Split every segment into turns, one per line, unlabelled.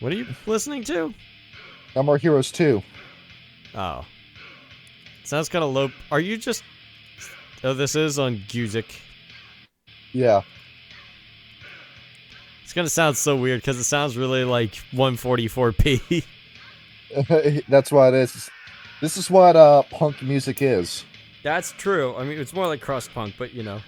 What are you listening to?
No More Heroes 2.
Oh. Sounds kind of low. Are you just... Oh, this is on Guzik.
Yeah.
It's going to sound so weird because it sounds really like 144p.
That's what it is. This is what punk music is.
That's true. I mean, it's more like crust punk, but you know.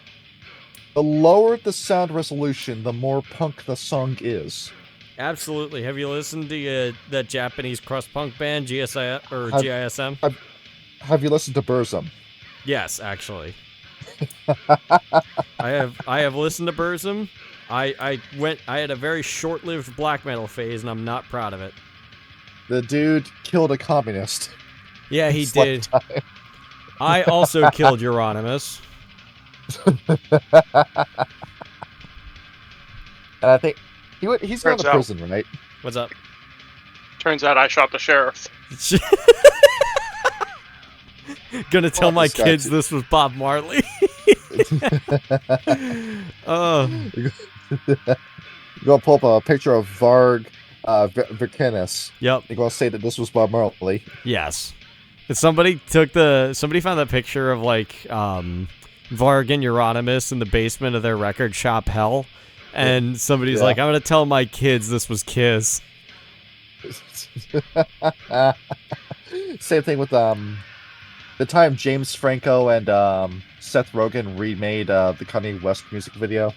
The lower the sound resolution, the more punk the song is.
Absolutely. Have you listened to that Japanese crust punk band, GSI or
Have,
GISM?
have you listened to Burzum?
Yes, actually. I have listened to Burzum. I had a very short-lived black metal phase, and I'm not proud of it.
The dude killed a communist.
Yeah, he did.
Lifetime.
I also killed Euronymous.
And I think he's going to prison, right?
What's up?
Turns out I shot the sheriff.
Gonna tell my kids this was Bob Marley. Oh.
You're gonna pull up a picture of Varg Vikernes.
Yep.
You're gonna say that this was Bob Marley.
Yes. Somebody found that picture of like Varg and Euronymous in the basement of their record shop Hell. And somebody's like, I'm gonna tell my kids this was Kiss.
Same thing with the time James Franco and Seth Rogen remade the Kanye West music video.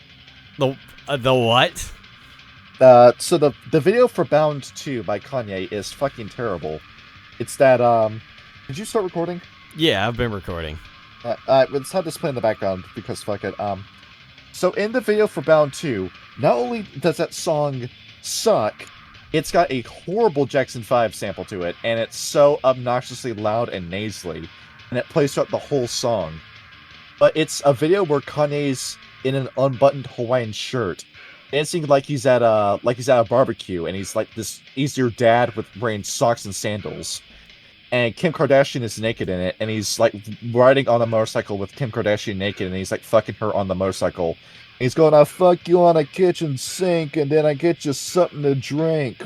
The what?
So the video for Bound 2 by Kanye is fucking terrible. It's that did you start recording?
Yeah, I've been recording.
Let's have this play in the background because fuck it. So in the video for Bound 2, not only does that song suck, it's got a horrible Jackson 5 sample to it, and it's so obnoxiously loud and nasally, and it plays throughout the whole song. But it's a video where Kanye's in an unbuttoned Hawaiian shirt, dancing like he's at a barbecue, and he's your dad with wearing socks and sandals. And Kim Kardashian is naked in it, and he's like riding on a motorcycle with Kim Kardashian naked, and he's like fucking her on the motorcycle. And he's going, I fuck you on a kitchen sink, and then I get you something to drink.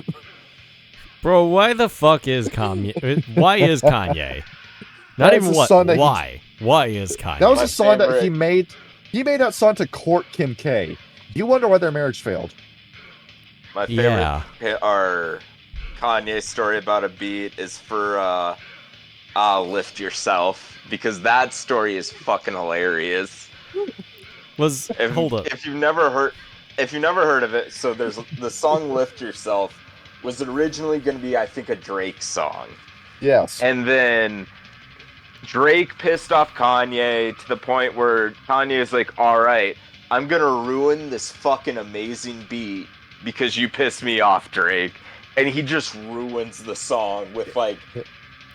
Bro, why the fuck is Kanye? Why is Kanye? Not even what. Why? Why is Kanye?
That was a song that he made. He made that song to court Kim K. You wonder why their marriage failed.
My favorite our Kanye story about a beat is for Lift Yourself, because that story is fucking hilarious.
Hold up.
If you've never heard of it, so there's the song Lift Yourself was originally going to be, I think, a Drake song.
Yes.
And then Drake pissed off Kanye to the point where Kanye is like, all right, I'm going to ruin this fucking amazing beat because you pissed me off, Drake. And he just ruins the song with like,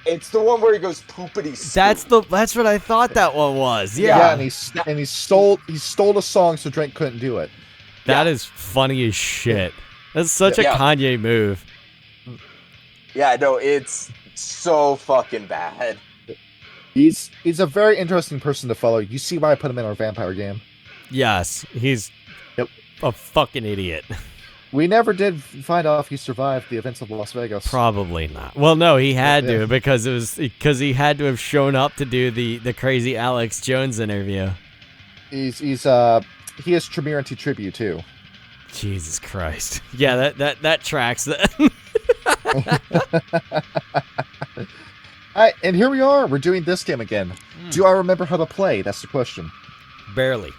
it's the one where he goes poopity scoop.
That's what I thought that one was.
Yeah, and he stole a song so Drake couldn't do it.
That is funny as shit. That's such a Kanye move.
Yeah, no, it's so fucking bad.
He's a very interesting person to follow. You see why I put him in our vampire game?
Yes, he's a fucking idiot.
We never did find out if he survived the events of Las Vegas.
Probably not. Well, no, he had to because he had to have shown up to do the crazy Alex Jones interview.
He has Tremere anti-tribute too.
Jesus Christ. Yeah, that tracks that.
And here we are. We're doing this game again. Do I remember how to play? That's the question.
Barely.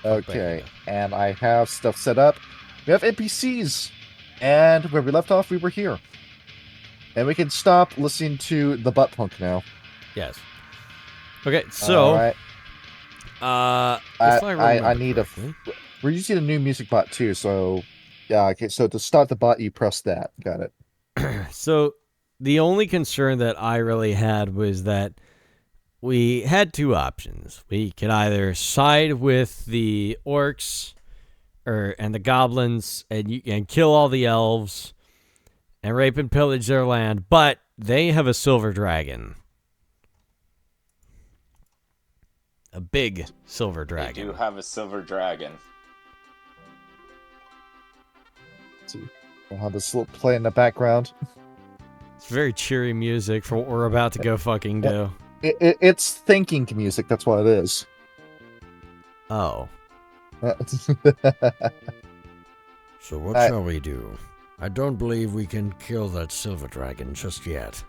Okay, and I have stuff set up. We have NPCs, and where we left off, we were here. And we can stop listening to the butt punk now.
Yes. Okay, so...
All right. I need we're using a new music bot, too, so... Yeah, okay, so to start the bot, you press that. Got it.
So, the only concern that I really had was that we had two options. We could either side with the orcs and the goblins and kill all the elves and rape and pillage their land, but they have a silver dragon. A big silver dragon.
They do have a silver dragon.
We'll have this little play in the background.
It's very cheery music for what we're about to go fucking do.
It's thinking music. That's what it is.
Oh. So what
I-
shall we do? I don't believe we can kill that silver dragon just yet.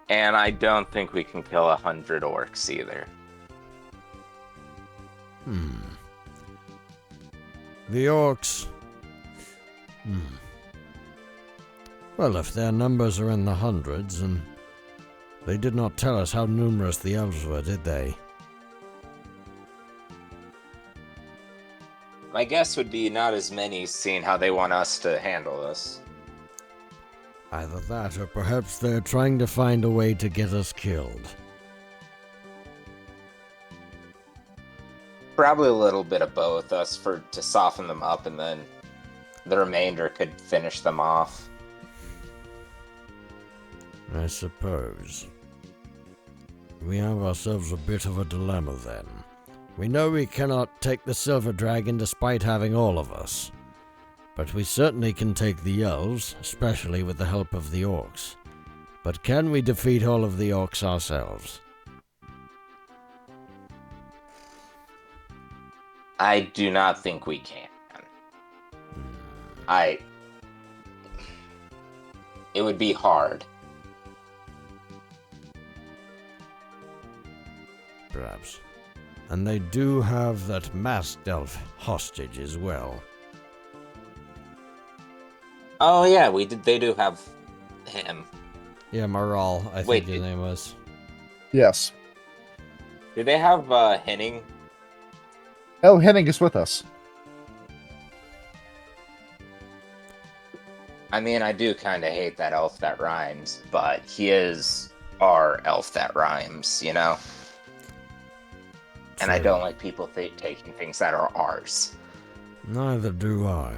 And I don't think we can kill 100 orcs either.
The orcs. Well, if their numbers are in the hundreds, and they did not tell us how numerous the elves were, did they?
My guess would be not as many, seeing how they want us to handle this.
Either that, or perhaps they're trying to find a way to get us killed.
Probably a little bit of both, to soften them up, and then the remainder could finish them off.
I suppose. We have ourselves a bit of a dilemma then. We know we cannot take the silver dragon despite having all of us. But we certainly can take the elves, especially with the help of the orcs. But can we defeat all of the orcs ourselves?
I do not think we can. It would be hard.
Perhaps. And they do have that masked elf hostage as well.
Oh yeah, they do have him.
Yeah, Maral, I
Wait,
think his name was.
Yes.
Do they have Henning?
Oh, Henning is with us.
I mean, I do kind of hate that elf that rhymes, but he is our elf that rhymes, you know? And I don't like people taking things that are ours.
Neither do I.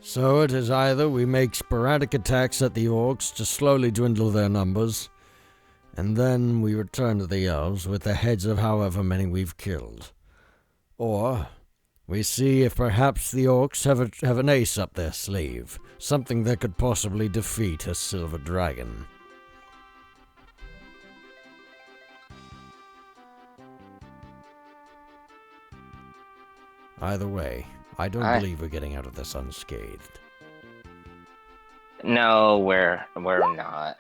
So it is either we make sporadic attacks at the orcs to slowly dwindle their numbers, and then we return to the elves with the heads of however many we've killed. Or we see if perhaps the orcs have an ace up their sleeve, something that could possibly defeat a silver dragon. Either way, I don't believe we're getting out of this unscathed.
No, we're not.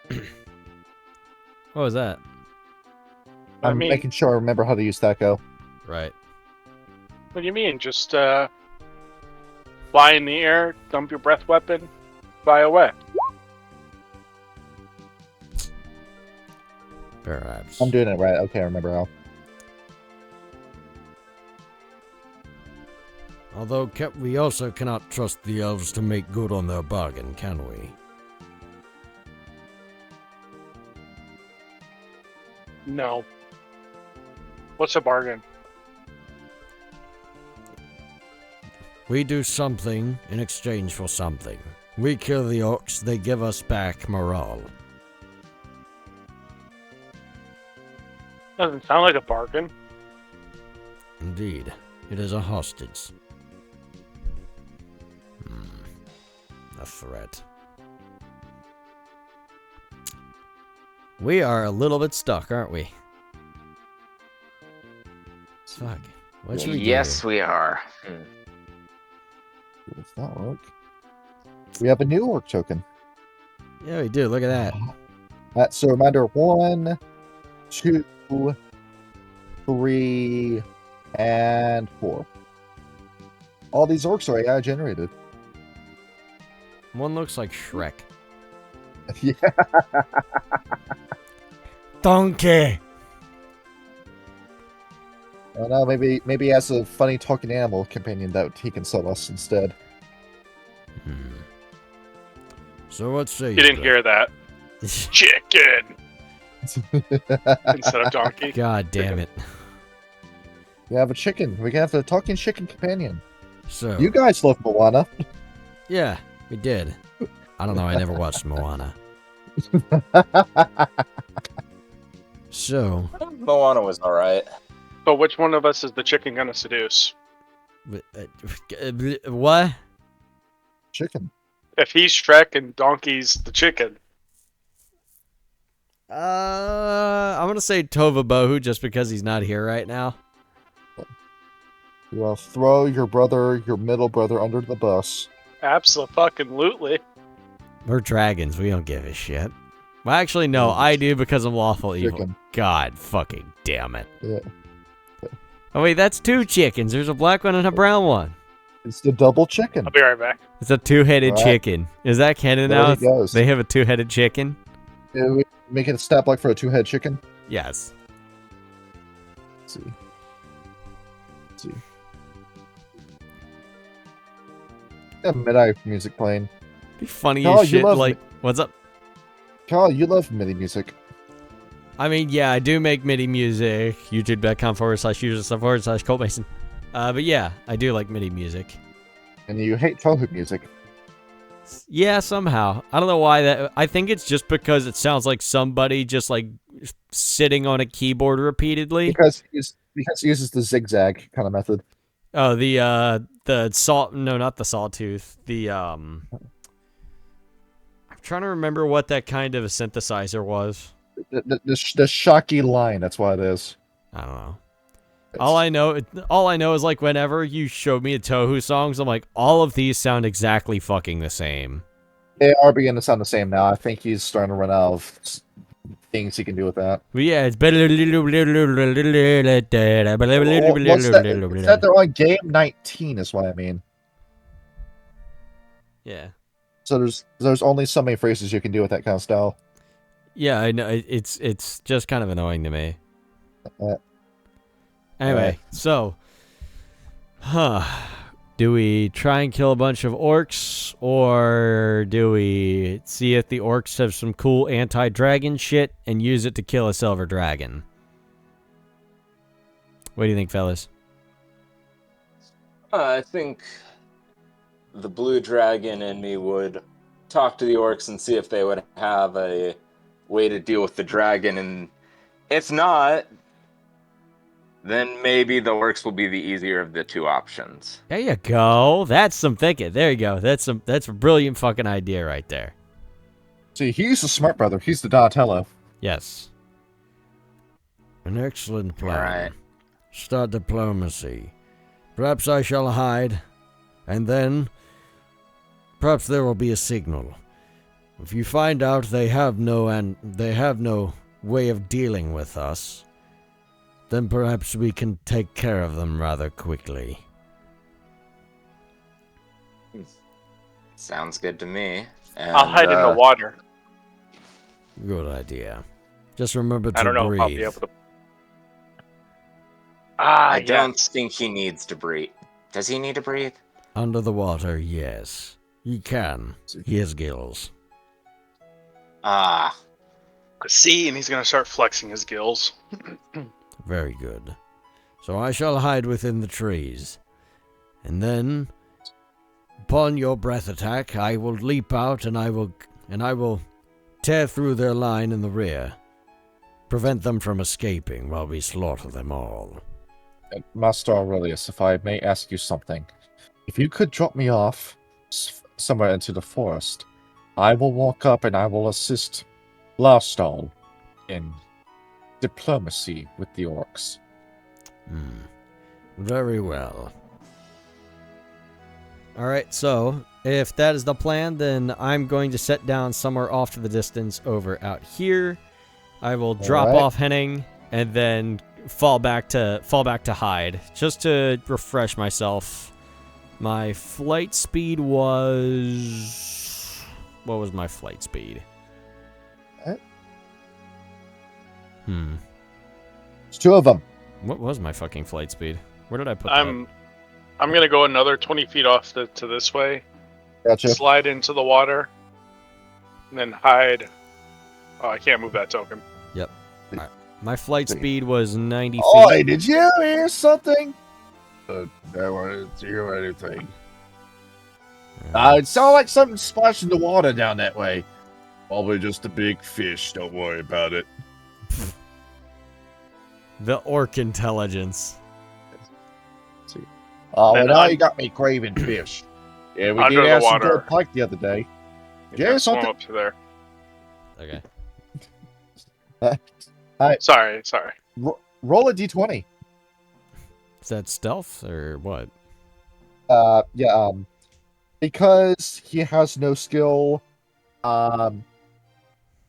What was that?
I'm making sure I remember how to use Thaco.
Right.
What do you mean? Just fly in the air, dump your breath weapon, fly away.
Perhaps.
I'm doing it right. Okay, I remember how.
Although we also cannot trust the elves to make good on their bargain, can we?
No. What's a bargain?
We do something in exchange for something. We kill the orcs, they give us back morale.
Doesn't sound like a bargain.
Indeed, it is a hostage. A threat. We are a little bit stuck, aren't we? Fuck. What should we do?
Yes, we are.
Does that work? We have a new orc token.
Yeah, we do. Look at that.
That's a reminder 1, 2, 3, and 4. All these orcs are AI generated.
One looks like Shrek.
Yeah.
Donkey!
I don't know, maybe as a funny talking animal companion that he can sell us instead.
So what say
You didn't hear that. Chicken! Instead of donkey.
God damn it.
We have a chicken. We can have the talking chicken companion.
So,
You guys love Moana.
yeah, we did. I don't know, I never watched Moana. So,
Moana was alright.
So which one of us is the chicken gonna seduce?
what?
Chicken.
If he's Shrek and Donkey's the chicken.
I'm gonna say Tova Bohu just because he's not here right now.
You throw your middle brother, under the bus.
Absolutely.
We're dragons. We don't give a shit. Well, actually, no, I do because I'm lawful evil.
Chicken.
God fucking damn it.
Yeah.
Oh, wait, that's 2 chickens. There's a black one and a brown one.
It's the double chicken.
I'll be right back.
It's a 2-headed
All right.
chicken. Is that canon
There
now?
he goes.
They have a 2-headed chicken?
Yeah, we make it a stat block for a 2-head chicken.
Yes.
Let's see. Yeah, MIDI music playing.
Be funny
Carl,
as
you
shit.
love
Like, what's up?
Carl, you love MIDI music.
I mean, yeah, I do make MIDI music. YouTube.com/user/Colt Mason. But yeah, I do like MIDI music.
And you hate childhood music.
Yeah, somehow. I don't know why that. I think it's just because it sounds like somebody just like sitting on a keyboard repeatedly.
Because he uses the zigzag kind of method.
Oh, the salt. No, not the sawtooth. I'm trying to remember what that kind of a synthesizer was.
The shocky line, that's what it is.
I don't know. All I know is like whenever you showed me the Tohu songs, I'm like, all of these sound exactly fucking the same.
They are beginning to sound the same now. I think he's starting to run out of things he can do with that.
But yeah, it's
What's that they're on game 19 is what I mean.
yeah.
So there's only so many phrases you can do with that kind of style.
Yeah, I know. It's just kind of annoying to me. Anyway, so, do we try and kill a bunch of orcs, or do we see if the orcs have some cool anti-dragon shit and use it to kill a silver dragon? What do you think, fellas?
I think the blue dragon in me would talk to the orcs and see if they would have a way to deal with the dragon, and if not, then maybe the orcs will be the easier of the 2 options.
There you go. That's some thinking. There you go. That's a brilliant fucking idea right there.
See, he's the smart brother. He's the Donatello.
Yes. An excellent plan.
All right.
Start diplomacy. Perhaps I shall hide, and then perhaps there will be a signal. If you find out they have no way of dealing with us, then perhaps we can take care of them rather quickly.
Sounds good to me. And,
I'll hide in the water.
Good idea. Just remember to
I don't know
breathe.
if I'll be able to.
I don't think he needs to breathe. Does he need to breathe?
Under the water, yes. He can. He has gills.
Ah.
See, and he's gonna start flexing his gills.
Very good. So I shall hide within the trees. And then, upon your breath attack, I will leap out and I will tear through their line in the rear. Prevent them from escaping while we slaughter them all.
Master Aurelius, if I may ask you something. If you could drop me off somewhere into the forest, I will walk up and I will assist Blastall in diplomacy with the orcs.
Very well. Alright, so if that is the plan, then I'm going to set down somewhere off to the distance over out here. I will drop off Henning and then fall back to hide, just to refresh myself. My flight speed was... What was my flight speed?
What?
There's
2 of them.
What was my fucking flight speed? Where did I put
I'm gonna go another 20 feet off to this way.
Gotcha.
Slide into the water, and then hide. Oh, I can't move that token.
Yep. Alright. My flight speed was 90 feet.
Oh, did you hear something? I wanted to hear anything. It sounded like something splashed in the water down that way. Probably just a big fish. Don't worry about it.
The orc intelligence.
Oh,
Then
well, now
I'm-
you got me craving fish. Yeah, we
Under
did
the
have some
water.
good pike the other day.
You
Yeah,
can't swim
something.
up to there.
Okay.
Sorry.
Roll a d20.
Is that stealth or what?
Yeah, because he has no skill,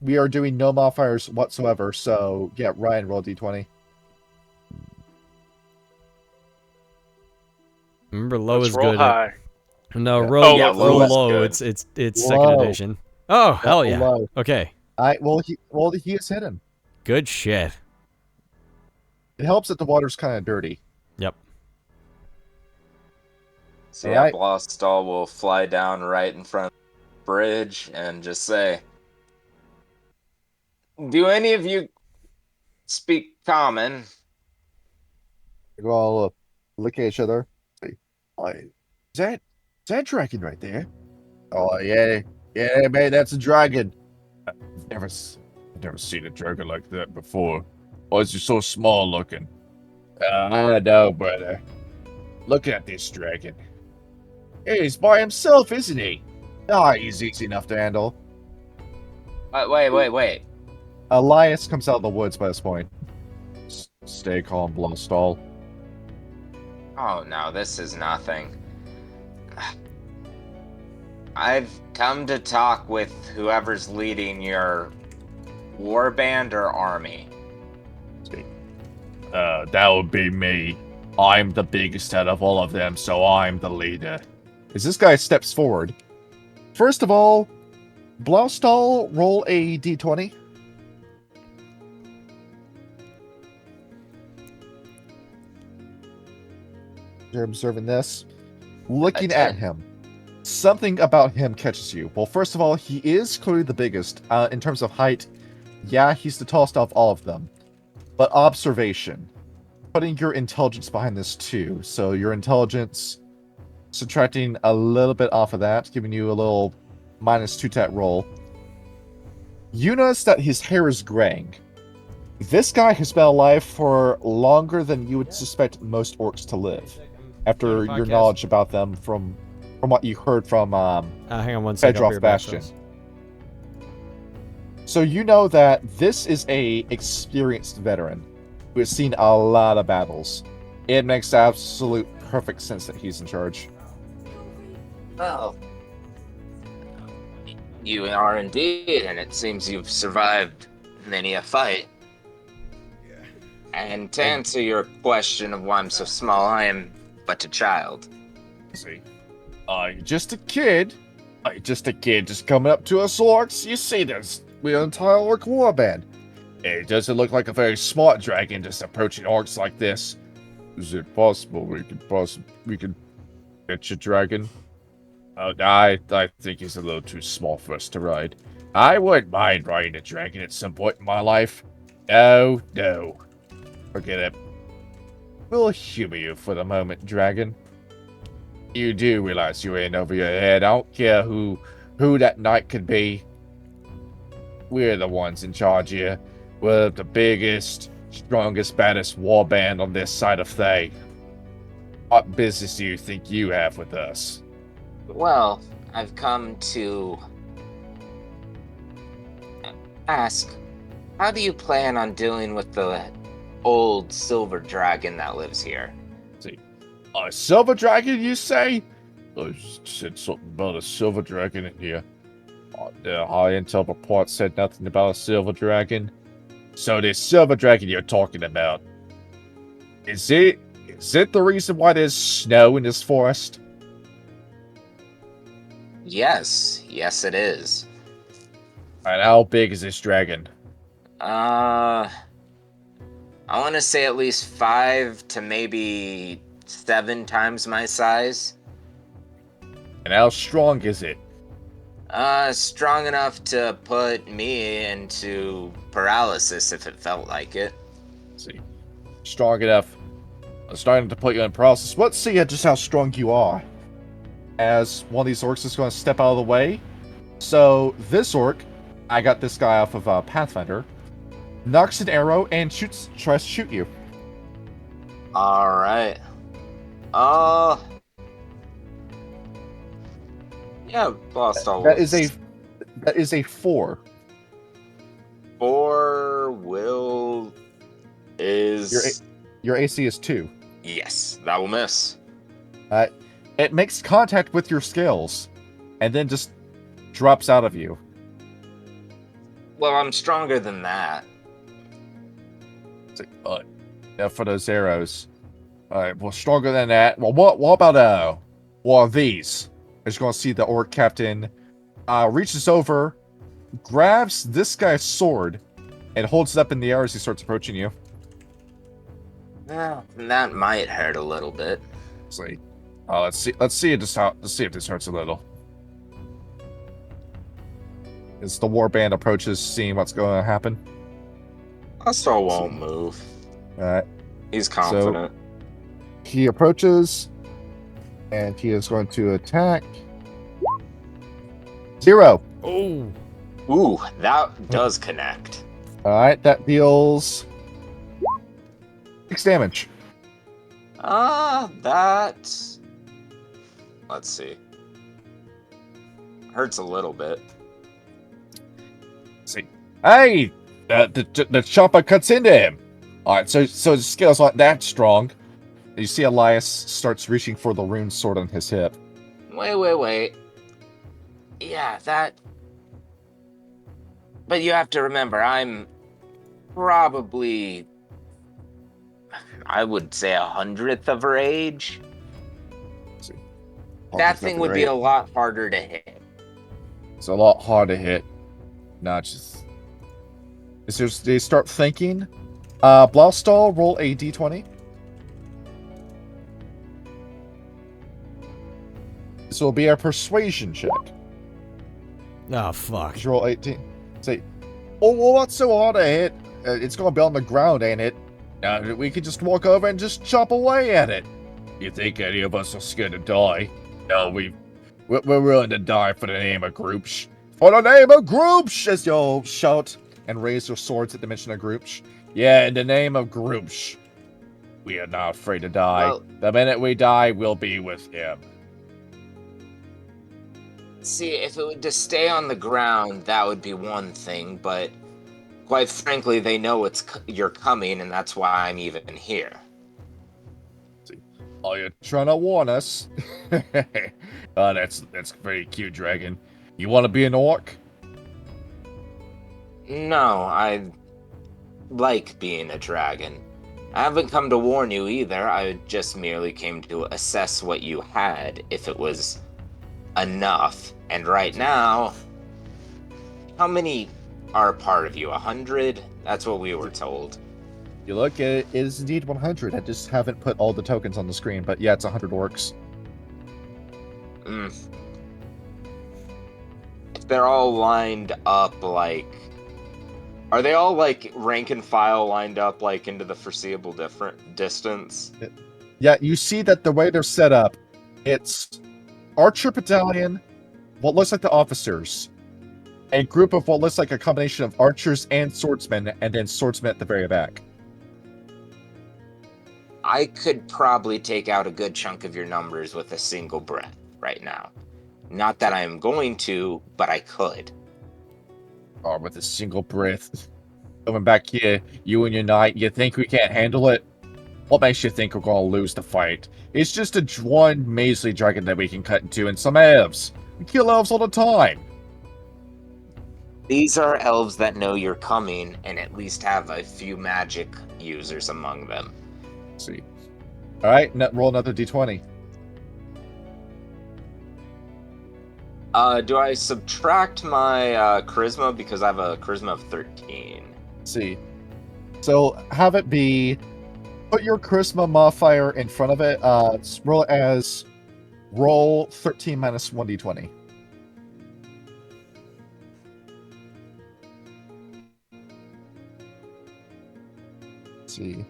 we are doing no modifiers whatsoever, so yeah, Ryan, roll d20.
Remember, low
Let's
is
roll
good.
high.
No,
Yeah.
roll.
Yeah,
roll
low is
low.
good.
It's second
Low.
edition. Oh hell yeah.
Low.
Okay.
He is hidden.
Good shit.
It helps that the water's kind of dirty.
Yep.
So
All
yeah,
right.
Blostall will fly down right in front of the bridge and just say, "Do any of you speak common?"
We all look at each other. Say, "Oh, is that dragon right there? Oh yeah, man, that's a dragon. Never, I've never seen a dragon like that before. Why is he so small looking? I don't know, brother. Look at this dragon. Hey, he's by himself, isn't he? Ah, he's easy enough to handle."
Wait.
Elias comes out of the woods by this point. Stay calm, Blowstall.
Oh no, this is nothing. I've come to talk with whoever's leading your warband or army.
That would be me. I'm the biggest out of all of them, so I'm the leader. As this guy steps forward, first of all, Blowstall, roll a d20. You're observing this. Looking
I
at
did.
him, something about him catches you. Well, first of all, he is clearly the biggest. In terms of height, yeah, he's the tallest of all of them. But observation, putting your intelligence behind this too. So your intelligence, subtracting a little bit off of that, giving you a little -2 tat roll. You notice that his hair is graying. This guy has been alive for longer than you would suspect most orcs to live. After your
Podcast.
knowledge about them from what you heard from
Hang on one second. I'll be
Fedroth
right back,
Bastion.
fellas.
So you know that this is a experienced veteran who has seen a lot of battles. It makes absolute perfect sense that he's in charge.
Well, you are indeed, and it seems you've survived many a fight. And to answer your question of why I'm so small, I am but a child.
See, just a kid. Just coming up to us orcs. You see, there's the entire orc warband. It doesn't look like a very smart dragon just approaching orcs like this. Is it possible we could get your dragon? I think he's a little too small for us to ride. I wouldn't mind riding a dragon at some point in my life. No. Forget it. We'll humor you for the moment, dragon. You do realize you're in over your head. I don't care who that knight could be. We're the ones in charge here. We're the biggest, strongest, baddest warband on this side of Thay. What business do you think you have with us?
Well, I've come to ask, how do you plan on dealing with the old silver dragon that lives here?
A silver dragon, you say? I said something about a silver dragon in here. The high intel report said nothing about a silver dragon. So this silver dragon you're talking about, is it the reason why there's snow in this forest?
Yes it is.
And how big is this dragon?
I want to say at least 5 to maybe 7 times my size.
And how strong is it?
Strong enough to put me into paralysis if it felt like it.
Let's see. Strong enough. Starting to put you in paralysis. Let's see just how strong you are. As one of these orcs is going to step out of the way. So this orc, I got this guy off of Pathfinder, knocks an arrow and tries to shoot you.
All right. Yeah, lost all.
That is a 4.
4 will is
Your AC is 2.
yes, that will miss.
It makes contact with your scales, and then just drops out of you.
Well, I'm stronger than that.
It's like, yeah, for those arrows. Alright, well, stronger than that. Well, what about, well, these? I just gonna see the orc captain, reaches over, grabs this guy's sword, and holds it up in the air as he starts approaching you.
That might hurt a little bit.
It's like, let's see if this hurts a little. As the warband approaches, seeing what's going to happen.
Astor won't move.
Alright.
He's confident.
He approaches, and he is going to attack. 0.
Oh.
Ooh, that does connect.
Alright, that deals 6 damage.
That... Let's see. Hurts a little bit.
See. Hey! The chopper cuts into him. Alright, so his skills aren't that strong. You see Elias starts reaching for the rune sword on his hip.
Wait. Yeah, that... But you have to remember, I'm probably... I would say 100th of her age.
Let's see.
That thing would be a lot harder to hit.
It's a lot harder to hit. Not just... They start thinking. Blaustall, roll a d20. This will be a persuasion check.
Oh, fuck.
Just roll 18. Say, oh, well, what's so hard to hit? It's going to be on the ground, ain't it? We could just walk over and just chop away at it. You think any of us are scared to die? No, we're willing to die for the name of Groups. For the name of Groups! As you'll shout and raise your swords at the mention of Groups. Yeah, in the name of Groups. We are not afraid to die.
Well,
the minute we die, we'll be with him.
see, if it would just stay on the ground, that would be one thing, but quite frankly, they know you're coming, and that's why I'm even here.
Oh, you're trying to warn us? Oh, that's very cute, dragon. You want to be an orc?
No, I like being a dragon. I haven't come to warn you either. I just merely came to assess what you had, if it was enough. And right now, how many are a part of you? 100? That's what we were told.
You look, it is indeed 100. I just haven't put all the tokens on the screen, but yeah, it's 100 orcs.
If they're all lined up, like... Are they all, like, rank and file lined up, like, into the foreseeable distance?
Yeah, you see that the way they're set up, it's Archer Battalion, what looks like the officers, a group of what looks like a combination of archers and swordsmen, and then swordsmen at the very back.
I could probably take out a good chunk of your numbers with a single breath right now. Not that I am going to, but I could.
Oh, with a single breath. Coming back here, you and your knight, you think we can't handle it? What makes you think we're gonna lose the fight? It's just one measly dragon that we can cut into and some elves. We kill elves all the time.
These are elves that know you're coming and at least have a few magic users among them.
Let's see. Alright, roll another d20.
Do I subtract my charisma because I have a charisma of 13?
Let's see. So have it be, put your charisma modifier in front of it. Roll it as roll 13 minus 1d20. Let's see.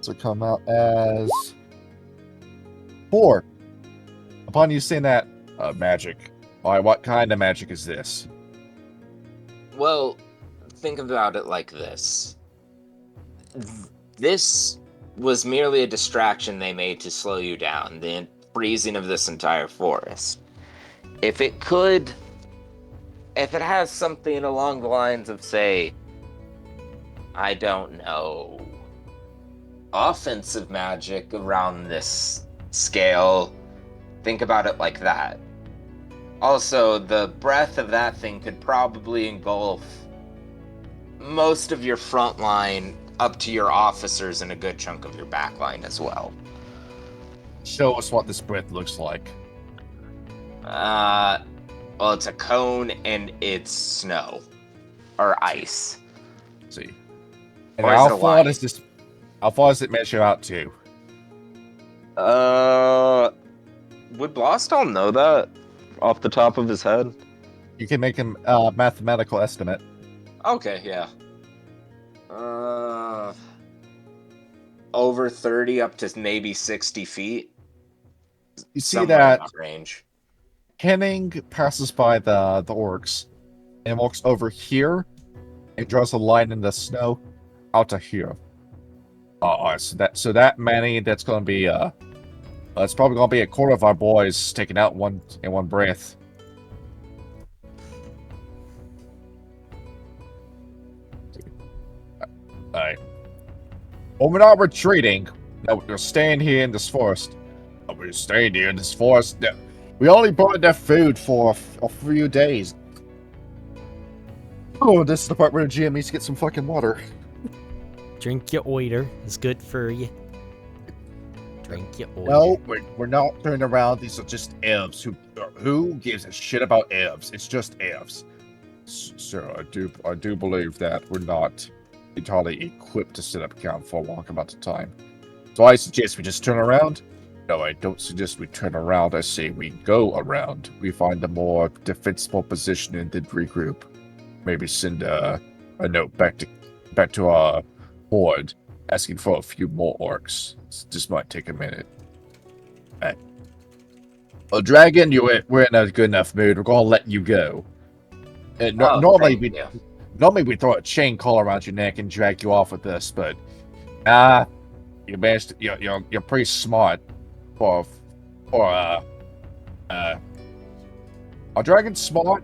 So come out as 4. Upon you saying that, magic. Alright, what kind of magic is this?
Well, think about it like this. This was merely a distraction they made to slow you down, the freezing of this entire forest. if it has something along the lines of, say, I don't know, offensive magic around this scale, think about it like that. Also, the breadth of that thing could probably engulf most of your front line up to your officers and a good chunk of your back line as well.
Show us what this breath looks like.
Well, it's a cone and it's snow. Or ice.
Let's see. And
Or is it a line?
How far does it measure out to?
Would Blostall know that off the top of his head?
You can make a mathematical estimate.
Okay, yeah. Over 30 up to maybe 60 feet.
You see
Somewhere
that
in that range.
Henning passes by the orcs and walks over here and draws a line in the snow out to here. So that many, that's gonna be it's probably gonna be a quarter of our boys taken out in one breath. Alright. Well, we're not retreating. No, we're staying here in this forest. We're staying here in this forest. We only brought enough food for a few days. Oh, this is the part where the GM needs to get some fucking water.
Drink your oiter. It's good for you. Drink your oiter.
No, we're not turning around. These are just elves. Who gives a shit about elves? It's just elves. Sir, I do believe that we're not entirely equipped to sit up camp for a long amount of time. So I suggest we just turn around. No, I don't suggest we turn around. I say we go around. We find a more defensible position and then regroup. Maybe send a note back to our board asking for a few more orcs. This might take a minute. Right. Well, Dragon, we're in a good enough mood. We're gonna let you go. Normally we throw a chain collar around your neck and drag you off with this, but you managed. You're pretty smart for a dragon smart.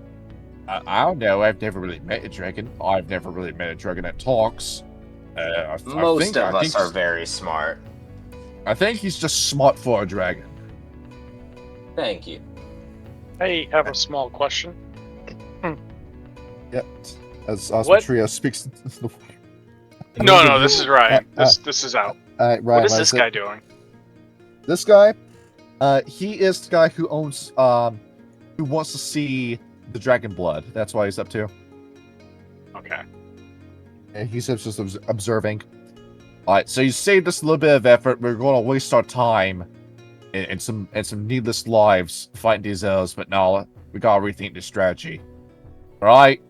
I don't know. I've never really met a dragon. I've never really met a dragon that talks.
Most of us are very smart.
I think he's just smart for a dragon.
Thank you.
I have a small question.
Yep. As Trio speaks.
No, this is Ryan. This is out.
Ryan,
what is this guy doing?
This guy, he is the guy who owns, who wants to see the dragon blood. That's why he's up to.
Okay.
And he's just observing. Alright, so you saved us a little bit of effort. We're going to waste our time and some needless lives fighting these elves, but now we gotta rethink the strategy. Alright?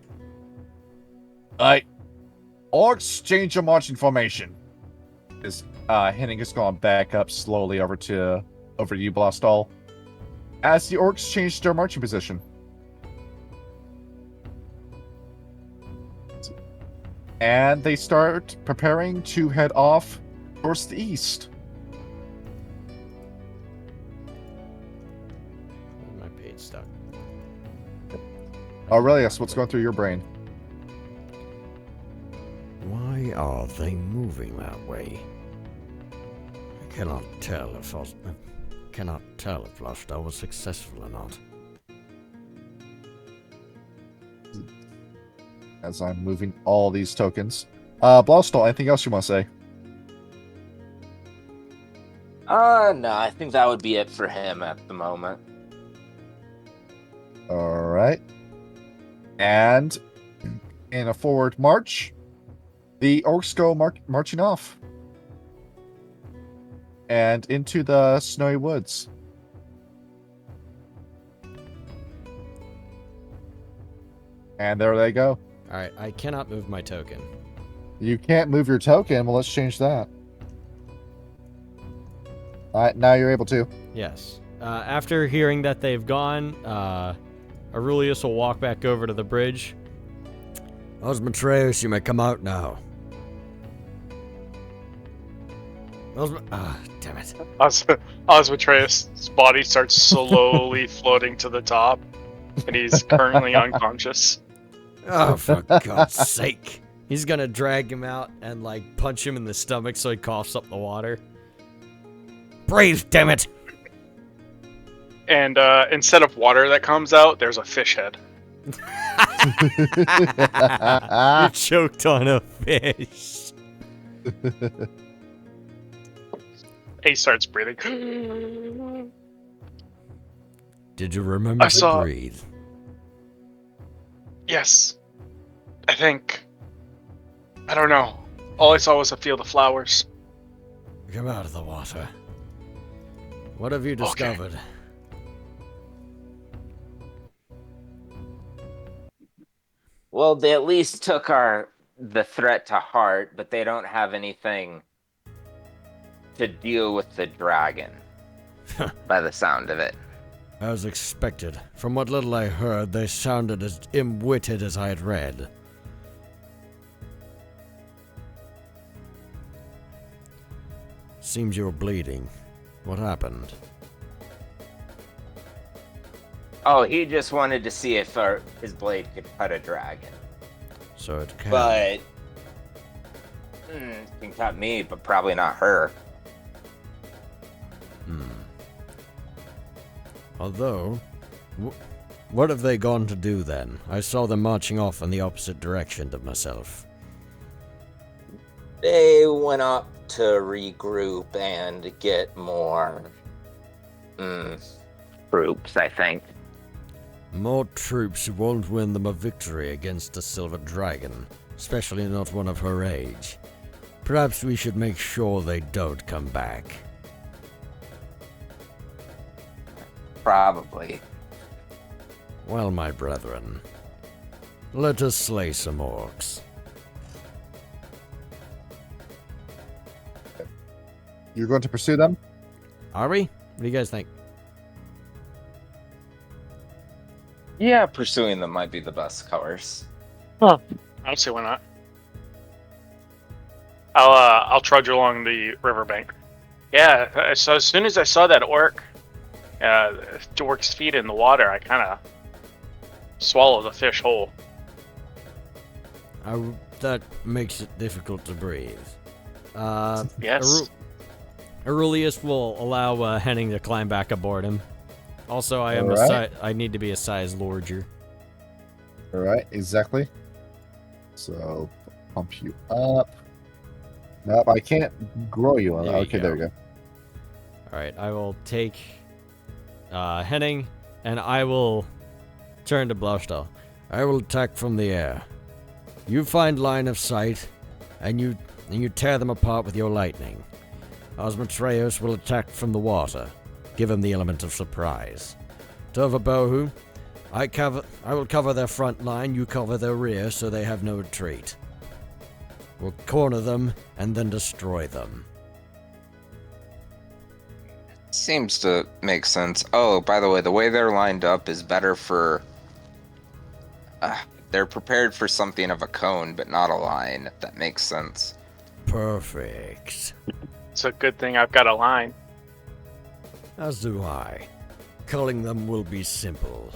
Alright. Orcs, change your marching formation. Henning has gone back up slowly over to you, Blostall. As the orcs change their marching position. And they start preparing to head off towards the east.
My page stuck.
Aurelius, what's going through your brain?
Why are they moving that way? I cannot tell if Blostall was successful or not.
As I'm moving all these tokens. Blostall, anything else you want to say?
No, I think that would be it for him at the moment.
Alright. And in a forward march, the orcs go marching off. And into the snowy woods. And there they go.
Alright, I cannot move my token.
You can't move your token. Well, let's change that. Alright, now you're able to.
Yes. After hearing that they've gone, Aurelius will walk back over to the bridge. Osmatreus, you may come out now.
Osmatreus' body starts slowly floating to the top. and he's currently unconscious.
Oh, for God's sake. He's gonna drag him out and, like, punch him in the stomach so he coughs up the water. Breathe, damn it!
And instead of water that comes out, there's a fish head.
You choked on a fish.
He starts breathing.
Did you remember to breathe?
Yes. I think. I don't know. All I saw was a field of flowers.
Come out of the water. What have you discovered?
Well, they at least took the threat to heart, but they don't have anything to deal with the dragon, by the sound of it.
As expected. From what little I heard, they sounded as dim-witted as I had read. Seems you were bleeding. What happened?
Oh, he just wanted to see if his blade could cut a dragon.
So it can.
But it can cut me, but probably not her.
Although, what have they gone to do then? I saw them marching off in the opposite direction to myself.
They went up to regroup and get more troops, I think.
More troops won't win them a victory against a silver dragon, especially not one of her age. Perhaps we should make sure they don't come back.
Probably.
Well, my brethren, let us slay some orcs.
You're going to pursue them?
Are we? What do you guys think?
Yeah, pursuing them might be the best course.
I don't see why not. I'll trudge along the riverbank. Yeah, so as soon as I saw that orc's feet in the water, I kind of swallowed the fish whole.
That makes it difficult to breathe.
Yes.
Aurelius will allow Henning to climb back aboard him. Also, I am I need to be a size larger.
All right, exactly. So, pump you up. Nope, I can't grow you on that. Okay, there you go.
All right, I will take Henning, and I will turn to Blaustahl. I will attack from the air. You find line of sight, and you tear them apart with your lightning. Osmatreus will attack from the water. Give him the element of surprise. Tovabohu, I will cover their front line, you cover their rear so they have no retreat. We'll corner them and then destroy them.
Seems to make sense. Oh, by the way they're lined up is better for... they're prepared for something of a cone, but not a line, if that makes sense.
Perfect.
It's a good thing I've got a line.
As do I. Culling them will be simple.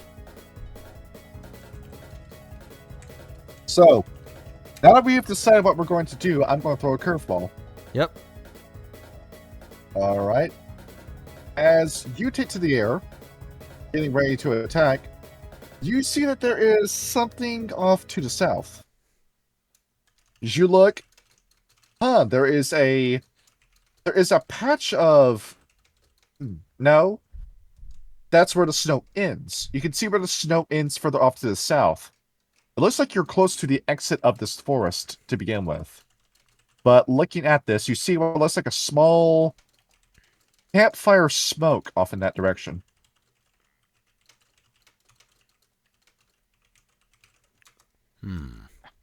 So, now that we have decided what we're going to do, I'm going to throw a curveball.
Yep.
All right. As you take to the air, getting ready to attack, you see that there is something off to the south. As you look, there is a patch of... No. That's where the snow ends. You can see where the snow ends further off to the south. It looks like you're close to the exit of this forest to begin with. But looking at this, you see what looks like a small campfire smoke off in that direction.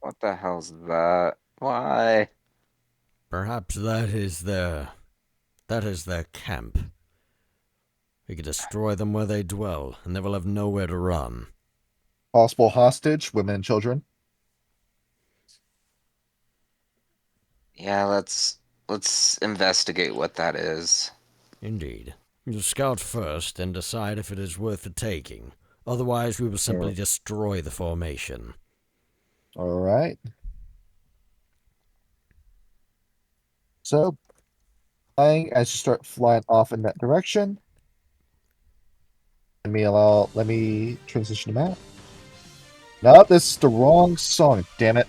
What the hell's that? Why?
Perhaps that is their camp. We could destroy them where they dwell, and they will have nowhere to run.
Possible hostage, women and children.
Yeah, let's investigate what that is.
Indeed. You'll scout first and decide if it is worth the taking. Otherwise, we will simply destroy the formation.
All right. So, flying as you start flying off in that direction. Let me transition to map. Nope, this is the wrong song. Damn it.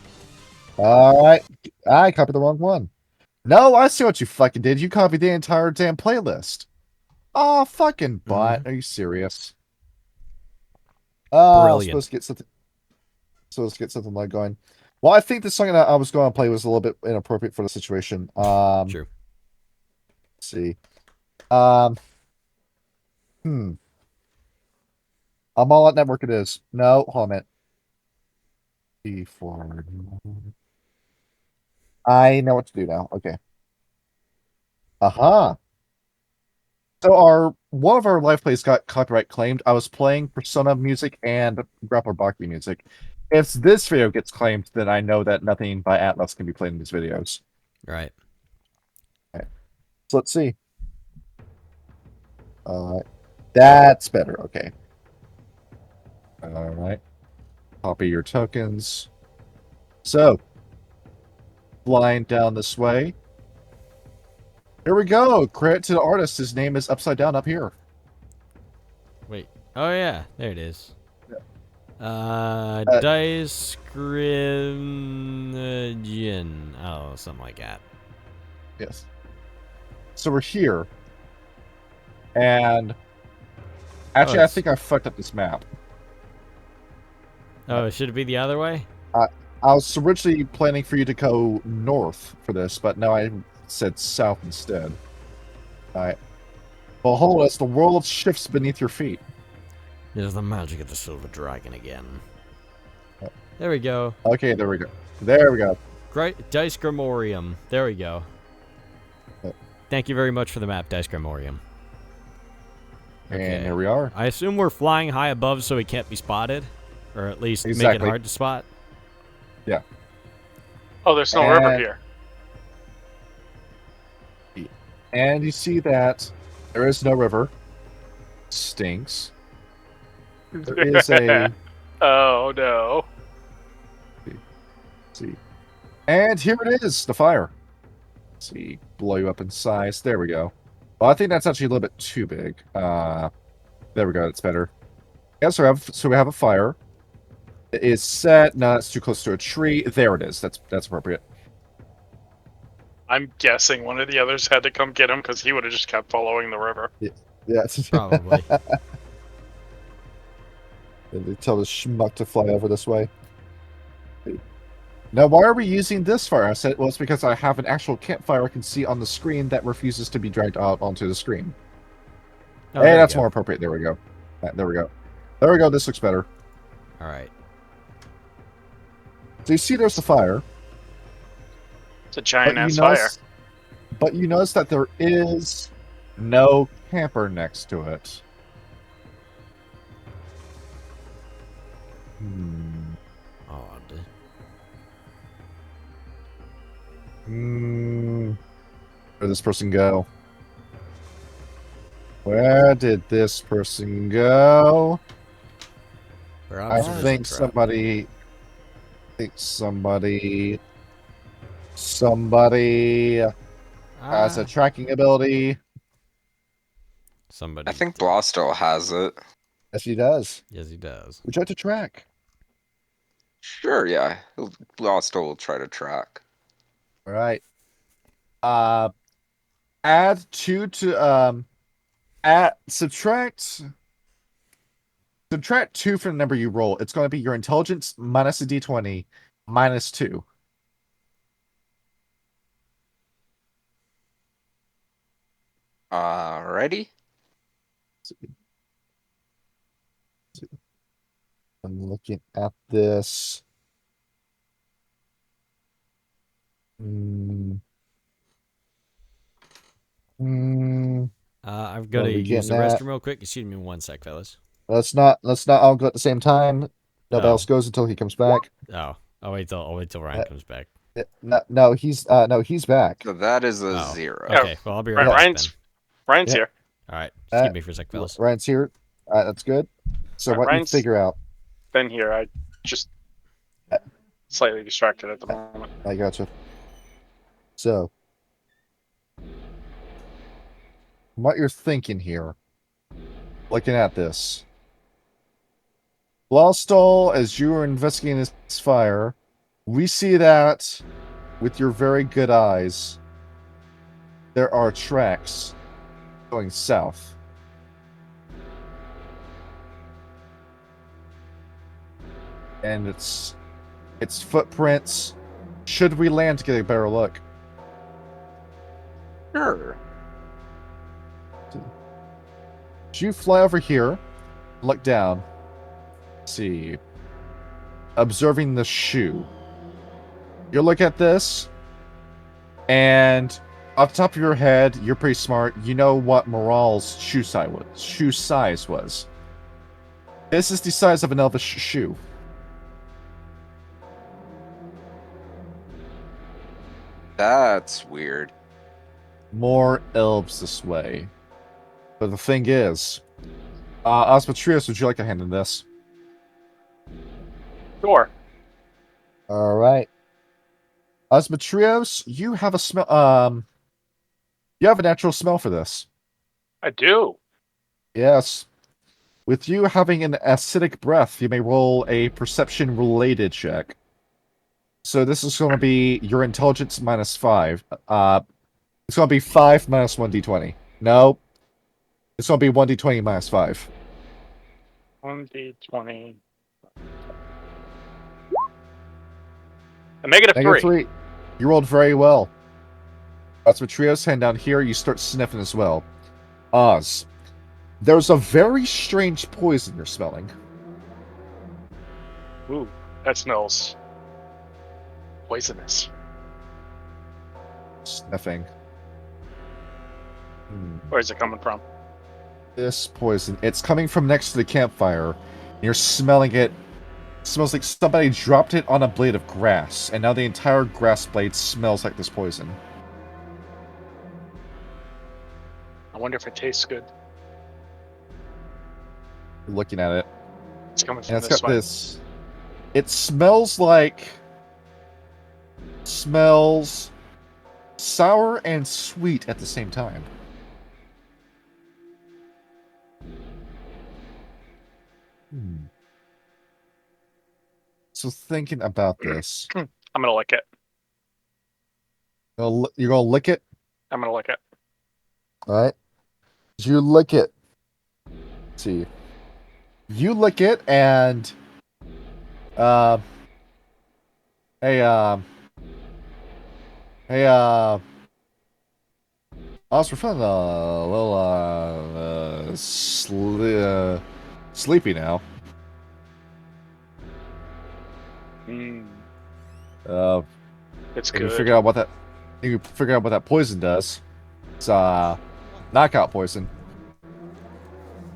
All right, I copied the wrong one. No, I see what you fucking did. You copied the entire damn playlist. Oh, fucking bot. Are you serious? I was
Brilliant.
supposed to get something like going. Well, I think the song that I was going to play was a little bit inappropriate for the situation.
True.
Let's see. I'm all at network it is. No, hold on a minute. B4. I know what to do now. Okay. Aha. So one of our live plays got copyright claimed. I was playing Persona music and Grappler Baki music. If this video gets claimed, then I know that nothing by Atlas can be played in these videos.
Right.
Okay. So let's see. That's better. Okay. All right. Copy your tokens. So, flying down this way. Here we go. Credit to the artist. His name is upside down up here.
Wait. Oh, yeah. There it is.
Yeah.
Dice Grimgin. Oh, something like that.
Yes. So we're here. And actually, I think I fucked up this map.
Oh, should it be the other way?
I was originally planning for you to go north for this, but now I said south instead. Alright. Well, hold us. The world shifts beneath your feet.
It is the magic of the Silver Dragon again. There we go.
Okay, there we go. There we go.
Great. Dice Grimorium. There we go. Thank you very much for the map, Dice Grimorium. Okay.
And here we are.
I assume we're flying high above so we can't be spotted. Or at least make
Exactly.
it hard to spot.
Yeah.
Oh, there's no river here.
And you see that there is no river. Stinks. There is a...
Oh, no.
Let's see. And here it is, the fire. Let's see. Blow you up in size. There we go. Well, I think that's actually a little bit too big. There we go. That's better. Yeah, so we have a fire. It is set. No, it's too close to a tree. There it is. That's appropriate.
I'm guessing one of the others had to come get him because he would have just kept following the river.
Yeah.
Probably.
They tell the schmuck to fly over this way. Now, why are we using this fire? I said, well, it's because I have an actual campfire I can see on the screen that refuses to be dragged out onto the screen.
Oh,
Hey, that's more appropriate. There we go. There we go. There we go. This looks better.
All right.
So you see there's the fire.
It's a giant-ass fire.
But you notice that there is no camper next to it.
Odd.
Where'd this person go? Where did this person go? I think somebody has a tracking ability.
Somebody.
I think Blasto has it.
Yes, he does.
Yes, he does.
Would you like to track?
Sure, yeah. Blasto will try to track.
All right. Add 2 to subtract 2 from the number you roll. It's going to be your intelligence minus a d20 minus 2.
Ready?
I'm looking at this.
I've got to use the restroom real quick. Excuse me 1 sec, fellas.
Let's not all go at the same time. Nobody else goes until he comes back.
Oh, I'll wait till Ryan comes back.
No, he's back.
So that is a 0.
Okay, well I'll be right back.
Ryan's here.
All right, excuse me for a sec, fellas.
Ryan's here. That's good. So what you
Ryan's
figure out?
been here. I just
Uh,
slightly distracted at the moment.
I gotcha. So, what you're thinking here, looking at this. Blostall, as you are investigating this fire, we see that, with your very good eyes, there are tracks going south. And it's footprints. Should we land to get a better look?
Sure.
Should you fly over here, look down, see, observing the shoe. You look at this, and off the top of your head, you're pretty smart. You know what Moral's shoe size was. This is the size of an elvish shoe.
That's weird.
More elves this way. But the thing is, Osmotrios, would you like a hand in this?
Sure.
All right. Osmotrios, you have a smell. You have a natural smell for this.
I do.
Yes. With you having an acidic breath, you may roll a perception-related check. So this is going to be your intelligence minus 5. It's going to be 5 minus 1d20. No. It's going to be 1d20 minus 5.
1d20. A negative
Negative
3.
3. You rolled very well. Osmotrios, hand down here, you start sniffing as well. Oz, there's a very strange poison you're smelling.
Ooh, that smells poisonous.
Sniffing.
Where's it coming from?
This poison, it's coming from next to the campfire. You're smelling it. It smells like somebody dropped it on a blade of grass, and now the entire grass blade smells like this poison.
I wonder if it tastes good.
You're looking at it.
It's coming
And
from
it's
this
got
way.
this. It smells like. Smells sour and sweet at the same time. So thinking about this,
I'm gonna lick it.
you're gonna lick it,
I'm gonna lick it.
all right? You lick it. Let's see, you lick it, and hey, I was feeling a little sleepy now.
It's
You
good.
figure out what that. You figure out what that poison does. It's knockout poison.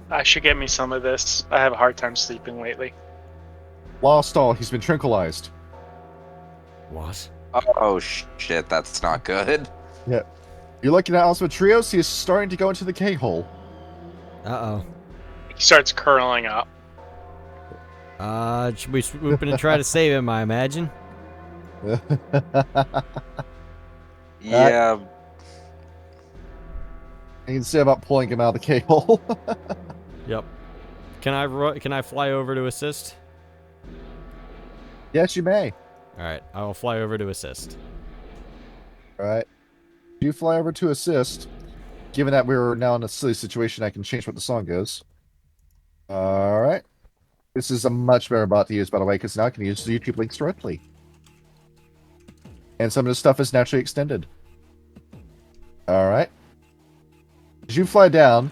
I should get me some of this. I have a hard time sleeping lately.
Lost all. He's been tranquilized.
What?
Oh shit, that's not good.
Yeah. You're looking at Osmotrios. He is starting to go into the K-hole.
Uh-oh.
He starts curling up.
Should we swoop in and try to save him, I imagine?
Yeah,
You can say about pulling him out of the K-hole.
Yep. Can I fly over to assist?
Yes, you may.
All right, I will fly over to assist.
All right. You fly over to assist. Given that we're now in a silly situation, I can change what the song goes. All right. This is a much better bot to use, by the way, because now I can use the YouTube links directly. And some of the stuff is naturally extended. All right. As you fly down,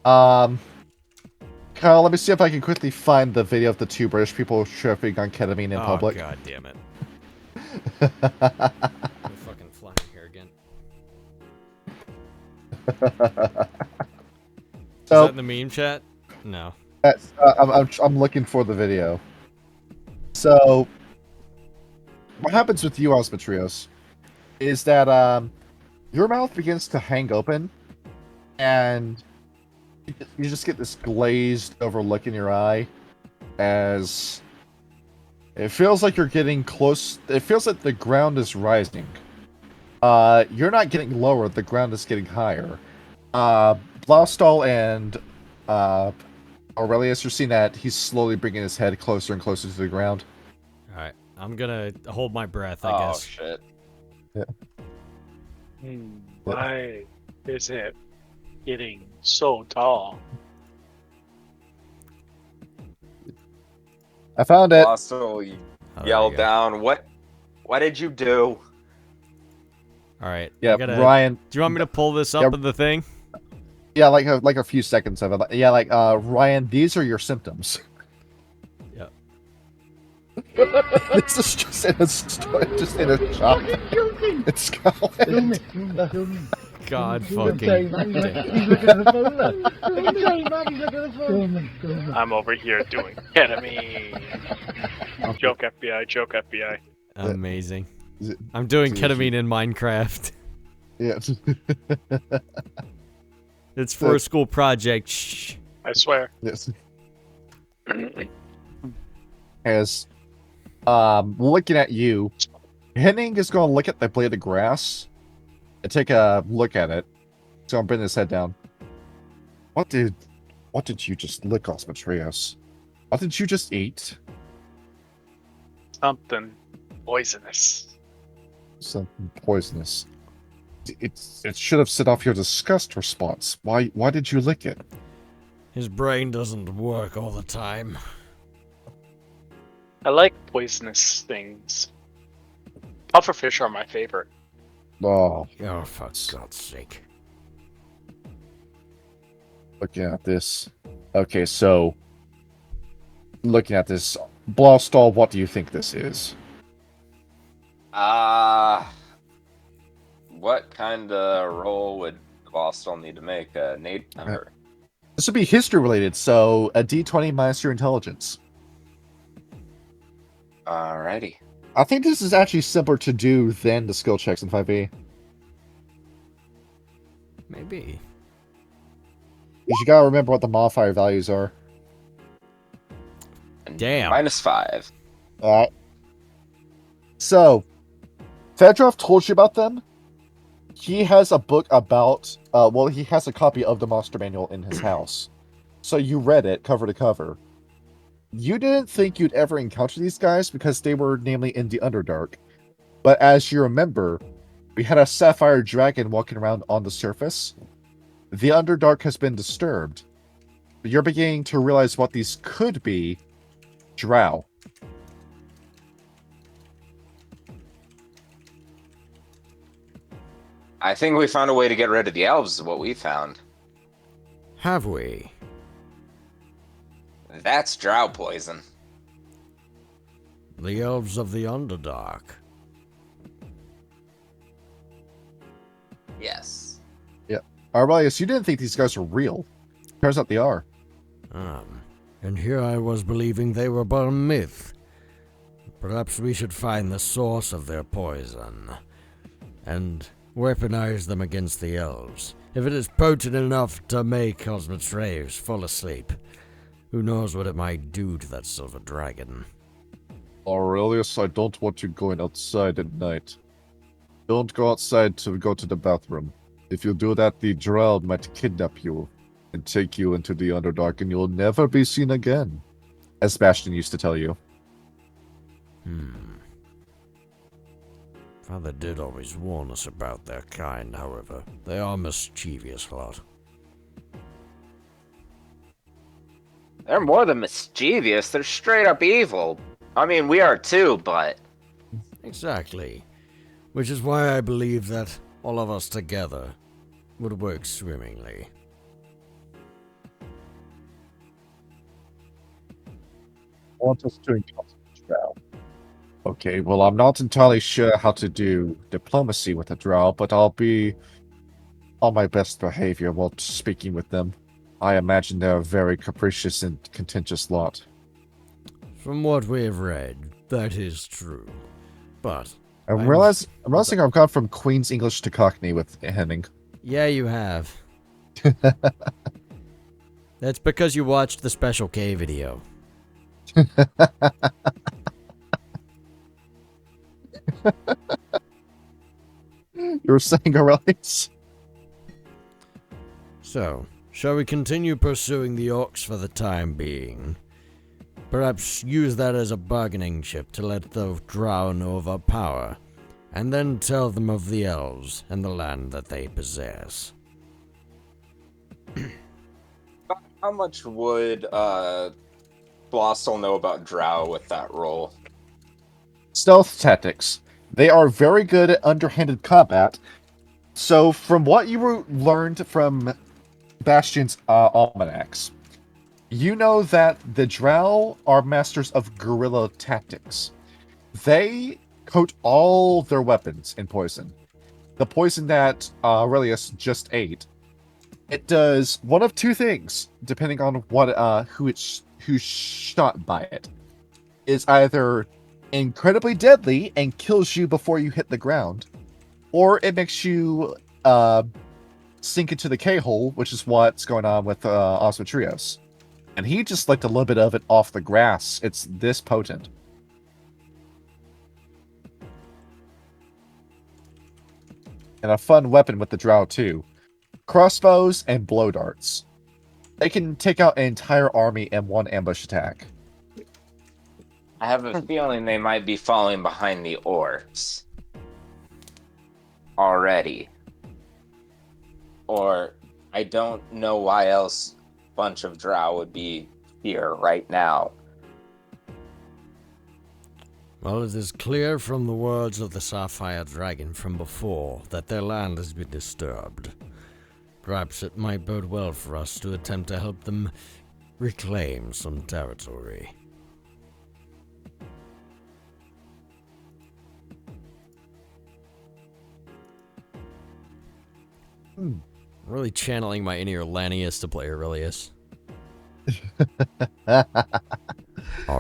Kyle, let me see if I can quickly find the video of the 2 British people tripping on ketamine in public.
Oh, god damn it. I'm fucking flying here again. Is
So
that in the meme chat? No.
that's, I'm looking for the video. So, what happens with you, Osmotrios, is that your mouth begins to hang open, and you you just get this glazed over look in your eye as it feels like you're getting close. It feels like the ground is rising. You're not getting lower, the ground is getting higher. Blaustahl and Aurelius, you're seeing that he's slowly bringing his head closer and closer to the ground.
Alright, I'm gonna hold my breath, I
Oh
guess.
shit.
Why is it getting so tall?
I found it.
Also
Oh, there
yelled
you go.
down, What did you do?
Alright,
Yeah,
I gotta...
Ryan.
Do you want me to pull this up
Yeah.
in the thing?
Yeah, like a few seconds of it. Yeah, Ryan, these are your symptoms.
Yep.
This is just in a shop. It's going.
God fucking...
I'm over here doing ketamine. Joke FBI, joke FBI.
Amazing. I'm doing ketamine in Minecraft.
Yeah.
It's for a school project. Shh.
I swear.
Yes. As looking at you, Henning is going to look at the blade of grass and take a look at it. So I'm bringing his head down. What did you just lick, Osmotrios? What did you just eat?
Something poisonous.
Something poisonous. It should have set off your disgust response. Why did you lick it?
His brain doesn't work all the time.
I like poisonous things. Pufferfish are my favorite.
Oh,
Oh, for God's sake.
looking at this. Okay, so looking at this, Blaustahl, what do you think this is?
What kind of roll would Vostal need to make? A Nate member?
This would be history related, so a D20 minus your intelligence.
Alrighty.
I think this is actually simpler to do than the skill checks in 5e.
Maybe.
You gotta remember what the modifier values are.
Damn.
-5.
Alright. So, Fedorov told you about them. He has a book about, he has a copy of the monster manual in his house. So you read it cover to cover. You didn't think you'd ever encounter these guys because they were namely in the Underdark. But as you remember, we had a sapphire dragon walking around on the surface. The Underdark has been disturbed. You're beginning to realize what these could be. Drow.
I think we found a way to get rid of the elves, is what we found.
Have we?
That's drow poison.
The elves of the Underdark.
Yes.
Arvalius, you didn't think these guys were real. Turns out they are.
And here I was believing they were but a myth. Perhaps we should find the source of their poison and weaponize them against the elves. If it is potent enough to make Cosmotraves fall asleep, who knows what it might do to that silver dragon.
Aurelius, I don't want you going outside at night. Don't go outside to go to the bathroom. If you do that, the drow might kidnap you and take you into the Underdark and you'll never be seen again. As Bastion used to tell you.
Father did always warn us about their kind, however. They are mischievous lot.
They're more than mischievous, they're straight up evil. I mean, we are too, but...
Exactly. Which is why I believe that all of us together would work swimmingly.
Want us to encounter the drow. Okay, well, I'm not entirely sure how to do diplomacy with the drow, but I'll be on my best behavior while speaking with them. I imagine they're a very capricious and contentious lot.
From what we have read, that is true. But
I'm realizing I've gone from Queen's English to Cockney with Henning.
yeah, you have. That's because you watched the Special K video.
You were saying Aurelius?
So, shall we continue pursuing the orcs for the time being? Perhaps use that as a bargaining chip to let the drow know of our power, and then tell them of the elves and the land that they possess.
How much would Blossel know about Drow with that role?
Stealth tactics. They are very good at underhanded combat. So, from what you learned from Bastion's almanacs, you know that the Drow are masters of guerrilla tactics. They coat all their weapons in poison. The poison that Aurelius just ate. It does one of two things, depending on what who's shot by it. Is either incredibly deadly and kills you before you hit the ground, or it makes you sink into the K-hole, which is what's going on with Osmotrios. And he just licked a little bit of it off the grass. It's this potent. And a fun weapon with the Drow, too. Crossbows and blow darts. They can take out an entire army in one ambush attack.
I have a feeling they might be falling behind the orcs already. Or I don't know why else a bunch of Drow would be here right now.
Well, it is clear from the words of the Sapphire Dragon from before that their land has been disturbed. Perhaps it might bode well for us to attempt to help them reclaim some territory. Really channeling my inner Lanius to play Aurelius.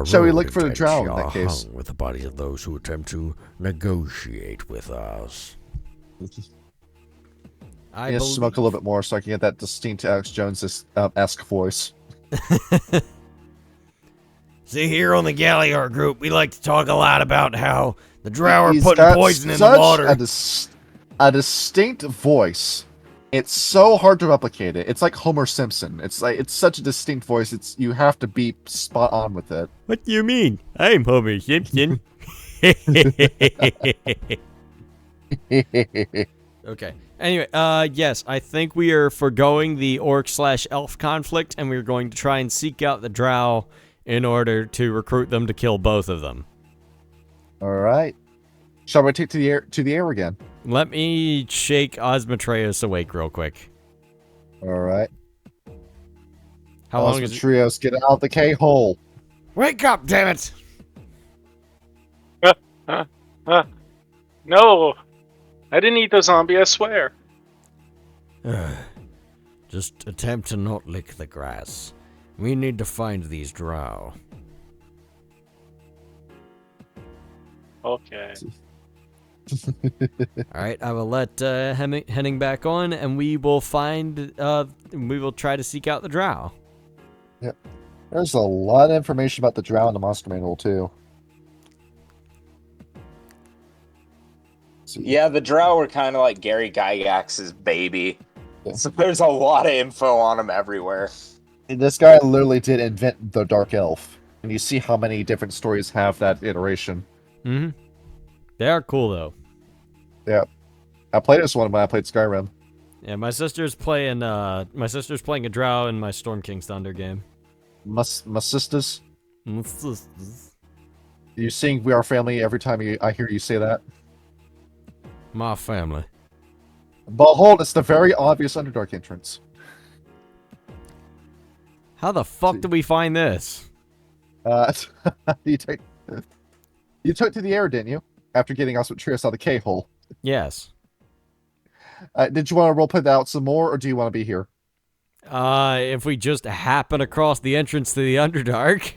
Shall we look for the Drow in that case?
With the bodies of those who attempt to negotiate with us. I
smoke a little bit more so I can get that distinct Alex Jones-esque voice.
See, here on the Galliard group, we like to talk a lot about how the Drow are putting poison in the water.
A distinct voice. It's so hard to replicate it. It's like Homer Simpson. It's such a distinct voice. You have to be spot on with it.
What do you mean? I'm Homer Simpson. Okay. Anyway, yes, I think we are foregoing the orc/elf conflict, and we're going to try and seek out the Drow in order to recruit them to kill both of them.
All right. Shall we take to the air again?
Let me shake Osmotrios awake real quick.
All right.
How long is it?
Osmotrios, get out the K-hole.
Wake up, damn it!
No! I didn't eat the zombie, I swear.
Just attempt to not lick the grass. We need to find these Drow.
Okay.
Alright, I will let Henning back on, and we will try to seek out the Drow.
Yep. There's a lot of information about the Drow in the Monster Manual, too.
Yeah, the Drow were kind of like Gary Gygax's baby. Yeah. So there's a lot of info on them everywhere.
And this guy literally did invent the Dark Elf. And you see how many different stories have that iteration.
Mm-hmm. They are cool, though.
Yeah. I played this one when I played Skyrim.
Yeah, my sister's playing a Drow in my Storm King's Thunder game.
My sisters? You sing We Are Family every time I hear you say that?
My family.
Behold, it's the very obvious Underdark entrance.
How the fuck did we find this?
You took to the air, didn't you? After getting us with Trios out of the K-hole.
Yes.
Did you want to roleplay that out some more, or do you want to be here?
If we just happen across the entrance to the Underdark.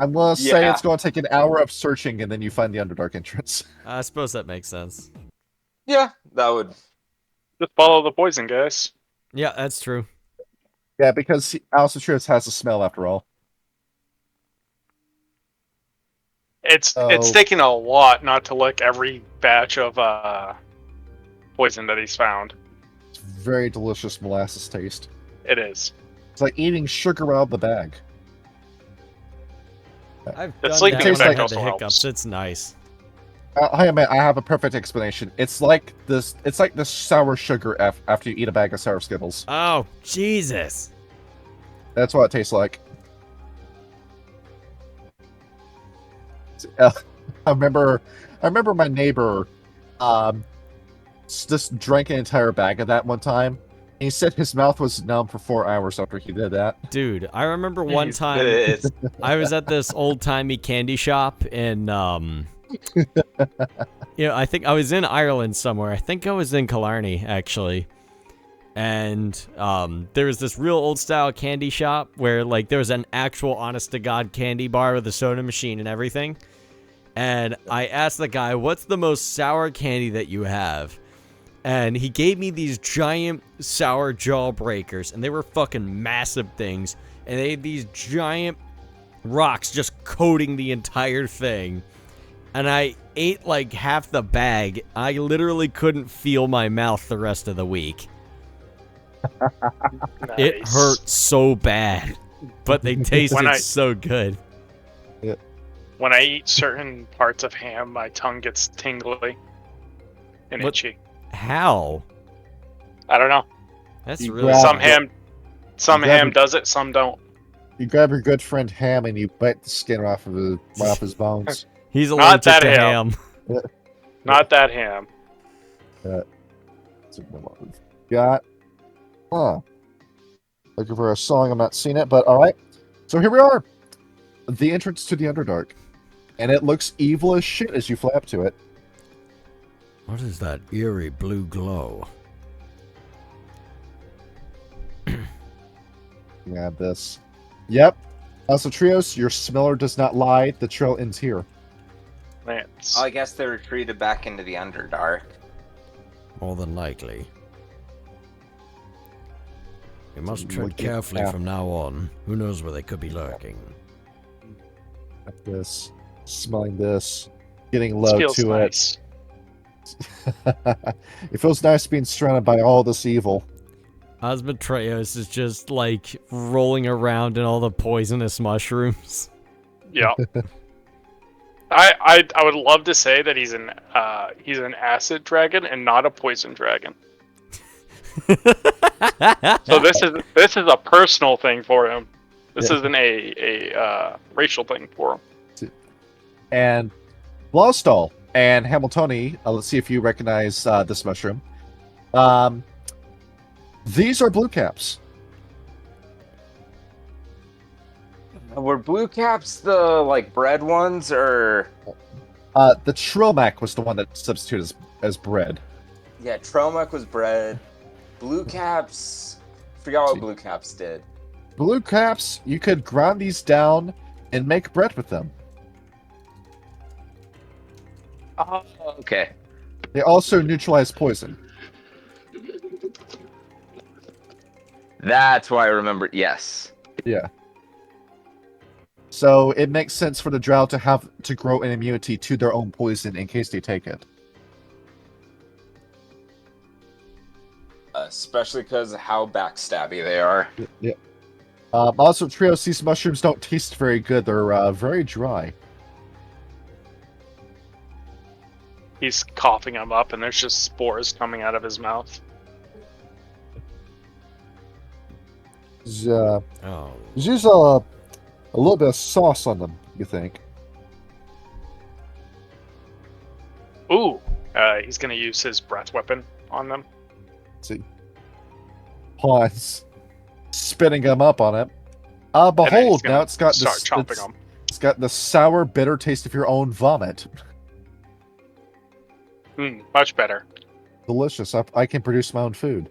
I'm going to say it's going to take an hour of searching, and then you find the Underdark entrance.
I suppose that makes sense.
Yeah, that would...
Just follow the poison, guys.
Yeah, that's true.
Yeah, because Alice Trios has a smell after all.
It's
Oh.
taking a lot not to lick every batch of poison that he's found.
It's very delicious molasses taste.
It is.
It's like eating sugar out of the bag.
I've
The
done
sleeping
that when I
effect
had the
also
hiccups.
helps.
It's nice.
Hey man, I have a perfect explanation. It's like this. It's like the sour sugar after you eat a bag of sour Skittles.
Oh, Jesus.
That's what it tastes like. I remember my neighbor, just drank an entire bag of that one time. He said his mouth was numb for 4 hours after he did that.
Dude, I remember one
He's
time
pissed.
I was at this old-timey candy shop in, I think I was in Ireland somewhere. I think I was in Killarney, actually. And there was this real old-style candy shop where, like, there was an actual honest-to-God candy bar with a soda machine and everything. And I asked the guy, what's the most sour candy that you have? And he gave me these giant sour jawbreakers, and they were fucking massive things. And they had these giant rocks just coating the entire thing. And I ate like half the bag. I literally couldn't feel my mouth the rest of the week. It
Nice.
hurt so bad, but they tasted
When I-
so good.
When I eat certain parts of ham, my tongue gets tingly and
What-
itchy.
How?
I don't know.
That's
You
really
grab-
Some
grab
ham
it.
does it, some don't.
You grab your good friend Ham and you bite the skin off of his bones.
He's
Not
allergic
that
to
ham.
ham.
Not that ham.
That's what we've got. Huh. Looking for a song. I'm not seeing it, but all right. So here we are. The entrance to the Underdark. And it looks evil as shit as you fly up to it.
What is that eerie blue glow?
You have this. Yep. So Trios, your smeller does not lie. The trail ends here.
Man,
I guess they retreated back into the Underdark.
More than likely. We must
So
tread
look at
carefully
that.
from now on. Who knows where they could be lurking?
Like this. Smelling this. Getting low
feels
to
nice.
it. It feels nice being surrounded by all this evil.
Osmatreos is just like rolling around in all the poisonous mushrooms.
Yeah. I would love to say that he's an acid dragon and not a poison dragon. So this is a personal thing for him. This
Yeah.
isn't a racial thing for him.
And Blawstall and Hamiltoni, let's see if you recognize this mushroom. These are blue caps.
Were blue caps the like bread ones, or
The Trilmac was the one that substituted as bread.
yeah, Tromac was bread. Blue caps, forgot what blue caps did.
Blue caps, you could grind these down and make bread with them.
Oh, okay.
They also neutralize poison.
That's why I remember. Yes.
Yeah. So it makes sense for the drow to have to grow an immunity to their own poison in case they take it.
Especially because of how backstabby they are.
Yeah. Also, Trios, these mushrooms don't taste very good. They're very dry.
He's coughing them up, and there's just spores coming out of his mouth.
There's
Oh,
use a little bit of sauce on them, you think?
Ooh, he's gonna use his breath weapon on them.
Let's see. Pawns. Spitting them up on it.
And then he's
Behold,
gonna
now it's got
start
this.
chomping them.
It's got the sour, bitter taste of your own vomit.
Much better.
Delicious. I can produce my own food.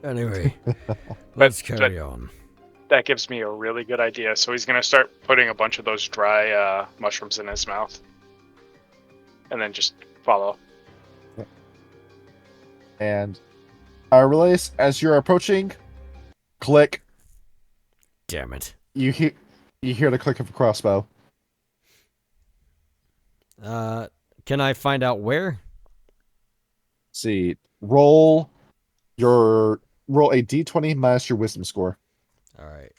anyway, let's carry on.
That gives me a really good idea. So he's gonna start putting a bunch of those dry mushrooms in his mouth, and then just follow.
And Release, as you're approaching, click.
Damn it.
You hear the click of a crossbow.
Can I find out where?
See, roll a d20 minus your wisdom score.
All right.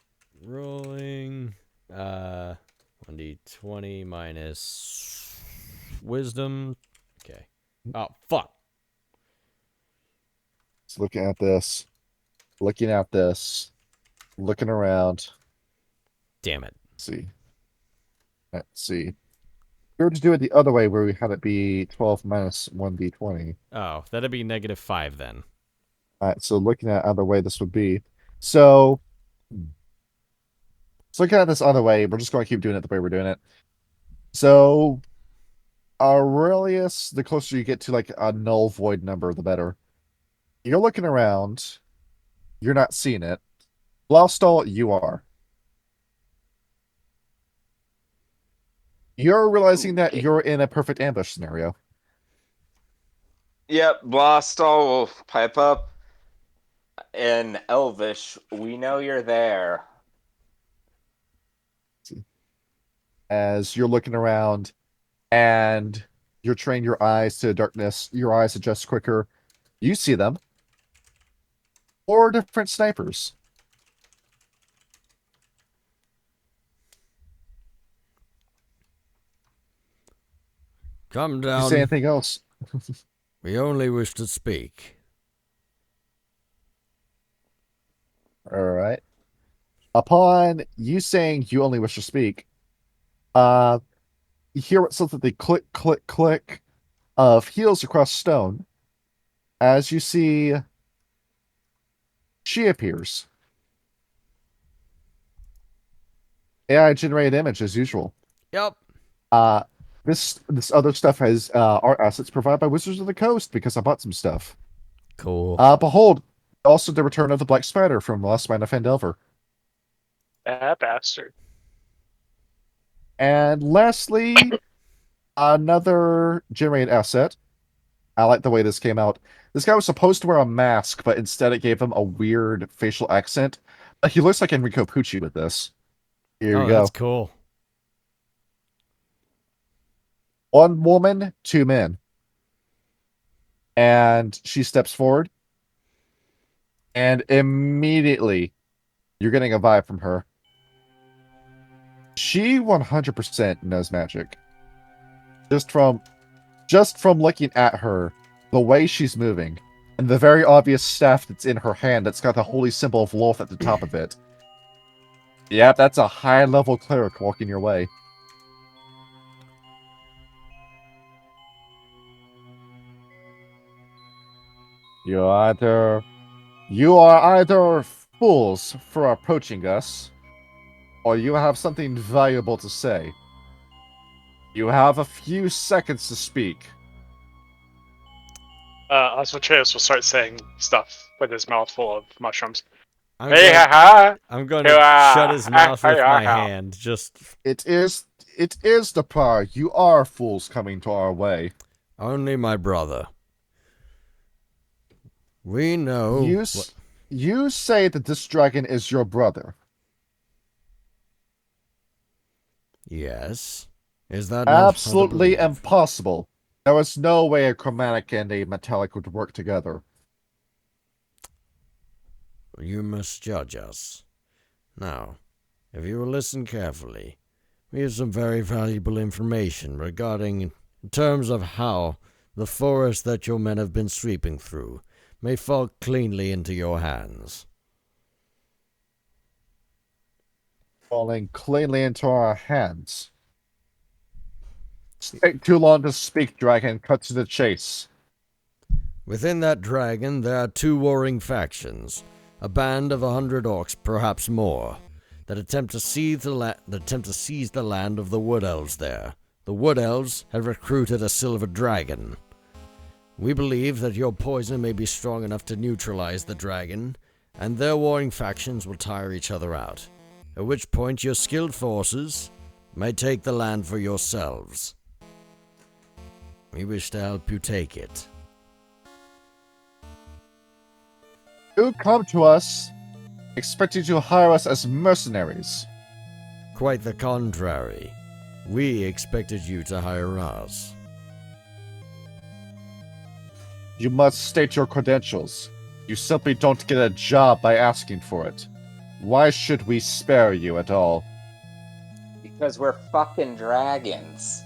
Rolling 1d20 minus wisdom. Okay. Oh, fuck.
Just looking at this, looking around.
Damn it.
Let's see. We were to do it the other way where we had it be 12 minus 1d20.
Oh, that'd be -5 then.
Alright, so looking at other way this would be. So looking at this other way, we're just going to keep doing it the way we're doing it. So Aurelius, the closer you get to like a null void number, the better. You're looking around. You're not seeing it. Blaustall, you are. You're realizing that you're in a perfect ambush scenario.
Yep, Blastall will pipe up. In Elvish, we know you're there.
As you're looking around and you're training your eyes to darkness, your eyes adjust quicker. You see them. 4 different snipers.
Come
Do you
down.
say anything else?
We only wish to speak.
All right. Upon you saying you only wish to speak, you hear something the click, click, click of heels across stone as you see she appears. AI generated image as usual.
Yep.
This other stuff has art assets provided by Wizards of the Coast because I bought some stuff.
Cool.
Behold, also the return of the Black Spider from Lost Mine of Fandelver.
That bastard.
And lastly, another generated asset. I like the way this came out. This guy was supposed to wear a mask, but instead it gave him a weird facial accent. He looks like Enrico Pucci with this. Here you go.
That's cool.
1 woman, 2 men. And she steps forward. And immediately, you're getting a vibe from her. She 100% knows magic. Just from looking at her, the way she's moving, and the very obvious staff that's in her hand that's got the holy symbol of Lolth at the top of it. Yep, that's a high-level cleric walking your way. You are either fools for approaching us, or you have something valuable to say. You have a few seconds to speak.
Osmotraeus will start saying stuff with his mouth full of mushrooms.
I'm
Hey,
going,
ha
I'm going to shut his mouth with my hand. Just
It is the power. You are fools coming to our way.
only my brother. We know.
You say that this dragon is your brother.
Yes. Is that not
Absolutely
hard to
impossible. There is no way a chromatic and a metallic would work together.
believe? You must judge us. Now, if you will listen carefully, we have some very valuable information regarding in terms of how the forest that your men have been sweeping through may fall cleanly into your hands.
Falling cleanly into our hands. Take too long to speak, dragon. Cut to the chase.
Within that dragon there are 2 warring factions, a band of 100 orcs, perhaps more, that attempt to seize the land of the Wood Elves there. The Wood Elves have recruited a silver dragon. We believe that your poison may be strong enough to neutralize the dragon, and their warring factions will tire each other out, at which point your skilled forces may take the land for yourselves. We wish to help you take it.
You come to us expecting to hire us as mercenaries.
Quite the contrary. We expected you to hire us.
You must state your credentials. You simply don't get a job by asking for it. Why should we spare you at all?
Because we're fucking dragons.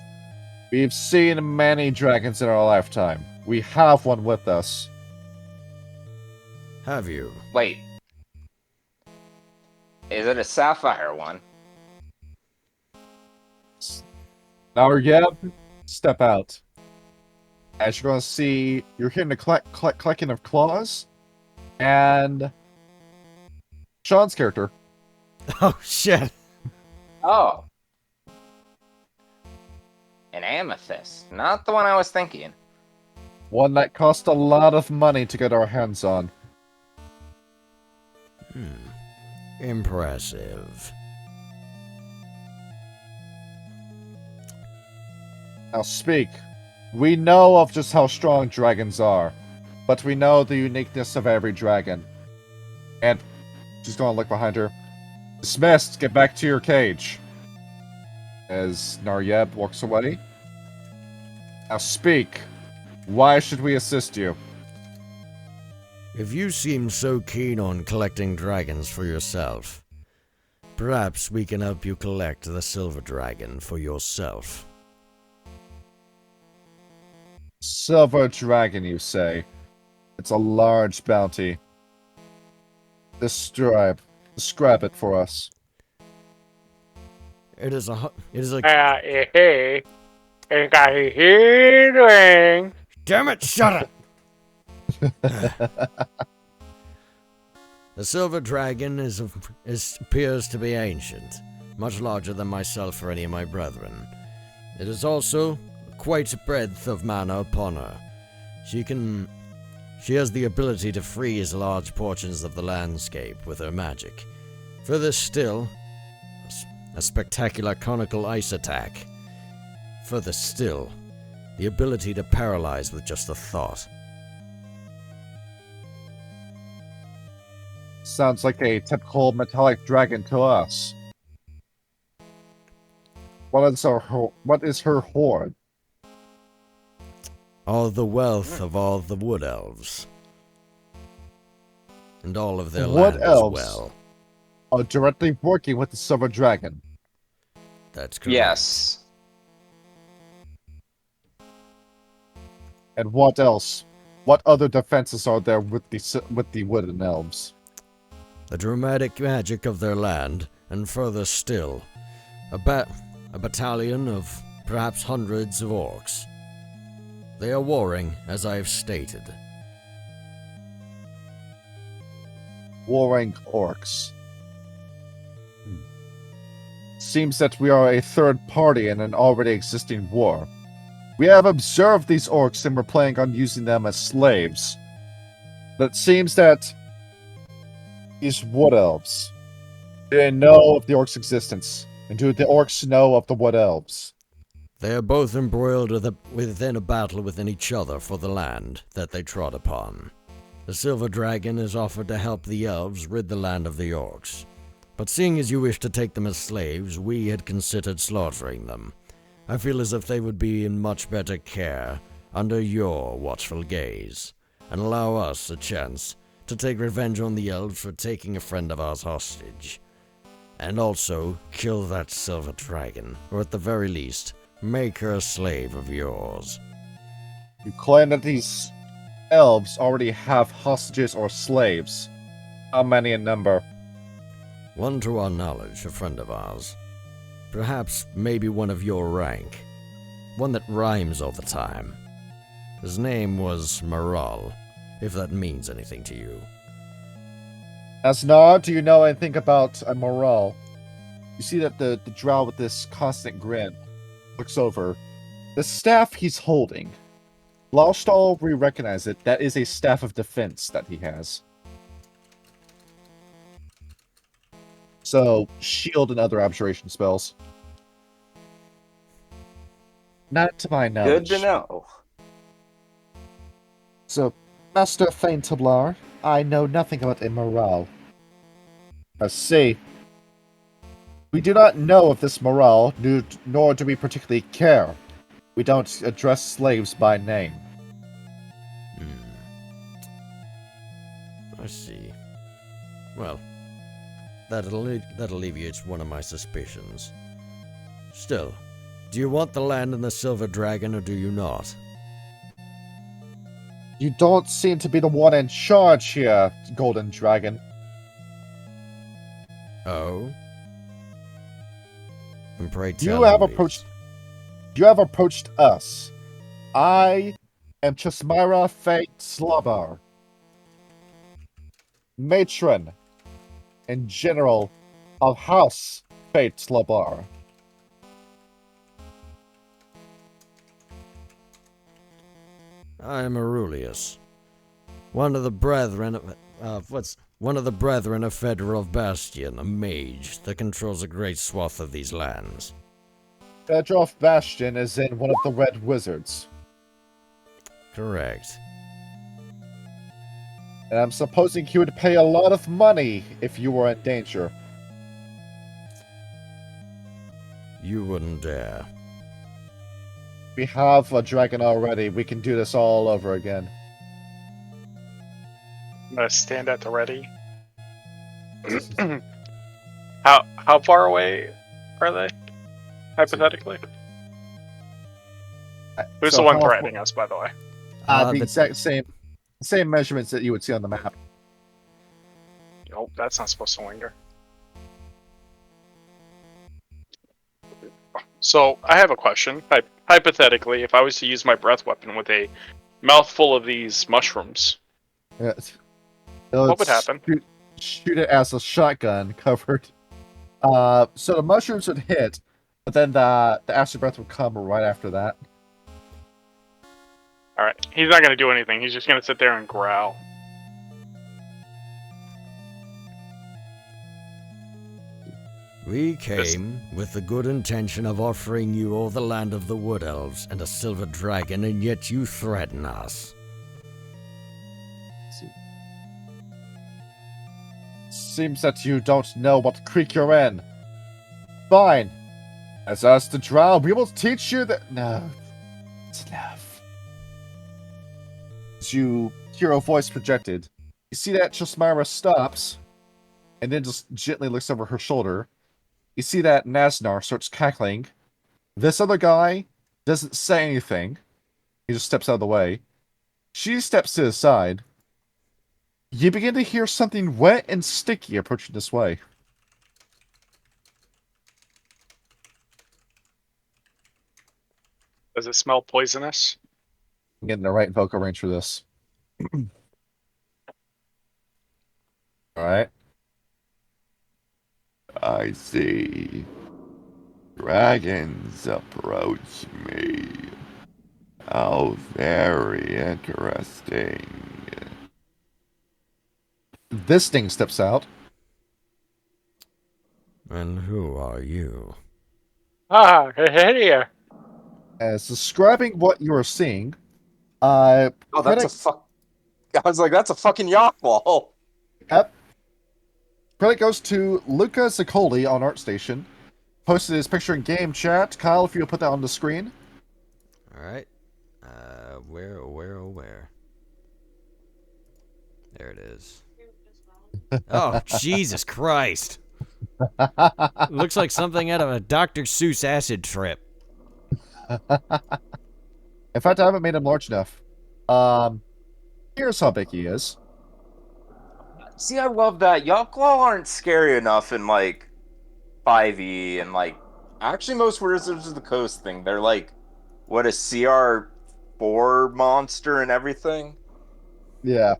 We've seen many dragons in our lifetime. We have one with us.
Have you?
Wait. Is it a sapphire one?
Now, Yeb, step out. As you're going to see, you're hearing the clicking of claws, and Sean's character.
Oh, shit.
Oh. An amethyst. Not the one I was thinking.
One that cost a lot of money to get our hands on.
Impressive.
Now speak. We know of just how strong dragons are, but we know the uniqueness of every dragon. And she's going to look behind her. Dismissed. Get back to your cage. As Naryeb walks away. Now speak. Why should we assist you?
If you seem so keen on collecting dragons for yourself, perhaps we can help you collect the silver dragon for yourself.
Silver dragon, you say? It's a large bounty. Describe it for us.
It is a.
Hey, ain't got hearing.
Damn it! Shut it. The silver dragon appears to be ancient, much larger than myself or any of my brethren. It is also quite a breadth of mana upon her. She has the ability to freeze large portions of the landscape with her magic. Further still, a spectacular conical ice attack. Further still, the ability to paralyze with just a thought.
Sounds like a typical metallic dragon to us. What is her hoard?
All the wealth of all the wood elves. And all of their
Wood
land
elves
as well.
are directly working with the silver dragon.
That's correct.
Yes.
And what else? What other defenses are there with the wooden elves?
The dramatic magic of their land, and further still, a battalion of perhaps hundreds of orcs. They are warring, as I have stated.
Warring orcs. Seems that we are a third party in an already existing war. We have observed these orcs and we're planning on using them as slaves. But it seems that these wood elves, they know of the orcs' existence. And do the orcs know of the wood elves?
They are both embroiled within a battle within each other for the land that they trod upon. The silver dragon is offered to help the elves rid the land of the orcs. But seeing as you wish to take them as slaves, we had considered slaughtering them. I feel as if they would be in much better care under your watchful gaze, and allow us a chance to take revenge on the elves for taking a friend of ours hostage. And also kill that silver dragon, or at the very least, make her a slave of yours.
You claim that these elves already have hostages or slaves. How many in number?
One to our knowledge, a friend of ours. Perhaps maybe one of your rank. One that rhymes all the time. His name was Moral, if that means anything to you.
Asnar, do you know anything about a Moral? You see that the drow with this constant grin looks over. The staff he's holding. Laustal, we recognize it. That is a staff of defense that he has. So, shield and other abjuration spells. Not to my knowledge.
Good to know.
So, Master Thane Tablar, I know nothing about immoral. See, we do not know of this morale, nor do we particularly care. We don't address slaves by name.
I see. Well, that alleviates one of my suspicions. Still, do you want the land and the Silver Dragon, or do you not?
You don't seem to be the one in charge here, Golden Dragon.
Oh? And pray
You
tell
have
who
approached. You have approached us. I am Chesmira Fate Slubber, matron and general of House Fate Slubber.
I am Aurelius, one of the brethren of Federal Bastion, a mage that controls a great swath of these lands.
Fedorov Bastion is in one of the Red Wizards.
Correct.
And I'm supposing you would pay a lot of money if you were in danger.
You wouldn't dare.
We have a dragon already. We can do this all over again.
I'm gonna stand at the ready. How far away are they? Hypothetically, who's
So
the one
how-
threatening us? By the way,
the exact same measurements that you would see on the map.
oh, that's not supposed to linger. So I have a question. Hypothetically, if I was to use my breath weapon with a mouthful of these mushrooms,
Yes.
what would happen?
Shoot it as a shotgun covered. So the mushrooms would hit, but then the acid breath would come right after that.
All right, he's not gonna do anything. He's just gonna sit there and growl.
We came with the good intention of offering you all the land of the Wood Elves and a Silver Dragon, and yet you threaten us.
Seems that you don't know what creek you're in. Fine. As us to drown, we will teach you that. No, it's enough. As you hear a voice projected, you see that Chesmira stops, and then just gently looks over her shoulder. You see that Nasnar starts cackling. This other guy doesn't say anything. He just steps out of the way. She steps to his side. You begin to hear something wet and sticky approaching this way.
Does it smell poisonous?
I'm getting the right vocal range for this. Alright.
I see. Dragons approach me. How very interesting.
This thing steps out.
And who are you?
Ah, hey here.
As describing what you are seeing,
Oh, that's
credit,
a fuck. I was like, that's a fucking yacht wall.
credit goes to Luca Ziccoli on ArtStation. Posted his picture in game chat. Kyle, if you would put that on the screen.
Alright. Where? There it is. Oh, Jesus Christ. Looks like something out of a Dr. Seuss acid trip.
In fact, I haven't made him large enough. Here's how big he is.
See, I love that. Yachtclaw aren't scary enough in, like, 5e and, like, actually most Wizards of the Coast thing. They're, like, what, a CR4 monster and everything?
Yeah,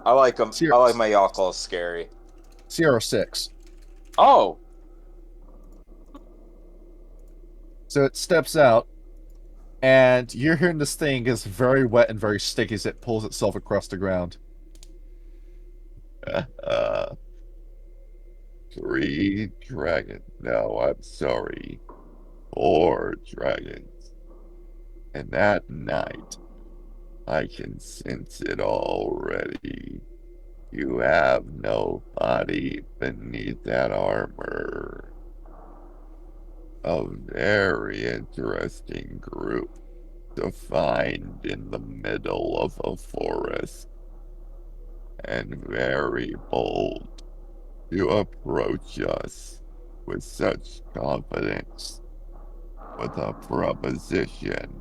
I like them.
CR
I like my Yachtclaw scary.
Sierra 6.
Oh,
So it steps out, and you're hearing this thing is very wet and very sticky as it pulls itself across the ground.
3 dragons. No, I'm sorry. 4 dragons. And at night, I can sense it already. You have no body beneath that armor. A very interesting group to find in the middle of a forest, and very bold to approach us with such confidence with a proposition.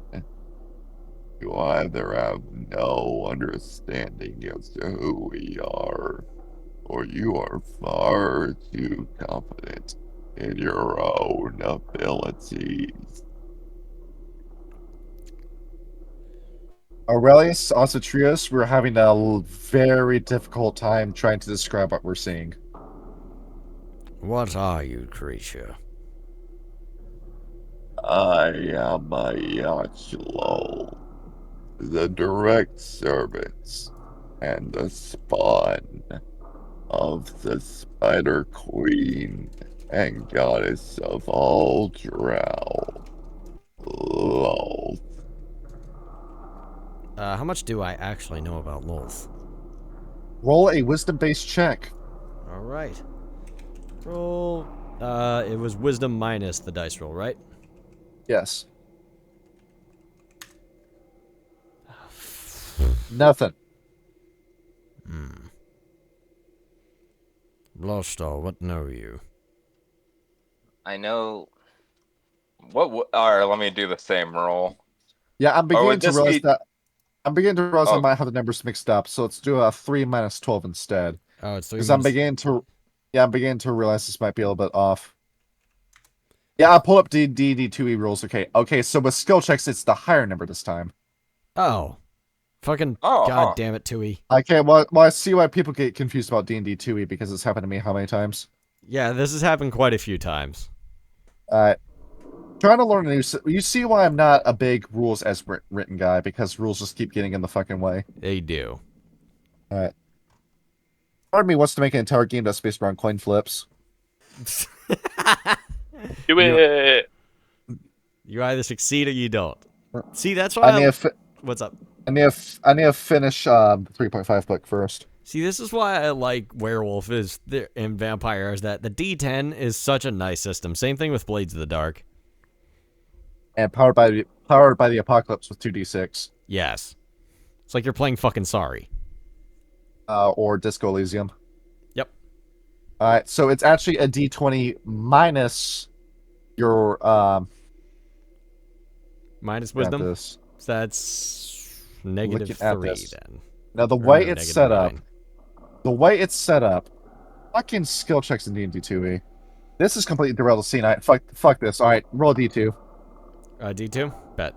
You either have no understanding as to who we are, or you are far too confident in your own abilities.
Aurelius, also Trios, we're having a very difficult time trying to describe what we're seeing.
What are you, creature?
I am a Yachlo, the direct servants and the spawn of the Spider Queen and goddess of all drow, Lolth.
How much do I actually know about Lolth?
Roll a wisdom-based check.
Alright. Roll. It was wisdom minus the dice roll, right?
Yes. Nothing.
Blostar, what know you?
I know. All right, let me do the same roll.
Yeah, I'm beginning
would
to
this
realize
be-
that I
Oh,
might have the numbers mixed up. So let's do a 3 minus 12 instead.
Oh, it's 3
Because
minus...
I'm beginning to realize this might be a little bit off. Yeah, I'll pull up D2E rules. Okay, so with skill checks, it's the higher number this time.
Oh. Fucking
Oh,
god
huh.
damn it, Tui.
Okay, well, I see why people get confused about D&D 2E because it's happened to me how many times?
Yeah, this has happened quite a few times.
Trying to learn a new... You see why I'm not a big rules as written guy, because rules just keep getting in the fucking way.
They do.
Alright. Part of me wants to make an entire game that's based around coin flips.
Do it.
You either succeed or you don't. See, that's
I
why
need to
What's up?
I need to finish the 3.5 book first.
See, this is why I like Werewolf and Vampire, is that the D10 is such a nice system. Same thing with Blades of the Dark.
And powered by the Apocalypse with 2d6.
Yes. It's like you're playing fucking Sorry.
Or Disco Elysium.
Yep.
Alright, so it's actually a d20 minus your
Minus wisdom.
this.
So that's negative
Looking at
3
this.
then.
Now the
Or
way
no,
it's
negative
set up,
9.
fucking skill checks in D&D 2e. This is completely derailed the scene. Fuck this. Alright, roll a d2.
D2? Bet.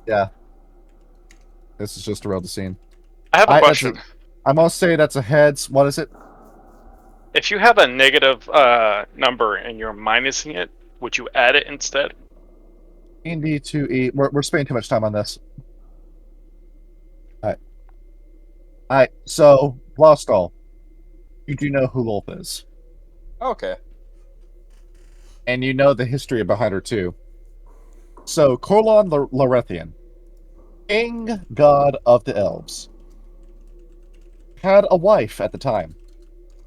Yeah. This is just derailed the scene.
I have a question.
I'm gonna say that's a heads. What is it?
If you have a negative number and you're minusing it, would you add it instead?
D&D 2e. We're spending too much time on this. Alright, so, Blostall. You do know who Lolth is.
Okay.
And you know the history behind her, too. So, Corlon Larethian, king god of the elves, had a wife at the time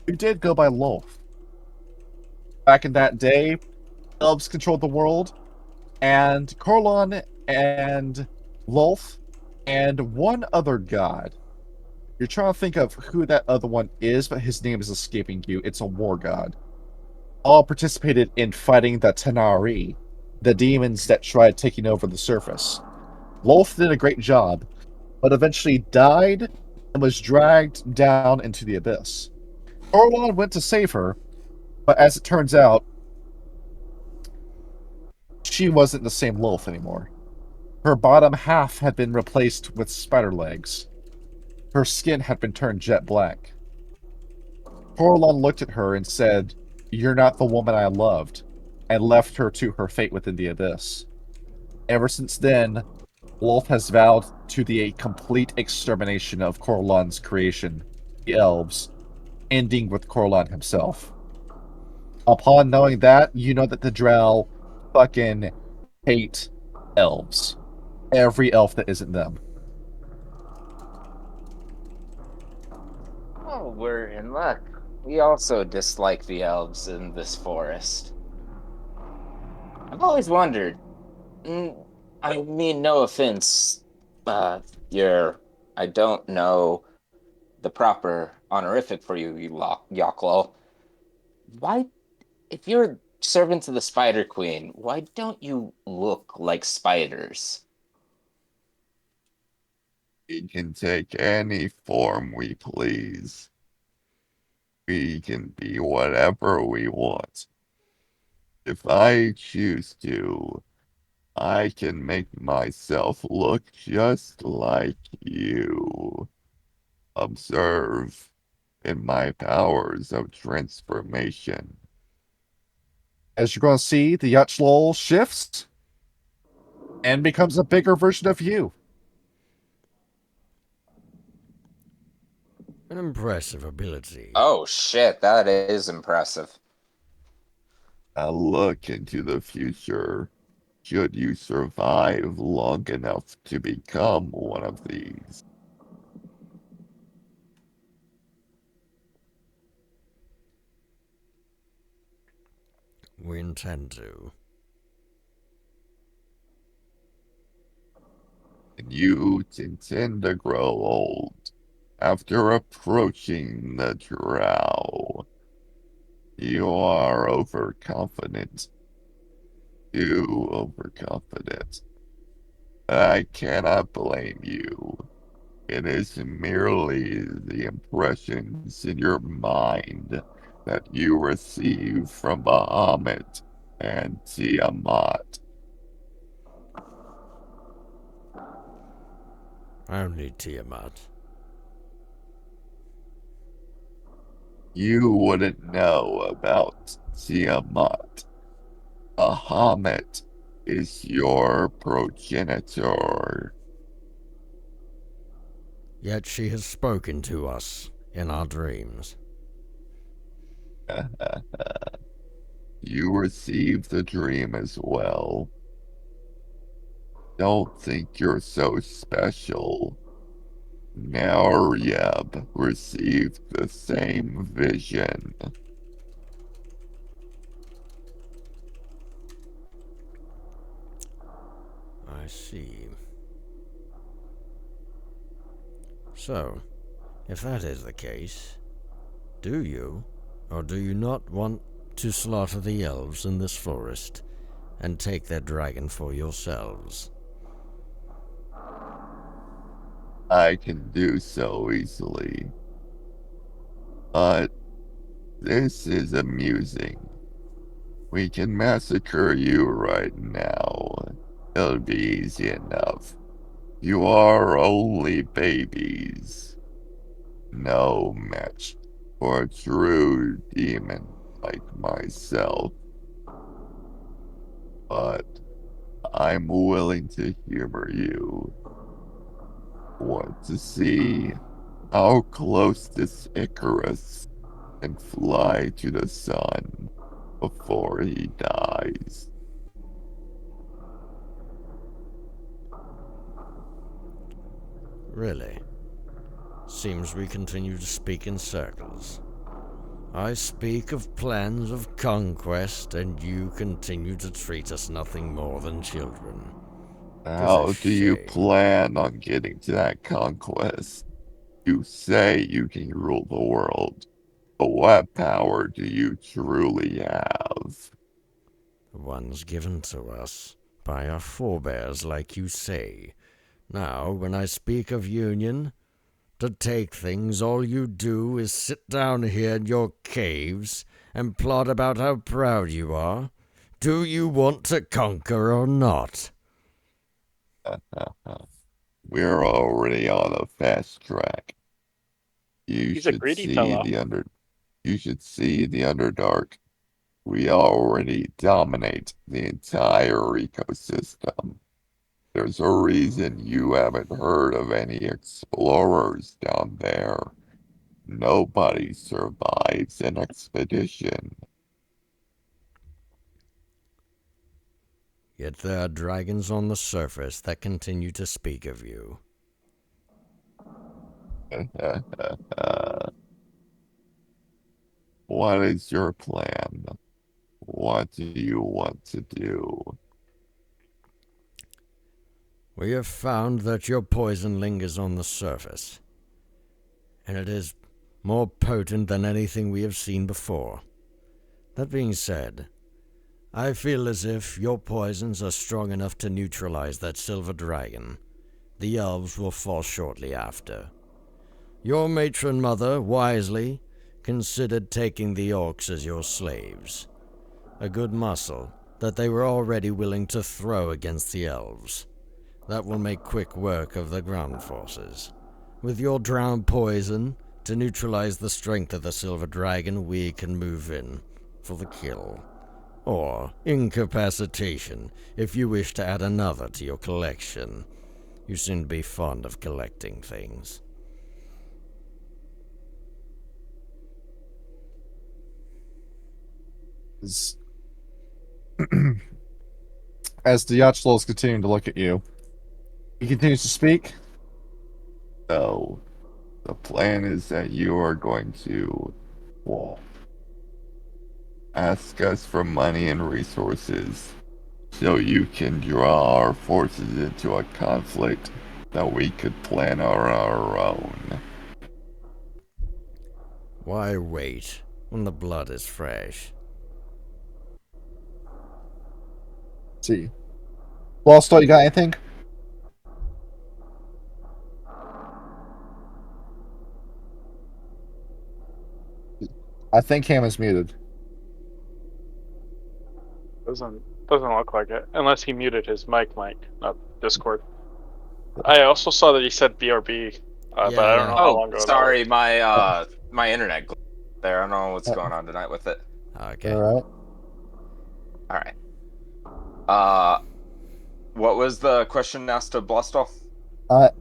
who did go by Lolth. Back in that day, elves controlled the world, and Corlon and Lolth and one other god. You're trying to think of who that other one is, but his name is escaping you. It's a war god. All participated in fighting the Tanari, the demons that tried taking over the surface. Lolth did a great job, but eventually died and was dragged down into the abyss. Corlon went to save her, but as it turns out, she wasn't the same Lolth anymore. Her bottom half had been replaced with spider legs. Her skin had been turned jet black. Corlon looked at her and said, "You're not the woman I loved," and left her to her fate within the abyss. Ever since then, Lolth has vowed to the complete extermination of Corlon's creation, the elves, ending with Corlon himself. Upon knowing that, you know that the Drow fucking hate elves. Every elf that isn't them.
Oh, we're in luck. We also dislike the elves in this forest. I've always wondered. I mean, no offense. You're. I don't know the proper honorific for you, Yoclo. Why, if you're servants of the Spider Queen, why don't you look like spiders?
We can take any form we please. We can be whatever we want. If I choose to, I can make myself look just like you. Observe in my powers of transformation.
As you're going to see, the Yutchlol shifts and becomes a bigger version of you.
An impressive ability.
Oh shit, that is impressive.
I look into the future. Should you survive long enough to become one of these?
We intend to.
And you intend to grow old after approaching the drow. You are overconfident. Too overconfident. I cannot blame you. It is merely the impressions in your mind that you receive from Bahamut and Tiamat.
Only Tiamat.
You wouldn't know about Tiamat. Bahamut is your progenitor.
Yet she has spoken to us in our dreams.
You receive the dream as well. Don't think you're so special. Naryab received the same vision.
I see. So, if that is the case, do you, or do you not want to slaughter the elves in this forest and take their dragon for yourselves?
I can do so easily. But this is amusing. We can massacre you right now. It'll be easy enough. You are only babies. No match for a true demon like myself. But I'm willing to humor you. Want to see how close this Icarus can fly to the sun before he dies?
Really? Seems we continue to speak in circles. I speak of plans of conquest, and you continue to treat us nothing more than children. 'Tis a
How do you
shame.
plan on getting to that conquest? You say you can rule the world, but what power do you truly have?
The ones given to us by our forebears, like you say. Now, when I speak of union, to take things, all you do is sit down here in your caves and plot about how proud you are. Do you want to conquer or not?
We're already on a fast track. You
He's a
should
greedy
see
fellow.
the Underdark. We already dominate the entire ecosystem. There's a reason you haven't heard of any explorers down there. Nobody survives an expedition.
Yet there are dragons on the surface that continue to speak of you.
What is your plan? What do you want to do?
We have found that your poison lingers on the surface, and it is more potent than anything we have seen before. That being said, I feel as if your poisons are strong enough to neutralize that silver dragon. The elves will fall shortly after. Your matron mother, wisely, considered taking the orcs as your slaves. A good muscle that they were already willing to throw against the elves. That will make quick work of the ground forces. With your drowned poison to neutralize the strength of the silver dragon, we can move in for the kill. Or incapacitation, if you wish to add another to your collection. You seem to be fond of collecting things.
As the Yachtslow is continuing to look at you, he continues to speak.
So, the plan is that you are going to, well, ask us for money and resources so you can draw our forces into a conflict that we could plan on our own.
Why wait when the blood is fresh?
See. Lost, you got anything? I think Cam is muted.
Doesn't look like it, unless he muted his mic, not Discord. I also saw that he said BRB, but I don't know how
Oh,
long ago
sorry,
that was.
my internet there. I don't know what's going on tonight with it.
Okay.
All
All right. What was the question asked of Blastal?
right.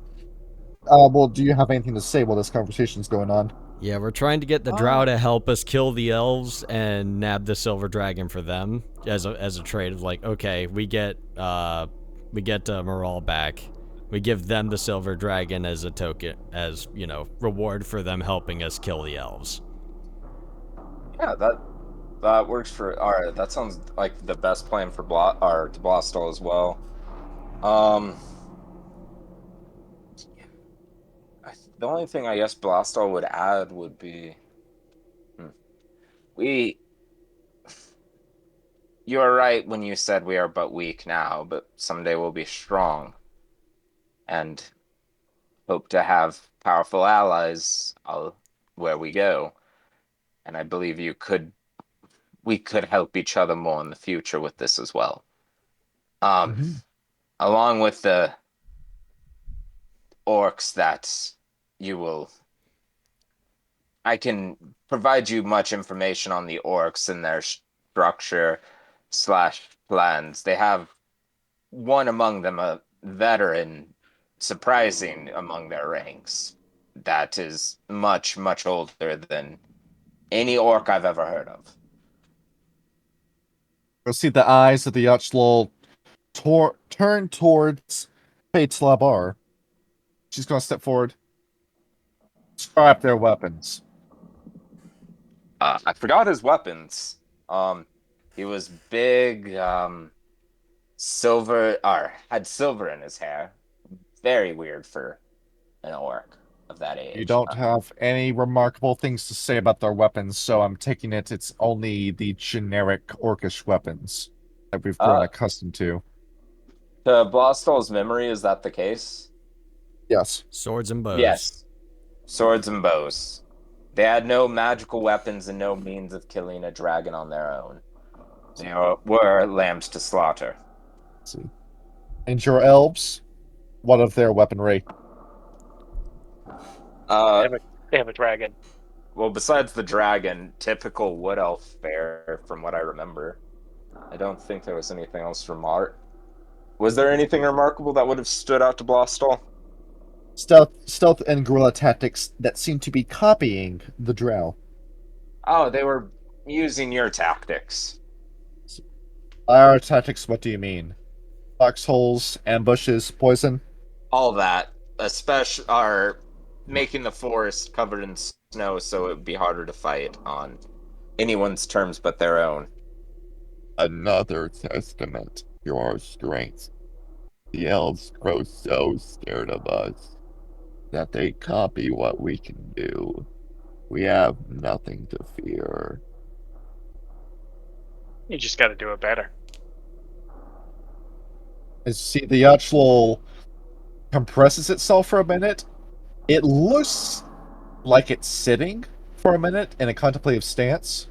Well, do you have anything to say while this conversation's going on?
Yeah, we're trying to get the drow to help us kill the elves and nab the silver dragon for them as a trade of like, okay, we get Moral back. We give them the silver dragon as a token, as, reward for them helping us kill the elves.
Yeah, that works for. All right, that sounds like the best plan for to Blastal as well. The only thing I guess Blastal would add would be, you are right when you said we are but weak now, but someday we'll be strong, and hope to have powerful allies where we go. And I believe we could help each other more in the future with this as well. Along with the orcs that I can provide you much information on the orcs and their structure / plans. They have one among them, a veteran, surprising among their ranks, that is much, much older than any orc I've ever heard of.
You'll see the eyes of the Yachtslow turn towards Fate Slabar. She's going to step forward. Describe their weapons.
I forgot his weapons. He was big, silver, or had silver in his hair. Very weird for an orc of that age.
You don't have any remarkable things to say about their weapons, so I'm taking it's only the generic orcish weapons that we've grown accustomed to.
To Blastal's memory, is that the case?
Yes.
Swords and bows.
Yes. Swords and bows. They had no magical weapons and no means of killing a dragon on their own. They were lambs to slaughter.
Let's see. And your elves, what of their weaponry?
They have a dragon.
Well, besides the dragon, typical wood elf fare, from what I remember. I don't think there was anything else remarkable. Was there anything remarkable that would have stood out to Blastal?
Stealth and guerrilla tactics that seem to be copying the drow.
Oh, they were using your tactics.
Our tactics, what do you mean? Foxholes, ambushes, poison?
All that, especially are making the forest covered in snow so it would be harder to fight on anyone's terms but their own.
Another testament to our strength. The elves grow so scared of us that they copy what we can do. We have nothing to fear.
You just got to do it better.
As you see, the Yatchl compresses itself for a minute. It looks like it's sitting for a minute in a contemplative stance.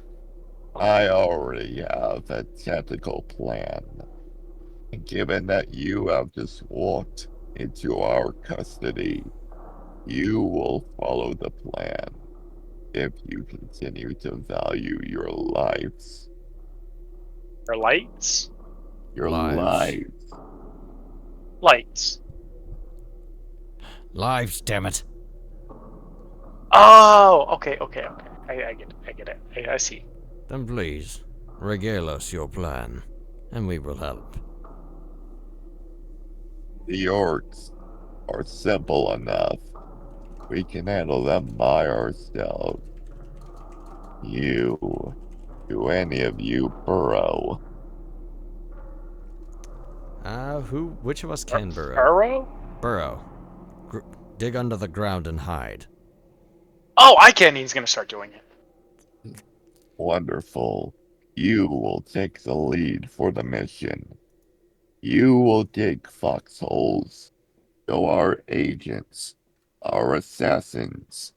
I already have a tactical plan. And given that you have just walked into our custody, you will follow the plan if you continue to value your lives.
Or lights?
Your
Lives.
lives.
Lights.
Lives, damn it.
Oh, okay. I get it. I see.
Then please, regale us your plan, and we will help.
The orcs are simple enough. We can handle them by ourselves. Do any of you burrow?
Which of us can burrow?
Burrow?
Burrow. Dig under the ground and hide.
Oh, I can. He's gonna start doing it.
Wonderful. You will take the lead for the mission. You will dig foxholes, so our agents, our assassins,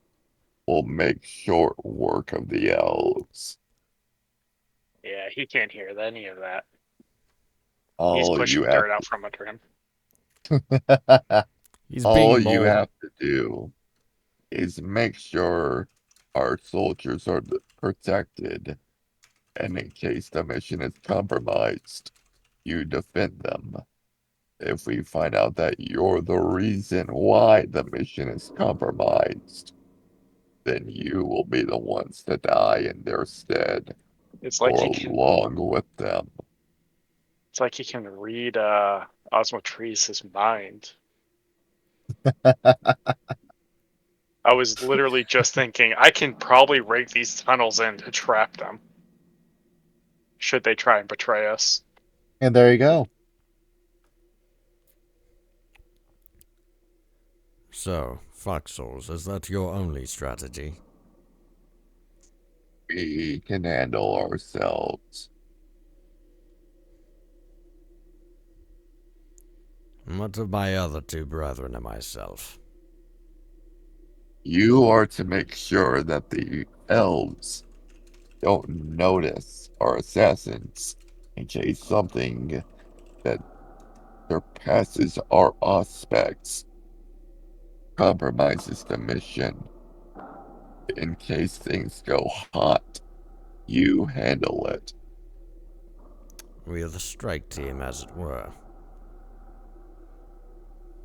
will make short work of the elves.
Yeah, he can't hear any of that. He's
All
pushing
you have
dirt out from under him.
He's
all
being
you
bold.
have to do is make sure our soldiers are protected, and in case the mission is compromised, you defend them. If we find out that you're the reason why the mission is compromised, then you will be the ones to die in their stead,
It's like
or
he can.
along with them.
It's like he can read Osmotrees' mind. I was literally just thinking, I can probably rig these tunnels in to trap them. Should they try and betray us?
And there you go.
So, foxholes, is that your only strategy?
We can handle ourselves.
And what of my other two brethren and myself?
You are to make sure that the elves don't notice our assassins in case something that surpasses our aspects compromises the mission. In case things go hot, you handle it.
We are the strike team, as it were.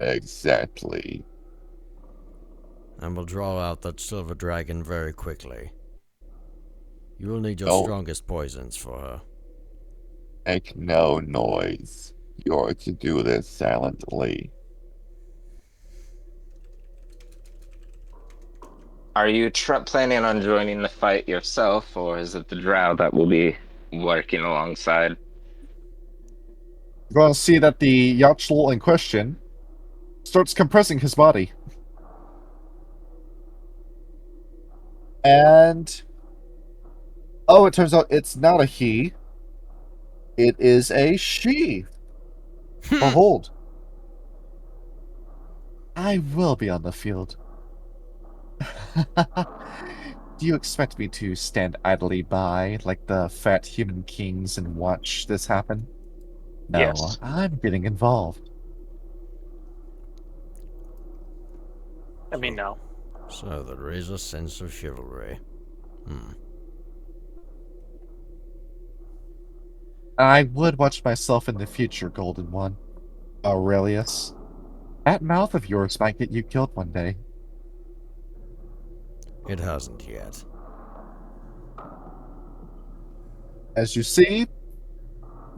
Exactly.
And we'll draw out that silver dragon very quickly. You will need your
Don't
strongest poisons for her.
make no noise. You're to do this silently.
Are you planning on joining the fight yourself, or is it the drow that will be working alongside?
You're going to see that the Yatchl in question starts compressing his body. And oh, it turns out it's not a he. It is a she. Behold. I will be on the field. Do you expect me to stand idly by like the fat human kings and watch this happen? No,
Yes.
I'm getting involved.
I mean, no.
So there is a sense of chivalry.
I would watch myself in the future, Golden One. Aurelius. That mouth of yours might get you killed one day.
It hasn't yet.
As you see,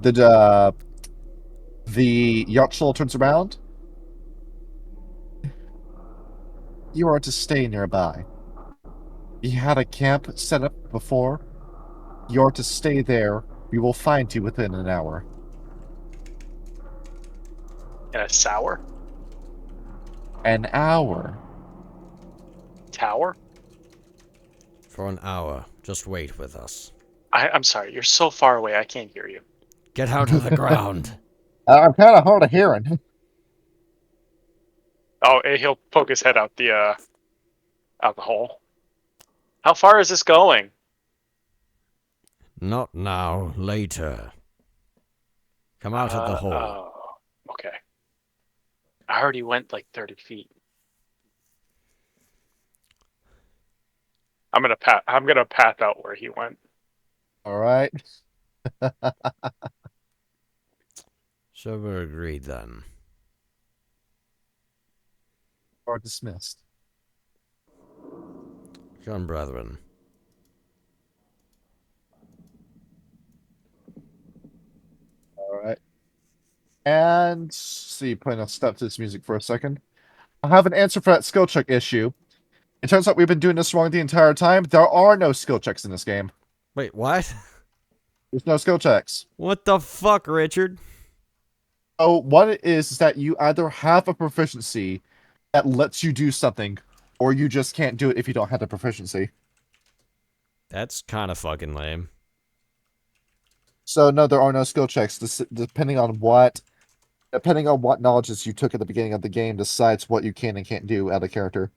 the Yatchl turns around. You are to stay nearby. You had a camp set up before. You're to stay there. We will find you within an hour.
In a sour
An hour?
tower?
For an hour. Just wait with us.
I'm sorry, you're so far away, I can't hear you.
Get out of the ground.
I'm kind of hard of hearing.
Oh, he'll poke his head out the hole. How far is this going?
Not now, later. Come out of the hole.
Oh, okay. I already went like 30 feet. I'm gonna path out where he went.
All right.
So we're agreed then.
Or dismissed.
Come, brethren.
All right. And see, putting a step to this music for a second. I have an answer for that skill check issue. It turns out we've been doing this wrong the entire time. There are no skill checks in this game.
Wait, what?
There's no skill checks.
What the fuck, Richard?
So what it is that you either have a proficiency that lets you do something, or you just can't do it if you don't have the proficiency.
That's kind of fucking lame.
So no, there are no skill checks. Depending on what knowledges you took at the beginning of the game decides what you can and can't do out of character.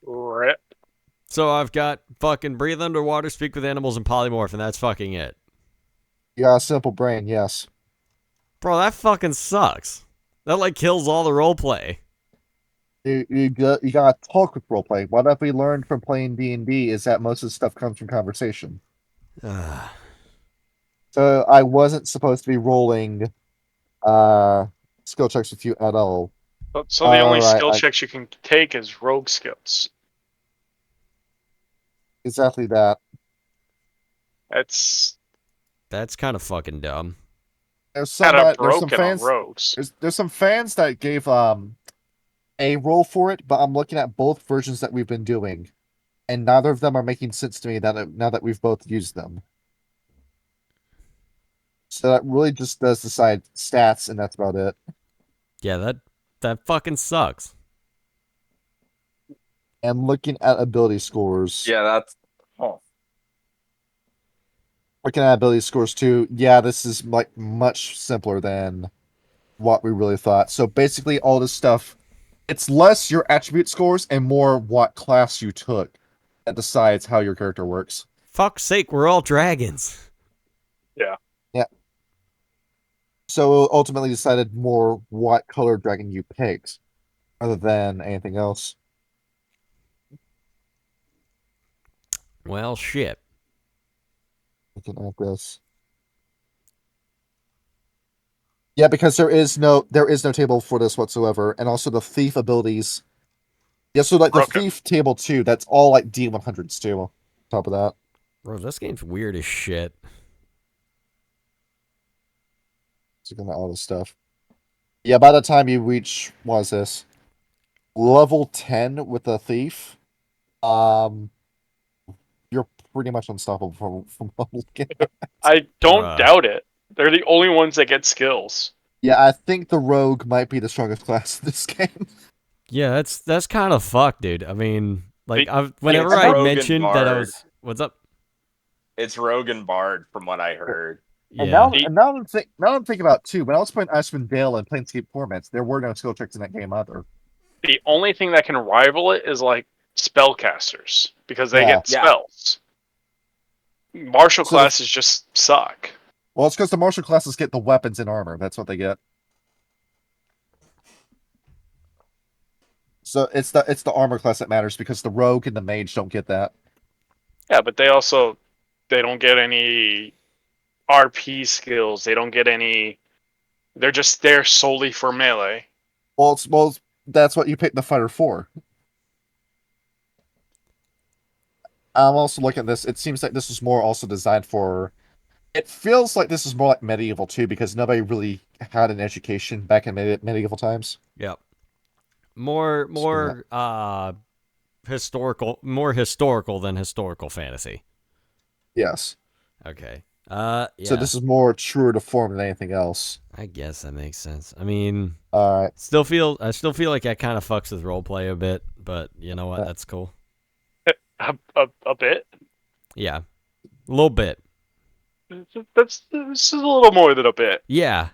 Rip.
So I've got fucking breathe underwater, speak with animals, and polymorph, and that's fucking it.
You got a simple brain, yes.
Bro, that fucking sucks. That, like, kills all the roleplay.
You gotta talk with roleplay. What have we learned from playing D&D is that most of the stuff comes from conversation. So I wasn't supposed to be rolling skill checks with you at all.
So the only
Alright,
skill checks you can take is rogue skills.
exactly that.
That's
That's kind of fucking dumb.
There's
kind of
there's some
broken on
fans
rogues.
there's some fans that gave a roll for it, but I'm looking at both versions that we've been doing, and neither of them are making sense to me now that we've both used them. So that really just does decide stats, and that's about it.
Yeah, that fucking sucks.
And looking at ability scores.
Yeah, that's. Oh.
Looking at ability scores too. Yeah, this is like much simpler than what we really thought. So basically, all this stuff, it's less your attribute scores and more what class you took that decides how your character works.
Fuck's sake, we're all dragons.
Yeah.
Yeah. So ultimately decided more what color dragon you picked, other than anything else.
Well, shit.
Looking at this. Yeah, because there is no table for this whatsoever, and also the thief abilities. Yeah, so like the
Broken.
thief table too. That's all like D100s too. On top of that,
Bro, this game's weird as shit.
looking at all this stuff. Yeah, by the time you reach, what is this? Level 10 with the thief, you're pretty much unstoppable from looking at.
I don't
Bruh.
doubt it. They're the only ones that get skills.
Yeah, I think the rogue might be the strongest class in this game.
Yeah, that's kind of fucked, dude. I mean, like,
The-
whenever
it's
I
Rogue and
mentioned that I
Bard.
was... What's up?
It's Rogan Bard, from what I heard.
And
Yeah.
now I'm thinking about it, too. When I was playing Icewind Dale and Planescape Torments, there were no skill checks in that game either.
The only thing that can rival it is like spellcasters because they
Yeah.
get spells. Martial
So
classes just suck.
Well, it's because the martial classes get the weapons and armor. That's what they get. So it's the armor class that matters because the rogue and the mage don't get that.
Yeah, but they don't get any RP skills. They don't get any. They're just there solely for melee.
Well, that's what you pick the fighter for. I'm also looking at this. It seems like this is more also designed for. It feels like this is more like medieval too, because nobody really had an education back in medieval times.
Yep. More more historical than historical fantasy.
Yes.
Okay.
So
Yeah.
this is more truer to form than anything else.
I guess that makes sense. I mean,
All right.
I still feel like that kind of fucks with roleplay a bit, but you know what? That's cool.
A bit.
Yeah, a little bit.
This is a little more than a bit.
Yeah.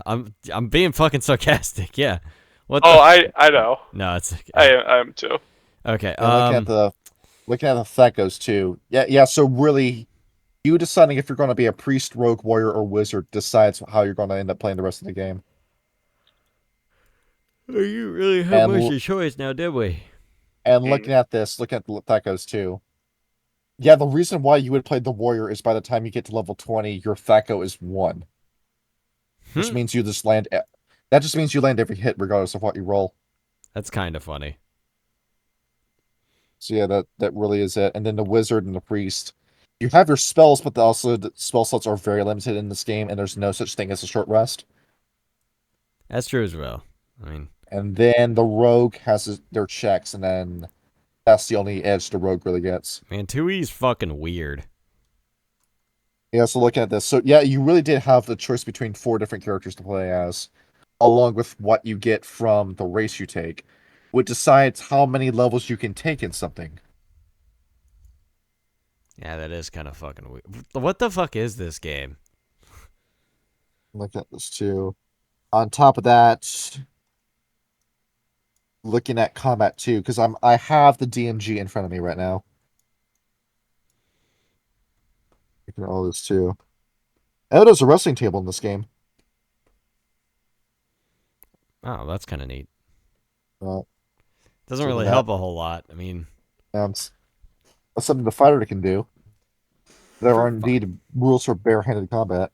I'm being fucking sarcastic. Yeah. What
Oh,
the?
I know.
No, it's
I am too.
okay.
And looking at the Thecos too. Yeah. So really, you deciding if you're going to be a priest, rogue, warrior, or wizard decides how you're going to end up playing the rest of the game.
You really had
And
much
l-
of a choice now, did we?
and looking at the Thecos too. Yeah, the reason why you would play the warrior is by the time you get to level 20, your Theco is 1. Which
Hmm.
means you just land. That just means you land every hit regardless of what you roll.
That's kind of funny.
So yeah, that really is it. And then the wizard and the priest. You have your spells, but also the spell slots are very limited in this game, and there's no such thing as a short rest.
That's true as well. I mean,
And then the rogue has their checks, and then that's the only edge the rogue really gets.
man, 2E's fucking weird.
Yeah, so looking at this. So yeah, you really did have the choice between 4 different characters to play as, along with what you get from the race you take, which decides how many levels you can take in something.
Yeah, that is kind of fucking weird. What the fuck is this game?
Look at this too. On top of that, looking at combat too, because I have the DMG in front of me right now. Looking at all this too. Oh, there's a wrestling table in this game.
Oh, that's kind of neat.
Uh,
Doesn't
so
really
that
help a whole lot. I mean,
that's something the fighter can do. There
for
are indeed rules for barehanded combat.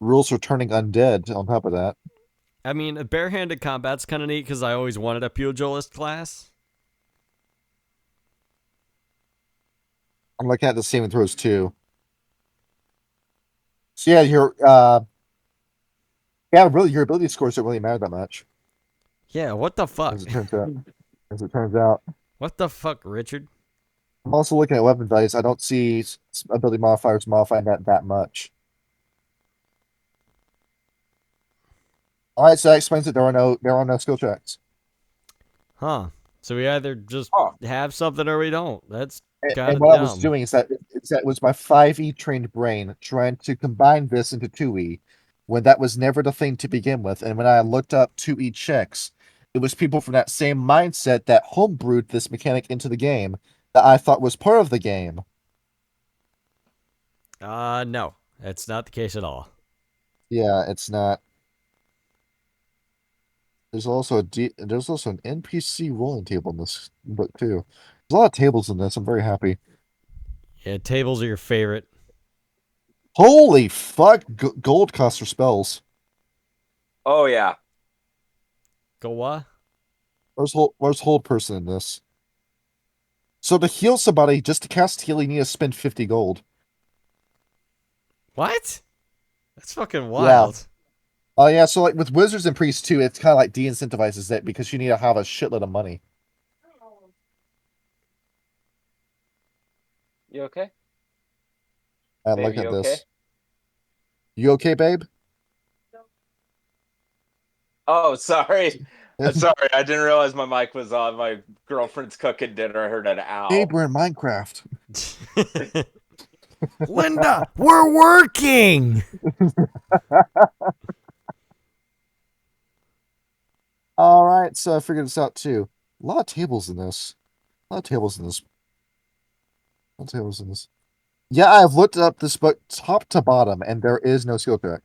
Rules for turning undead. On top of that,
I mean, barehanded combat's kind of neat because I always wanted a pugilist class.
I'm looking at the saving throws too. So yeah, really your ability scores don't really matter that much,
Yeah, what the fuck?
as it turns out. As it turns out.
What the fuck, Richard?
I'm also looking at weapon values. I don't see ability modifiers modifying that much. All right, so that explains it. There are no skill checks.
Huh. So we either just
Oh.
have something or we don't. That's kind
And
of
what I was
dumb.
doing is that it was my 5e trained brain trying to combine this into 2e, when that was never the thing to begin with. And when I looked up 2e checks, it was people from that same mindset that homebrewed this mechanic into the game that I thought was part of the game.
No. That's not the case at all.
Yeah, it's not. There's also there's also an NPC rolling table in this book too. There's a lot of tables in this. I'm very happy.
Yeah, tables are your favorite.
Holy fuck! Gold costs for spells.
Oh yeah.
Go what?
Where's hold person in this? So to heal somebody, just to cast heal, you need to spend 50 gold.
What? That's fucking
Yeah.
wild.
Oh yeah, so like with wizards and priests too, it's kind of like de-incentivizes it because you need to have a shitload of money.
You okay?
And
Babe,
look
you
at
okay?
this. You okay, babe?
Oh, sorry. Sorry, I didn't realize my mic was on. My girlfriend's cooking dinner. I heard an owl.
Babe, we're in Minecraft.
Linda, we're working.
All right, so I figured this out too. A lot of tables in this. A lot of tables in this. A lot of tables in this. Yeah, I've looked up this book top to bottom, and there is no skill check.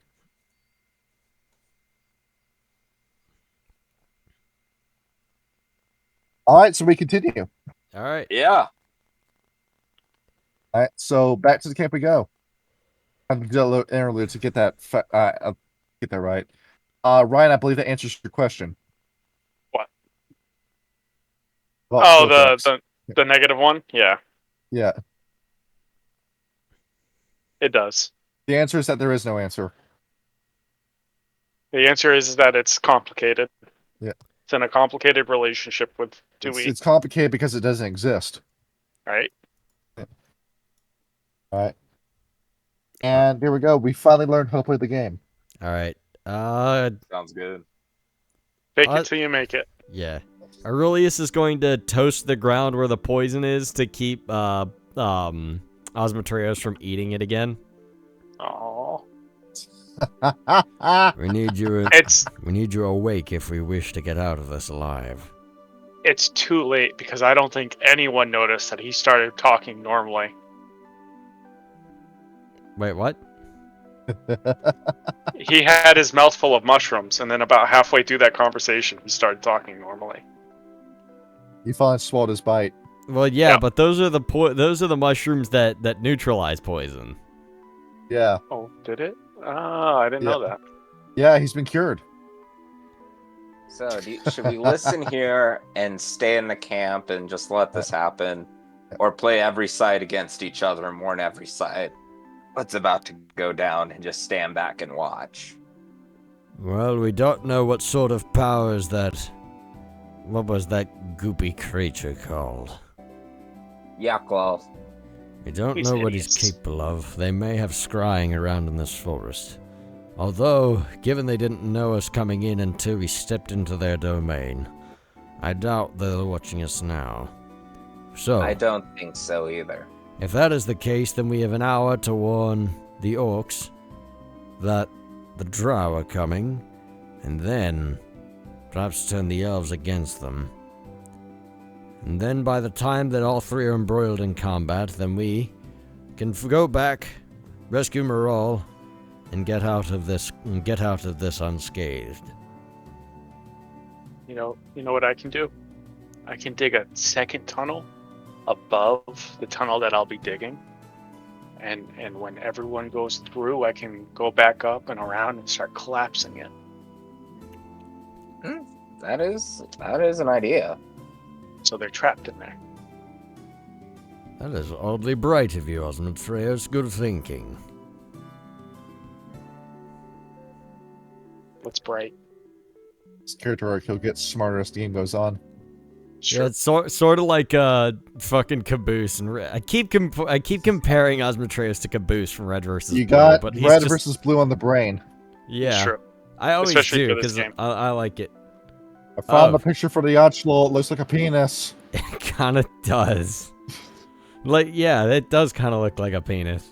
All right, so we continue.
All right.
Yeah.
All right, so back to the camp we go. I'm gonna do a little interlude to get that get that right. Ryan, I believe that answers your question.
What?
About
Oh,
skill checks.
the negative one? Yeah,
Yeah.
it does.
The answer is that there is no answer.
The answer is that it's complicated.
Yeah.
It's in a complicated relationship with Dewey,
It's complicated because it doesn't exist.
right?
All right. And here we go. We finally learned how to play the game.
All right.
Sounds good.
Fake it till you make it.
Yeah. Aurelius is going to toast the ground where the poison is to keep Osmotrios from eating it again.
Oh,
We need you.
it's
We need you awake if we wish to get out of this alive.
it's too late because I don't think anyone noticed that he started talking normally.
Wait, what?
He had his mouth full of mushrooms, and then about halfway through that conversation, he started talking normally.
He finally swallowed his bite.
Well, yeah,
Yeah.
but those are the mushrooms that neutralize poison.
Yeah.
Oh, did it? Ah, I didn't know that.
Yeah, he's been cured.
So, should we listen here and stay in the camp and just let this happen? Or play every side against each other and warn every side what's about to go down and just stand back and watch?
Well, we don't know what sort of powers that. What was that goopy creature called?
Yaklov.
We don't
These
know what he's
idiots.
capable of. They may have scrying around in this forest. Although, given they didn't know us coming in until we stepped into their domain, I doubt they're watching us now. So,
I don't think so either.
if that is the case, then we have an hour to warn the orcs that the drow are coming, and then perhaps turn the elves against them. And then by the time that all three are embroiled in combat, then we can go back, rescue Moral, and get out of this unscathed.
You know what I can do? I can dig a second tunnel above the tunnel that I'll be digging. And when everyone goes through, I can go back up and around and start collapsing it.
That is an idea.
So they're trapped in there.
That is oddly bright of you, Osmond Freyers. Good thinking.
What's bright?
His character arc, he'll get smarter as the game goes on.
Sure.
Yeah, it's sort of like fucking Caboose and I keep comparing Osmotrios to Caboose from Red vs.
You
Blue,
got
but he's
red
just,
versus blue on the brain.
yeah.
True.
I always
Especially
do
for this
because
game.
I like it.
I found
Oh.
the picture for the Yachlo. It looks like a penis.
It kind of does. Like, yeah, it does kind of look like a penis.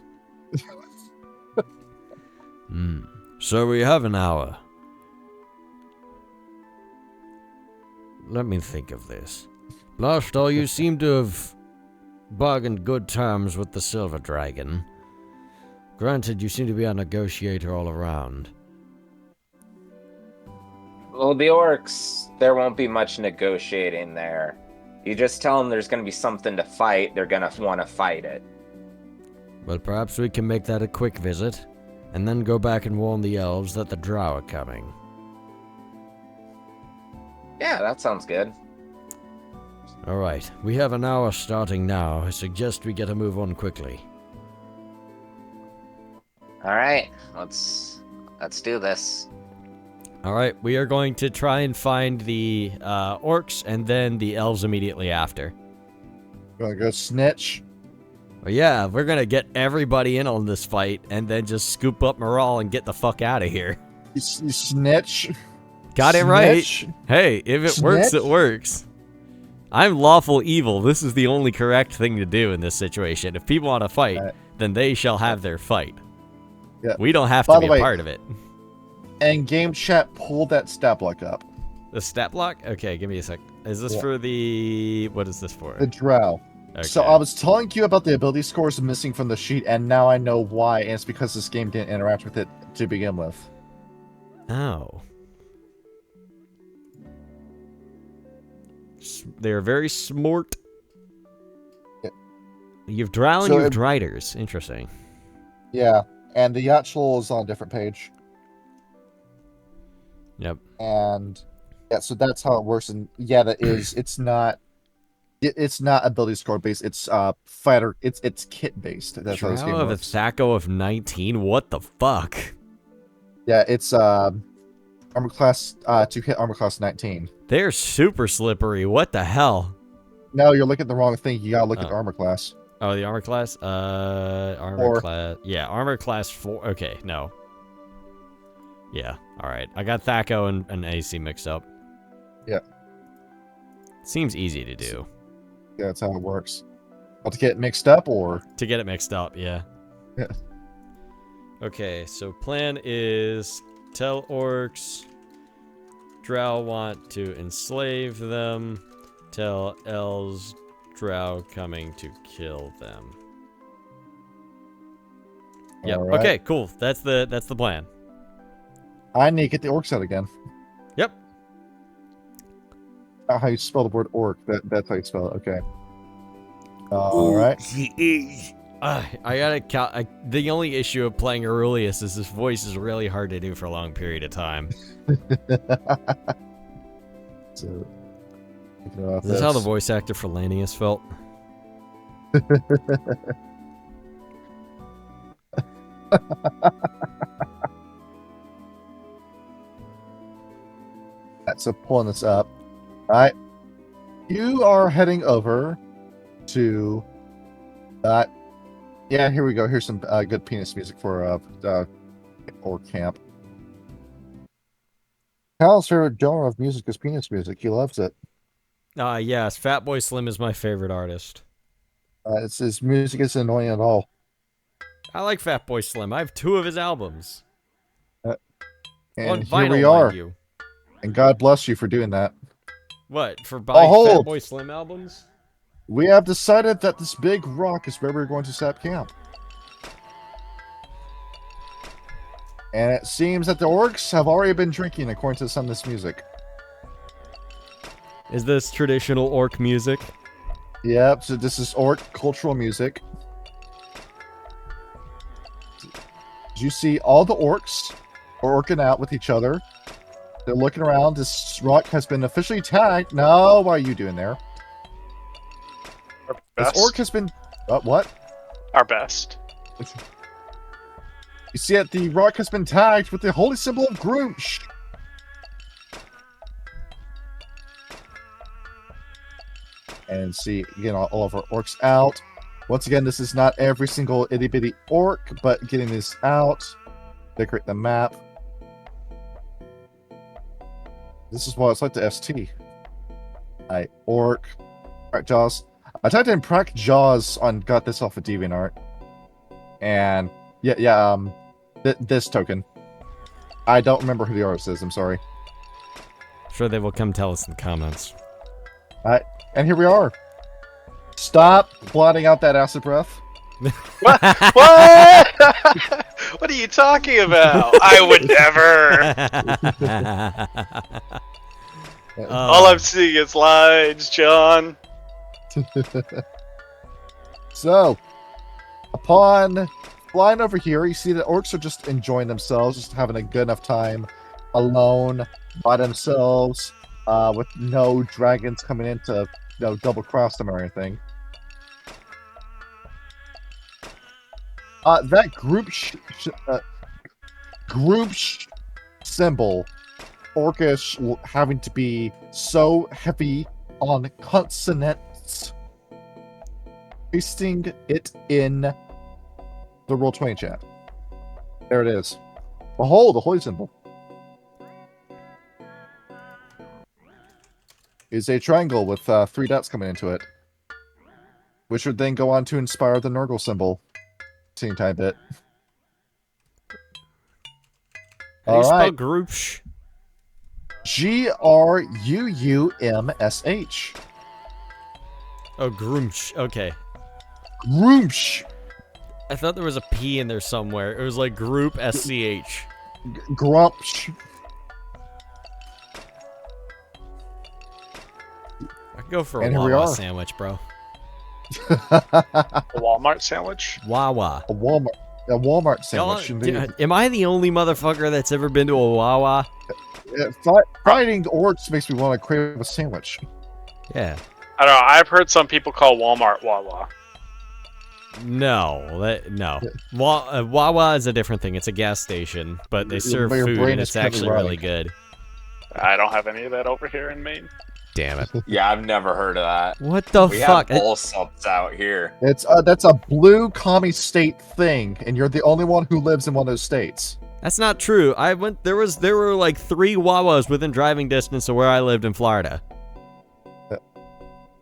So we have an hour. Let me think of this. Blastal, you seem to have bargained good terms with the Silver Dragon. Granted, you seem to be a negotiator all around.
Well, the orcs, there won't be much negotiating there. You just tell them there's going to be something to fight, they're going to want to fight it.
Well, perhaps we can make that a quick visit, and then go back and warn the elves that the drow are coming.
Yeah, that sounds good.
Alright, we have an hour starting now. I suggest we get a move on quickly.
All right, let's do this.
Alright, we are going to try and find the orcs and then the elves immediately after.
Gonna go snitch.
Well, yeah, we're gonna get everybody in on this fight and then just scoop up Moral and get the fuck out of here.
You snitch.
Got it right.
Snitch.
Hey, if it works,
Snitch?
it works. I'm lawful evil. This is the only correct thing to do in this situation. If people want to fight,
Right.
then they shall have their fight.
Yeah.
We don't have
By
to
the
be
way-
a part of it.
And game chat, pull that stat block up.
The stat block? Okay, give me a sec. Is this
Yeah.
for the... What is this for?
The drow.
Okay.
So I was telling you about the ability scores missing from the sheet, and now I know why, and it's because this game didn't interact with it to begin with.
Oh. They're very smart.
Yeah.
You've drow and
So
you've
if-
driders. Interesting.
Yeah, and the Yachlo is on a different page.
Yep.
And yeah, so that's how it works. And yeah, that is. It's not ability score based. It's fighter. It's kit based. That's how this game
Drow of a
works.
Thaco of 19? What the fuck?
Yeah, it's armor class to hit armor class 19.
They're super slippery. What the hell?
No, you're looking at the wrong thing. You gotta look at
Oh.
the armor class.
Oh, the armor class? Armor
4.
class. Yeah, armor class 4. Okay, no. Yeah, alright. I got Thaco and AC mixed up.
Yeah.
Seems easy to do.
Yeah, that's how it works. About to get mixed up, or
To get it mixed up, yeah.
Yeah.
Okay, so plan is tell orcs Drow want to enslave them. Tell elves Drow coming to kill them. Yep.
All right.
Okay, cool. That's the plan.
I need to get the orcs out again.
Yep.
How you spell the word orc? That's how you spell it. Okay. All right.
I gotta count. The only issue of playing Aurelius is his voice is really hard to do for a long period of time.
So, thinking about
Is this how the voice actor for Lanius felt?
Right, so pulling this up. All right. You are heading over to. Yeah, here we go. Here's some good penis music for orc camp. Hal's favorite genre of music is penis music. He loves it.
Yes, Fatboy Slim is my favorite artist.
His music isn't annoying at all.
I like Fatboy Slim. I have 2 of his albums.
And
On
here
vinyl,
we are.
mind you.
And God bless you for doing that.
What, for buying
hold.
Fatboy Slim albums?
We have decided that this big rock is where we're going to set up camp. And it seems that the orcs have already been drinking according to some of this music.
Is this traditional orc music?
Yep, so this is orc cultural music. You see all the orcs are orcing out with each other. They're looking around. This rock has been officially tagged. No, what are you doing there?
Our
This
best.
orc has been... what?
Our best.
You see that the rock has been tagged with the holy symbol of Groomsh. And see, again, all of our orcs out. Once again, this is not every single itty-bitty orc, but getting this out. Decorate the map. This is what it's like to ST. Alright, orc. Alright, Jaws. I typed in Prac Jaws on got this off of DeviantArt. And this token. I don't remember who the artist is, I'm sorry.
Sure, they will come tell us in the comments.
Alright, and here we are. Stop blotting out that acid breath.
What? What? What are you talking about? I would never. All I'm seeing is lines, John.
So, upon flying over here, you see the orcs are just enjoying themselves, just having a good enough time alone by themselves, with no dragons coming in to double cross them or anything. That group symbol, orcish having to be so heavy on consonants, pasting it in the Roll20 chat. There it is. Behold, the holy symbol is a triangle with 3 dots coming into it, which would then go on to inspire the Nurgle symbol. Teeny tiny bit.
How do you spell
Alright.
Groupsh?
Gruumsh.
Oh, Groomsh. Okay.
Groomsh.
I thought there was a P in there somewhere. It was like Group SCH.
Grumpsh.
I could go for a
And here we
Wawa
are.
sandwich, bro.
A Walmart sandwich?
Wawa.
A Walmart sandwich. Indeed.
Am I the only motherfucker that's ever been to a Wawa?
Fighting orcs makes me want to crave a sandwich.
Yeah.
I don't know. I've heard some people call Walmart Wawa.
No. Wawa is a different thing. It's a gas station, but they serve
Your
food,
brain
and
is
it's
currently
actually really
rotting.
good.
I don't have any of that over here in Maine.
Damn it.
Yeah, I've never heard of that.
What the
We
fuck?
have bull subs out here.
It's that's a blue commie state thing, and you're the only one who lives in one of those states.
That's not true. I went. There were like 3 Wawas within driving distance of where I lived in Florida.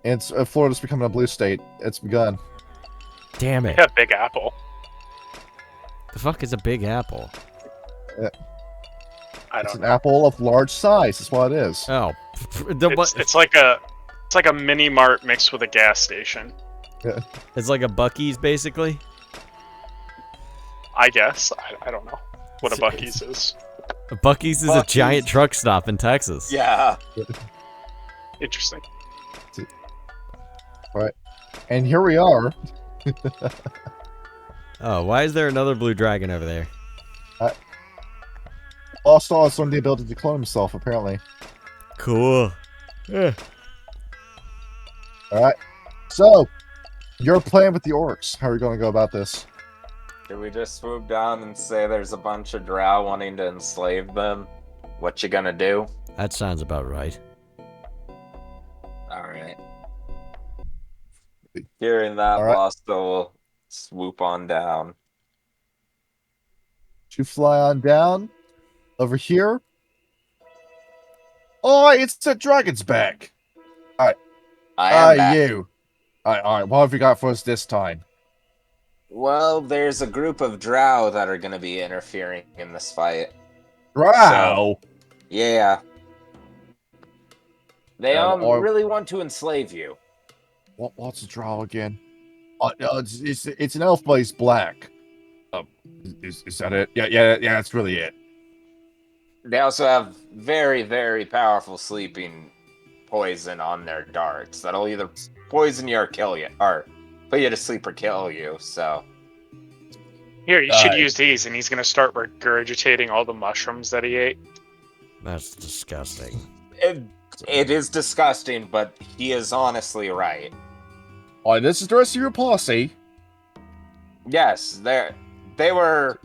And Florida's becoming a blue state. It's begun.
Damn it.
Yeah, Big Apple.
The fuck is a Big Apple?
I
It's
don't
an
know.
apple of large size. That's what it is.
Oh,
It's like a mini mart mixed with a gas station.
It's like a Buc-ee's basically.
I guess. I don't know what a Buc-ee's is.
A Buc-ee's is a
Buc-ee's.
giant truck stop in Texas.
Yeah.
Interesting.
And here we are.
Oh, why is there another blue dragon over there?
Lost all has learned the ability to clone himself, apparently.
Cool. Yeah.
Alright. So, you're playing with the orcs. How are you going to go about this?
Did we just swoop down and say there's a bunch of drow wanting to enslave them? What you gonna do?
That sounds about right.
Alright. Hearing that,
Alright.
Lost will swoop on down.
You fly on down. Over here. Oh, it's the dragon's back.
I am back.
You. Alright, what have you got for us this time?
Well, there's a group of drow that are gonna be interfering in this fight.
Drow.
Yeah. They
or-
really want to enslave you.
What's a drow again? It's an elf, but he's black. Is that it? Yeah, that's really it.
They also have very, very powerful sleeping poison on their darts that'll either poison you or kill you, or put you to sleep or kill you. So
Here, you should use these, and he's gonna start regurgitating all the mushrooms that he ate.
That's disgusting.
it is disgusting, but he is honestly right.
Alright, this is the rest of your posse.
Yes, they were.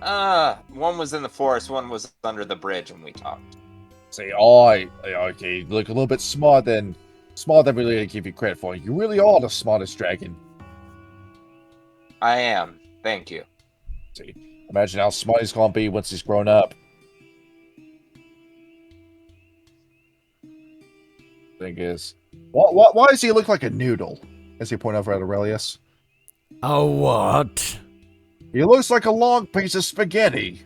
One was in the forest, one was under the bridge, and we talked.
Say, okay, you look a little bit smarter than we really give you credit for. You really are the smartest dragon.
I am. Thank you.
See, imagine how smart he's gonna be once he's grown up. Thing is, why does he look like a noodle? As he pointed over at Aurelius.
Oh, what?
He looks like a long piece of spaghetti.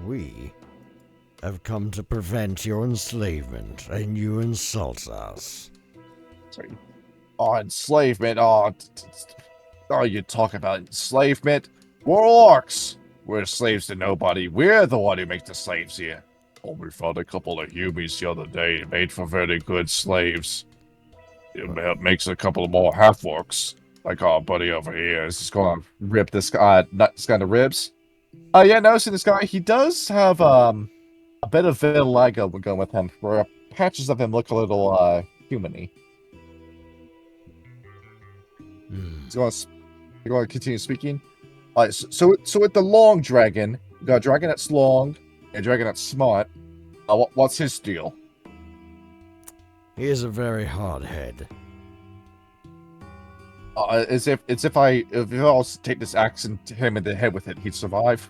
We have come to prevent your enslavement, and you insult us.
Sorry. Oh, enslavement. Oh, you talk about enslavement. We're orcs. We're slaves to nobody. We're the one who makes the slaves here. Oh, we found a couple of humans the other day. Made for very good slaves. It makes a couple of more half-orcs. Like our buddy over here is just gonna rip this guy to ribs. Yeah, noticing this guy, he does have a bit of vitiligo going with him, where patches of him look a little human-y. He's going to continue speaking. Alright, so with the long dragon, you got a dragon that's long, and a dragon that's smart. What's his deal?
He is a very hard head.
If I was to take this axe and hit him in the head with it, he'd survive.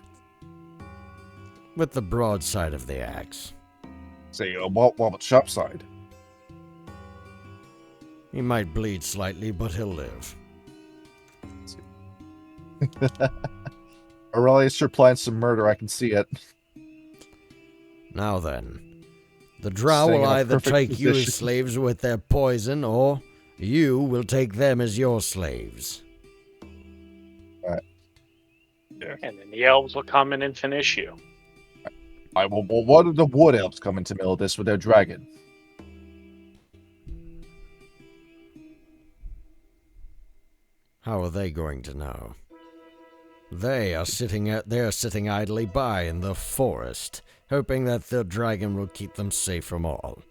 With the broad side of the axe.
Say, what about sharp side?
He might bleed slightly, but he'll live.
Aurelius sure plans some murder, I can see it.
Now then, the drow
Staying
will
in a
either
perfect
take you as
position.
slaves with their poison, or you will take them as your slaves.
And then the elves will come in and finish you.
Well, what do the wood elves come into the middle of this with their dragon?
How are they going to know? They are sitting idly by in the forest, hoping that the dragon will keep them safe from all.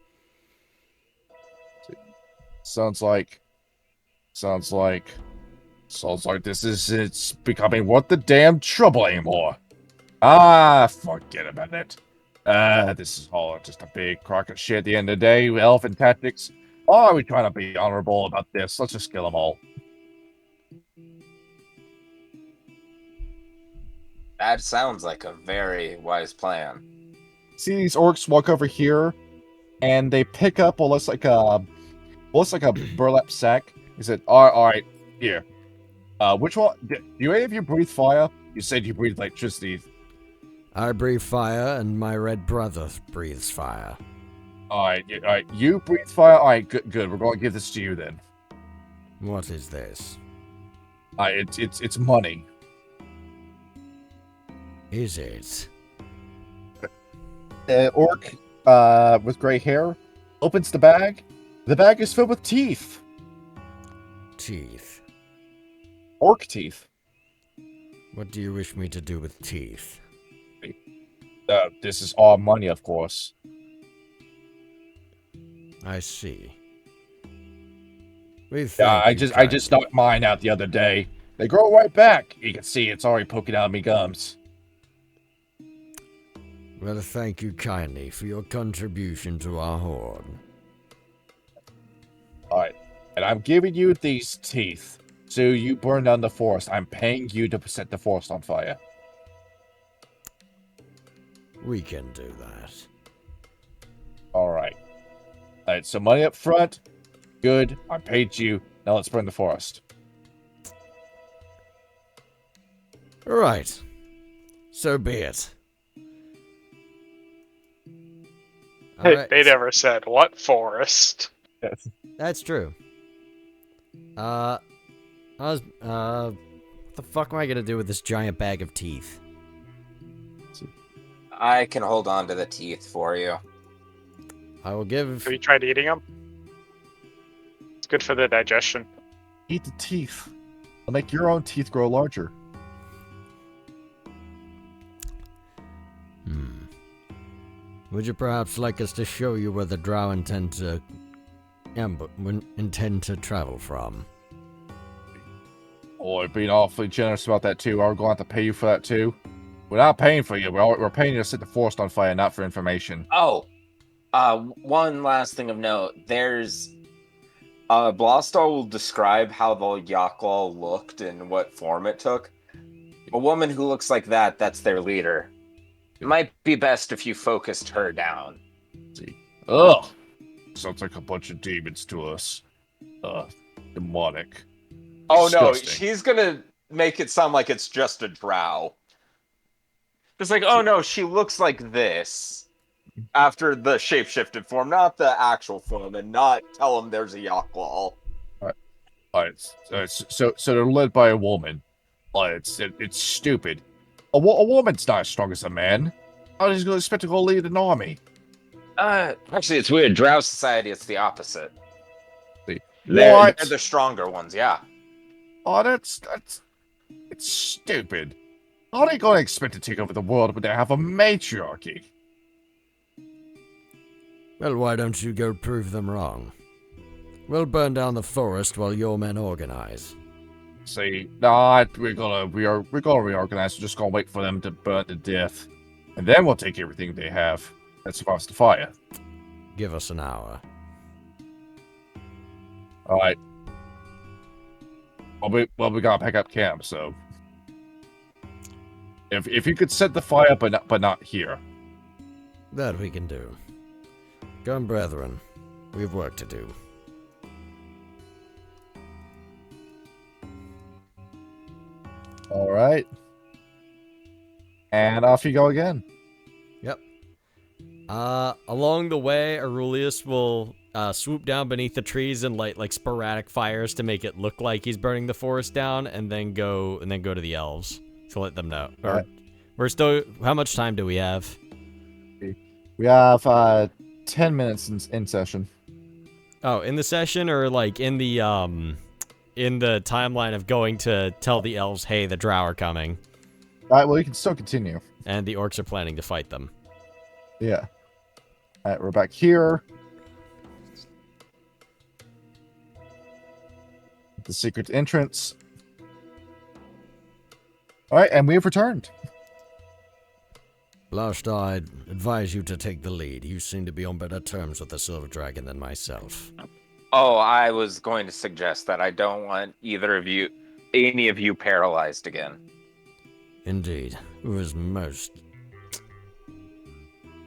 Sounds like Sounds like it's becoming worth the damn trouble anymore. Ah, forget about it. This is all just a big crock of shit at the end of the day. Elephant tactics. Why are we trying to be honorable about this? Let's just kill them all.
That sounds like a very wise plan.
See these orcs walk over here, and they pick up what looks like a burlap sack. He said, all right, here. Which one? Do any of you breathe fire? You said you breathe electricity.
I breathe fire, and my red brother breathes fire.
All right. You breathe fire. All right, good. We're going to give this to you then.
What is this?
It's money.
Is it?
Orc, with gray hair, opens the bag. The bag is filled with teeth.
Teeth.
Orc teeth.
What do you wish me to do with teeth?
This is all money, of course.
I see.
Yeah, I just knocked mine out the other day. They grow right back. You can see it's already poking out of me gums.
Well, thank you kindly for your contribution to our horde.
Alright. And I'm giving you these teeth. So you burn down the forest. I'm paying you to set the forest on fire.
We can do that.
Alright. Alright, so money up front. Good. I paid you. Now let's burn the forest.
Alright. So be it.
They never said what forest.
That's true. What the fuck am I gonna do with this giant bag of teeth?
I can hold on to the teeth for you.
I will give...
Have you tried eating them? It's good for the digestion.
Eat the teeth. I'll make your own teeth grow larger.
Would you perhaps like us to show you where the drow intend to travel from?
Oh, you're being awfully generous about that too. Are we going to have to pay you for that too? We're not paying for you. We're paying you to set the forest on fire, not for information.
Oh, one last thing of note. There's Blastar will describe how the Yaklal looked and what form it took. A woman who looks like that's their leader. It might be best if you focused her down.
See. Ugh. Sounds like a bunch of demons to us. Demonic.
Oh
Disgusting.
no, she's gonna make it sound like it's just a drow. It's like, oh no, she looks like this. After the shapeshifted form, not the actual form, and not tell them there's a Yaklal.
Alright, so they're led by a woman. It's stupid. A woman's not as strong as a man. How is he going to expect to go lead an army?
Actually, it's weird. Drow society, it's the opposite.
What?
They're the stronger ones, yeah.
Oh, it's stupid. How are they going to expect to take over the world when they have a matriarchy?
Well, why don't you go prove them wrong? We'll burn down the forest while your men organize.
See, nah, we're gonna reorganize. We're just gonna wait for them to burn to death, and then we'll take everything they have that survives the fire.
Give us an hour.
All right. Well, we gotta pack up camp. So, if you could set the fire, but not here.
That we can do. Come, brethren. We have work to do.
All right. And off you go again.
Yep. Along the way, Aurelius will swoop down beneath the trees and light like sporadic fires to make it look like he's burning the forest down, and then go to the elves to let them know. Or we're still. How much time do we have?
We have 10 minutes in session.
Oh, in the session, or like in the timeline of going to tell the elves, hey, the drow are coming.
All right. Well, you can still continue.
And the orcs are planning to fight them.
Yeah. All right. We're back here. The secret entrance. All right, and we have returned.
Last, I'd advise you to take the lead. You seem to be on better terms with the Silver Dragon than myself.
Oh, I was going to suggest that I don't want any of you paralyzed again.
Indeed. It was most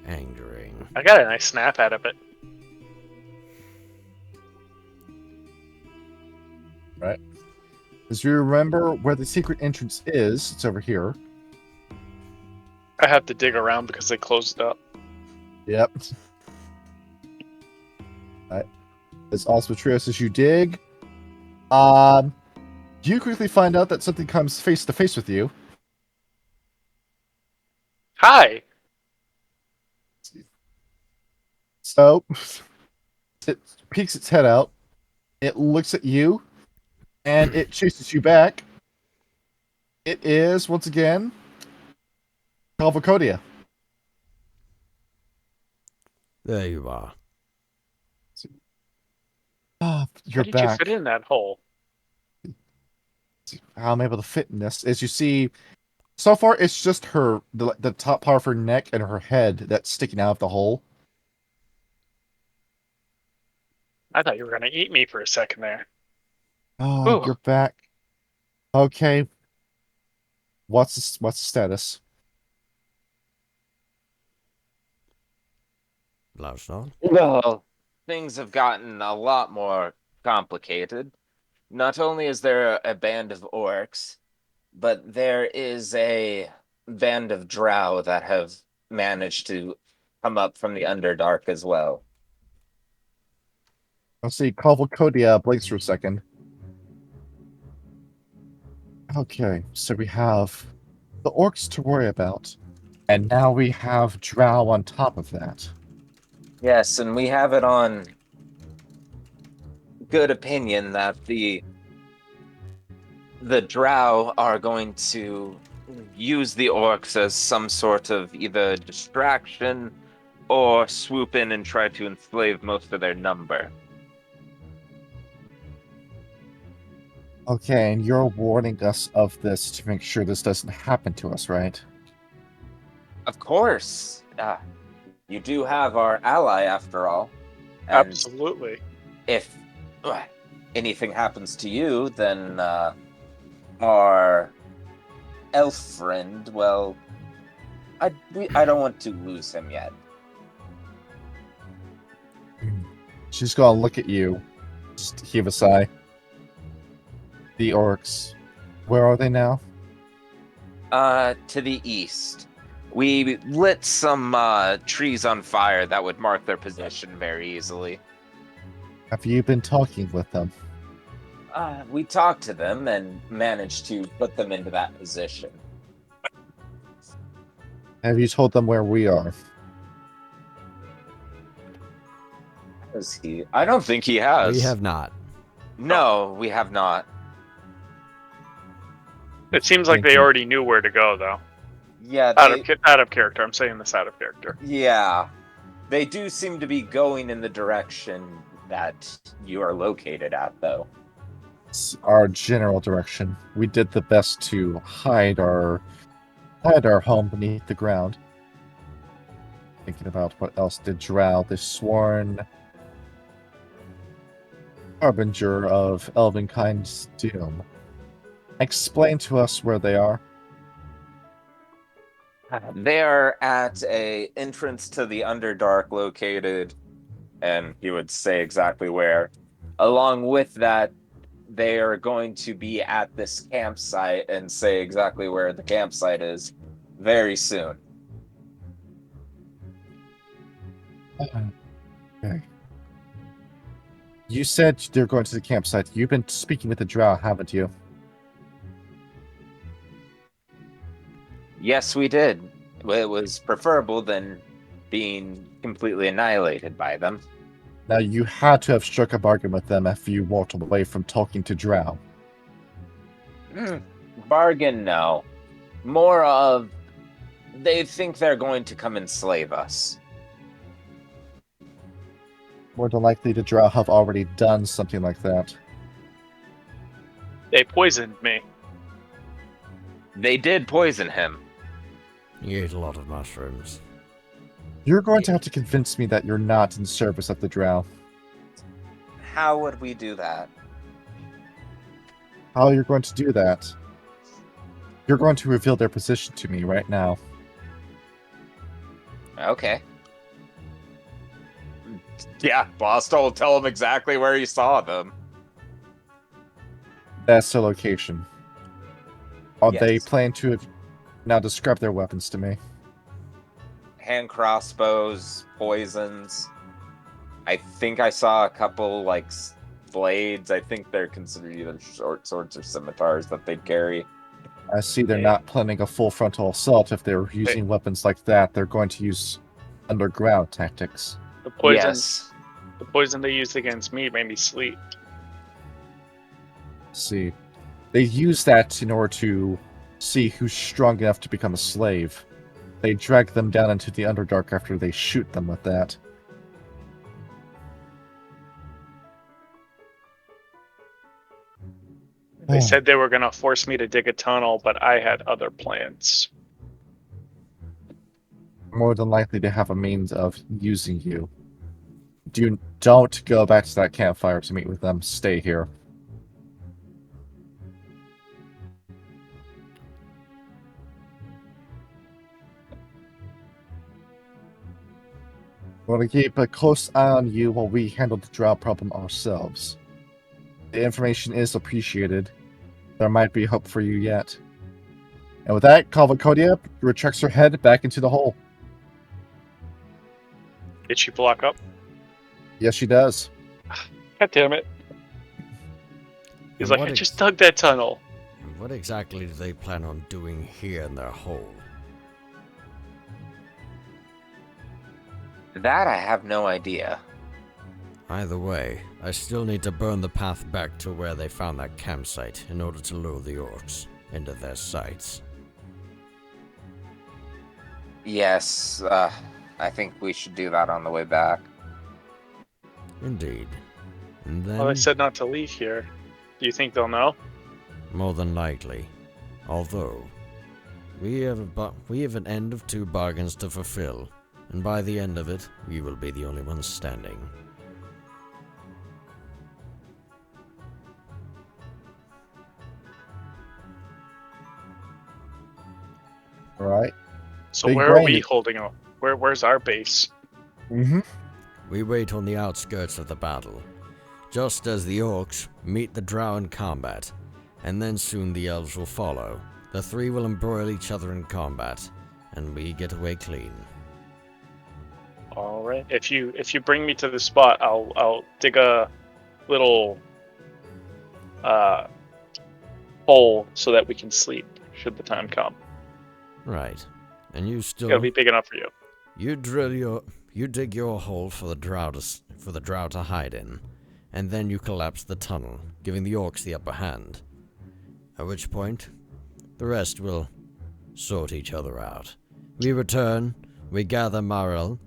angering.
I got a nice snap out of it.
Right. As you remember where the secret entrance is, it's over here.
I have to dig around because they closed it up.
Yep. Alright. As also true as you dig. You quickly find out that something comes face to face with you.
Hi.
So it peeks its head out. It looks at you, and it chases you back. It is once again Calvacodia.
There you are.
Ah,
How
you're
did you
back.
fit in that hole?
How I'm able to fit in this. As you see, so far it's just the top part of her neck and her head that's sticking out of the hole.
I thought you were gonna eat me for a second there.
Oh,
Ooh.
you're back. Okay. What's the status?
Last on.
Well, things have gotten a lot more complicated. Not only is there a band of orcs, but there is a band of drow that have managed to come up from the Underdark as well.
Let's see. Calvacodia blinks for a second. Okay, so we have the orcs to worry about, and now we have drow on top of that.
Yes, and we have it on good opinion that the drow are going to use the orcs as some sort of either distraction or swoop in and try to enslave most of their number.
Okay, and you're warning us of this to make sure this doesn't happen to us, right?
Of course, you do have our ally after all, and
Absolutely.
if anything happens to you, then our elf friend, well, I don't want to lose him yet.
She's gonna look at you, just heave a sigh. The orcs, where are they now?
To the east. We lit some trees on fire that would mark their position very easily.
Have you been talking with them?
We talked to them and managed to put them into that position.
Have you told them where we are?
Has he? I don't think he has.
We have not.
No, we have not.
It seems like they already knew where to go, though.
Yeah,
Out of character. I'm saying this out of character.
yeah, they do seem to be going in the direction that you are located at, though.
It's our general direction. We did the best to hide our home beneath the ground. Thinking about what else did drow, the sworn harbinger of Elvenkind's doom. Explain to us where they are.
They are at a entrance to the Underdark located, and he would say exactly where. Along with that, they are going to be at this campsite and say exactly where the campsite is very soon.
Okay. You said they're going to the campsite. You've been speaking with the drow, haven't you?
Yes, we did. It was preferable than being completely annihilated by them.
Now, you had to have struck a bargain with them if you walked away from talking to drow.
Bargain, no. More of, they think they're going to come enslave us.
More than likely, the drow have already done something like that.
They poisoned me.
They did poison him.
He ate a lot of mushrooms.
You're going to have to convince me that you're not in service of the Drow.
How would we do that?
How you're going to do that? You're going to reveal their position to me right now.
Okay. Yeah, Bosto will tell him exactly where he saw them.
That's the location. Are they
Yes.
plan to now describe their weapons to me?
Hand crossbows, poisons. I think I saw a couple, like, blades. I think they're considered either short swords or scimitars that they carry.
I see they're
Yeah.
not planning a full frontal assault. If they're using weapons like that, they're going to use underground tactics.
The poison,
Yes.
the poison they used against me made me sleep.
See, they use that in order to see who's strong enough to become a slave. They drag them down into the Underdark after they shoot them with that.
They said they were going to force me to dig a tunnel, but I had other plans.
More than likely to have a means of using you. Don't go back to that campfire to meet with them. Stay here. We're going to keep a close eye on you while we handle the Drow problem ourselves. The information is appreciated. There might be hope for you yet. And with that, Calvacodia retracts her head back into the hole.
Did she block up?
Yes, she does.
God damn it. He's like, I just dug that tunnel.
What exactly do they plan on doing here in their hole?
That I have no idea.
Either way, I still need to burn the path back to where they found that campsite in order to lure the orcs into their sights.
Yes, I think we should do that on the way back.
Indeed. And then,
Well, they said not to leave here. Do you think they'll know?
more than likely. Although, we have an end of 2 bargains to fulfill, and by the end of it, we will be the only ones standing.
All right.
So
Big
where are we
brain.
holding up? Where's our base?
Mm-hmm.
We wait on the outskirts of the battle, just as the orcs meet the drow in combat, and then soon the elves will follow. The 3 will embroil each other in combat, and we get away clean.
All right. If you bring me to the spot, I'll dig a little hole so that we can sleep should the time come.
Right. And you still
It'll be big enough for you.
you dig your hole for the drow to hide in, and then you collapse the tunnel, giving the orcs the upper hand. At which point, the rest will sort each other out. We return, we gather Maril,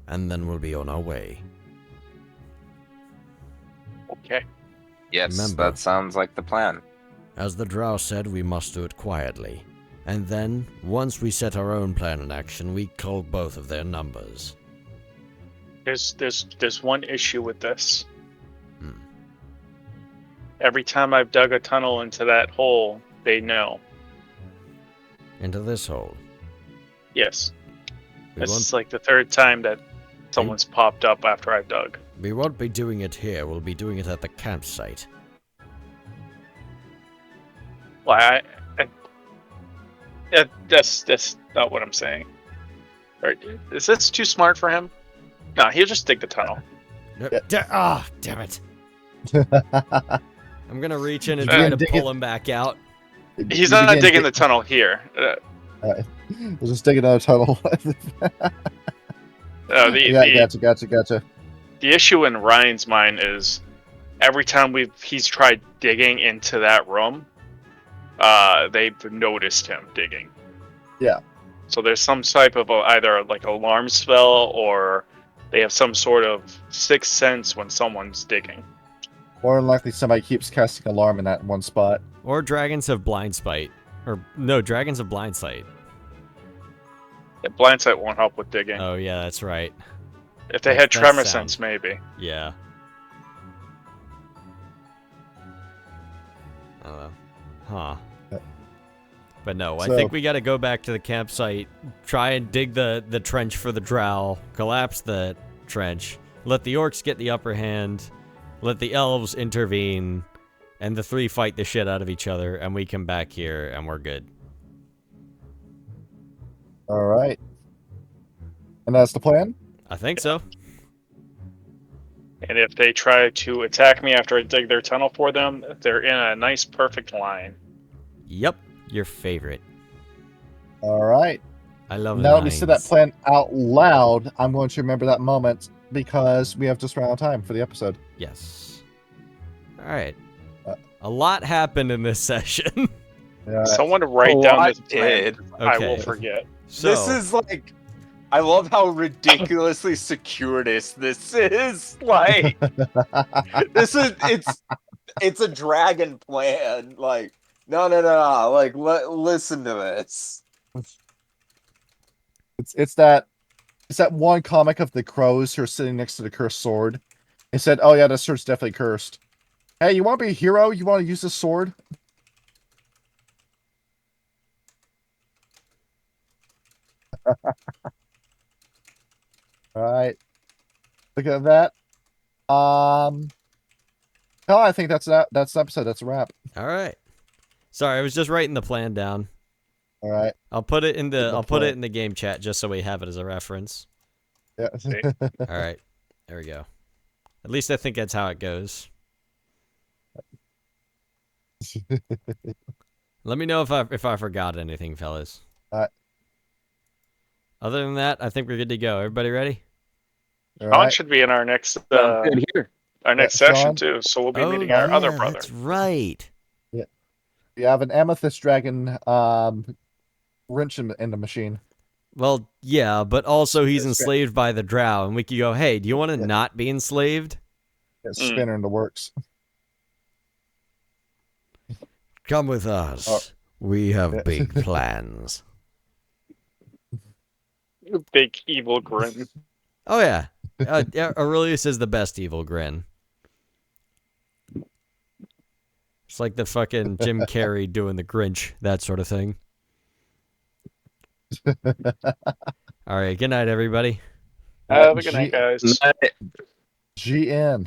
and then we'll be on our way.
Okay.
Yes,
Remember.
that sounds like the plan.
As the drow said, we must do it quietly. And then, once we set our own plan in action, we cull both of their numbers.
There's one issue with this.
Hmm.
Every time I've dug a tunnel into that hole, they know.
Into this hole.
Yes.
We
This
won't,
is like the 3rd time that someone's popped up after I've dug.
we won't be doing it here, we'll be doing it at the campsite.
Why? That's not what I'm saying. Right? Is this too smart for him? No, he'll just dig the tunnel.
Damn it. I'm gonna reach in and try to pull him back out.
He's not digging the tunnel here.
We'll just dig another tunnel. Gotcha.
The issue in Ryan's mind is every time he's tried digging into that room, they've noticed him digging.
Yeah.
So there's some type of either like alarm spell or they have some sort of sixth sense when someone's digging.
More than likely, somebody keeps casting alarm in that one spot.
Or dragons have blind spite. Or no, dragons have blind sight.
Yeah, blind sight won't help with digging.
Oh yeah, that's right.
If they had
that's
tremor
sound.
sense, maybe.
Yeah. I don't know. Huh. But no, I
So-
think we got to go back to the campsite, try and dig the trench for the drow, collapse the trench, let the orcs get the upper hand, let the elves intervene, and the three fight the shit out of each other, and we come back here and we're good.
All right. And that's the plan?
I think so.
And if they try to attack me after I dig their tunnel for them, they're in a nice, perfect line.
Yep, your favorite.
All right.
I love
Now that we say that
lines.
plan out loud, I'm going to remember that moment because we have just run out of time for the episode.
Yes. All right.
Uh,
A lot happened in this session.
Someone write
A
down
lot
this plan.
did.
I will
Okay.
forget.
So,
This is like, I love how ridiculously circuitous this is. Like, it's a dragon plan. Like, no. Like, listen to this.
It's that one comic of the crows who are sitting next to the cursed sword. It said, "Oh yeah, this sword's definitely cursed. Hey, you want to be a hero? You want to use this sword?" All right. Look at that. No, I think that's that. That's the episode. That's a wrap.
all right. Sorry, I was just writing the plan down.
All right.
I'll put it in
The
I'll put it
plan.
in the game chat just so we have it as a reference.
Yeah.
All right. There we go. At least I think that's how it goes. Let me know if I forgot anything, fellas.
All right.
Other than that, I think we're good to go. Everybody ready?
All
Sean
right.
should be in our next
Good here.
session
Sean?
too, so we'll be
Oh,
meeting our other
yeah,
brother.
that's right.
You have an amethyst dragon wrench in the machine.
Well, yeah, but also he's
That's
enslaved by the drow, and we could go, hey, do you want to
Yeah.
not be enslaved?
It's spinner in the works.
Come with us.
Oh.
We have
Yeah.
big plans.
Big evil grin.
Oh, yeah. Aurelius is the best evil grin. It's like the fucking Jim Carrey doing the Grinch, that sort of thing. All right, good night, everybody.
Have a good night, guys.
GN.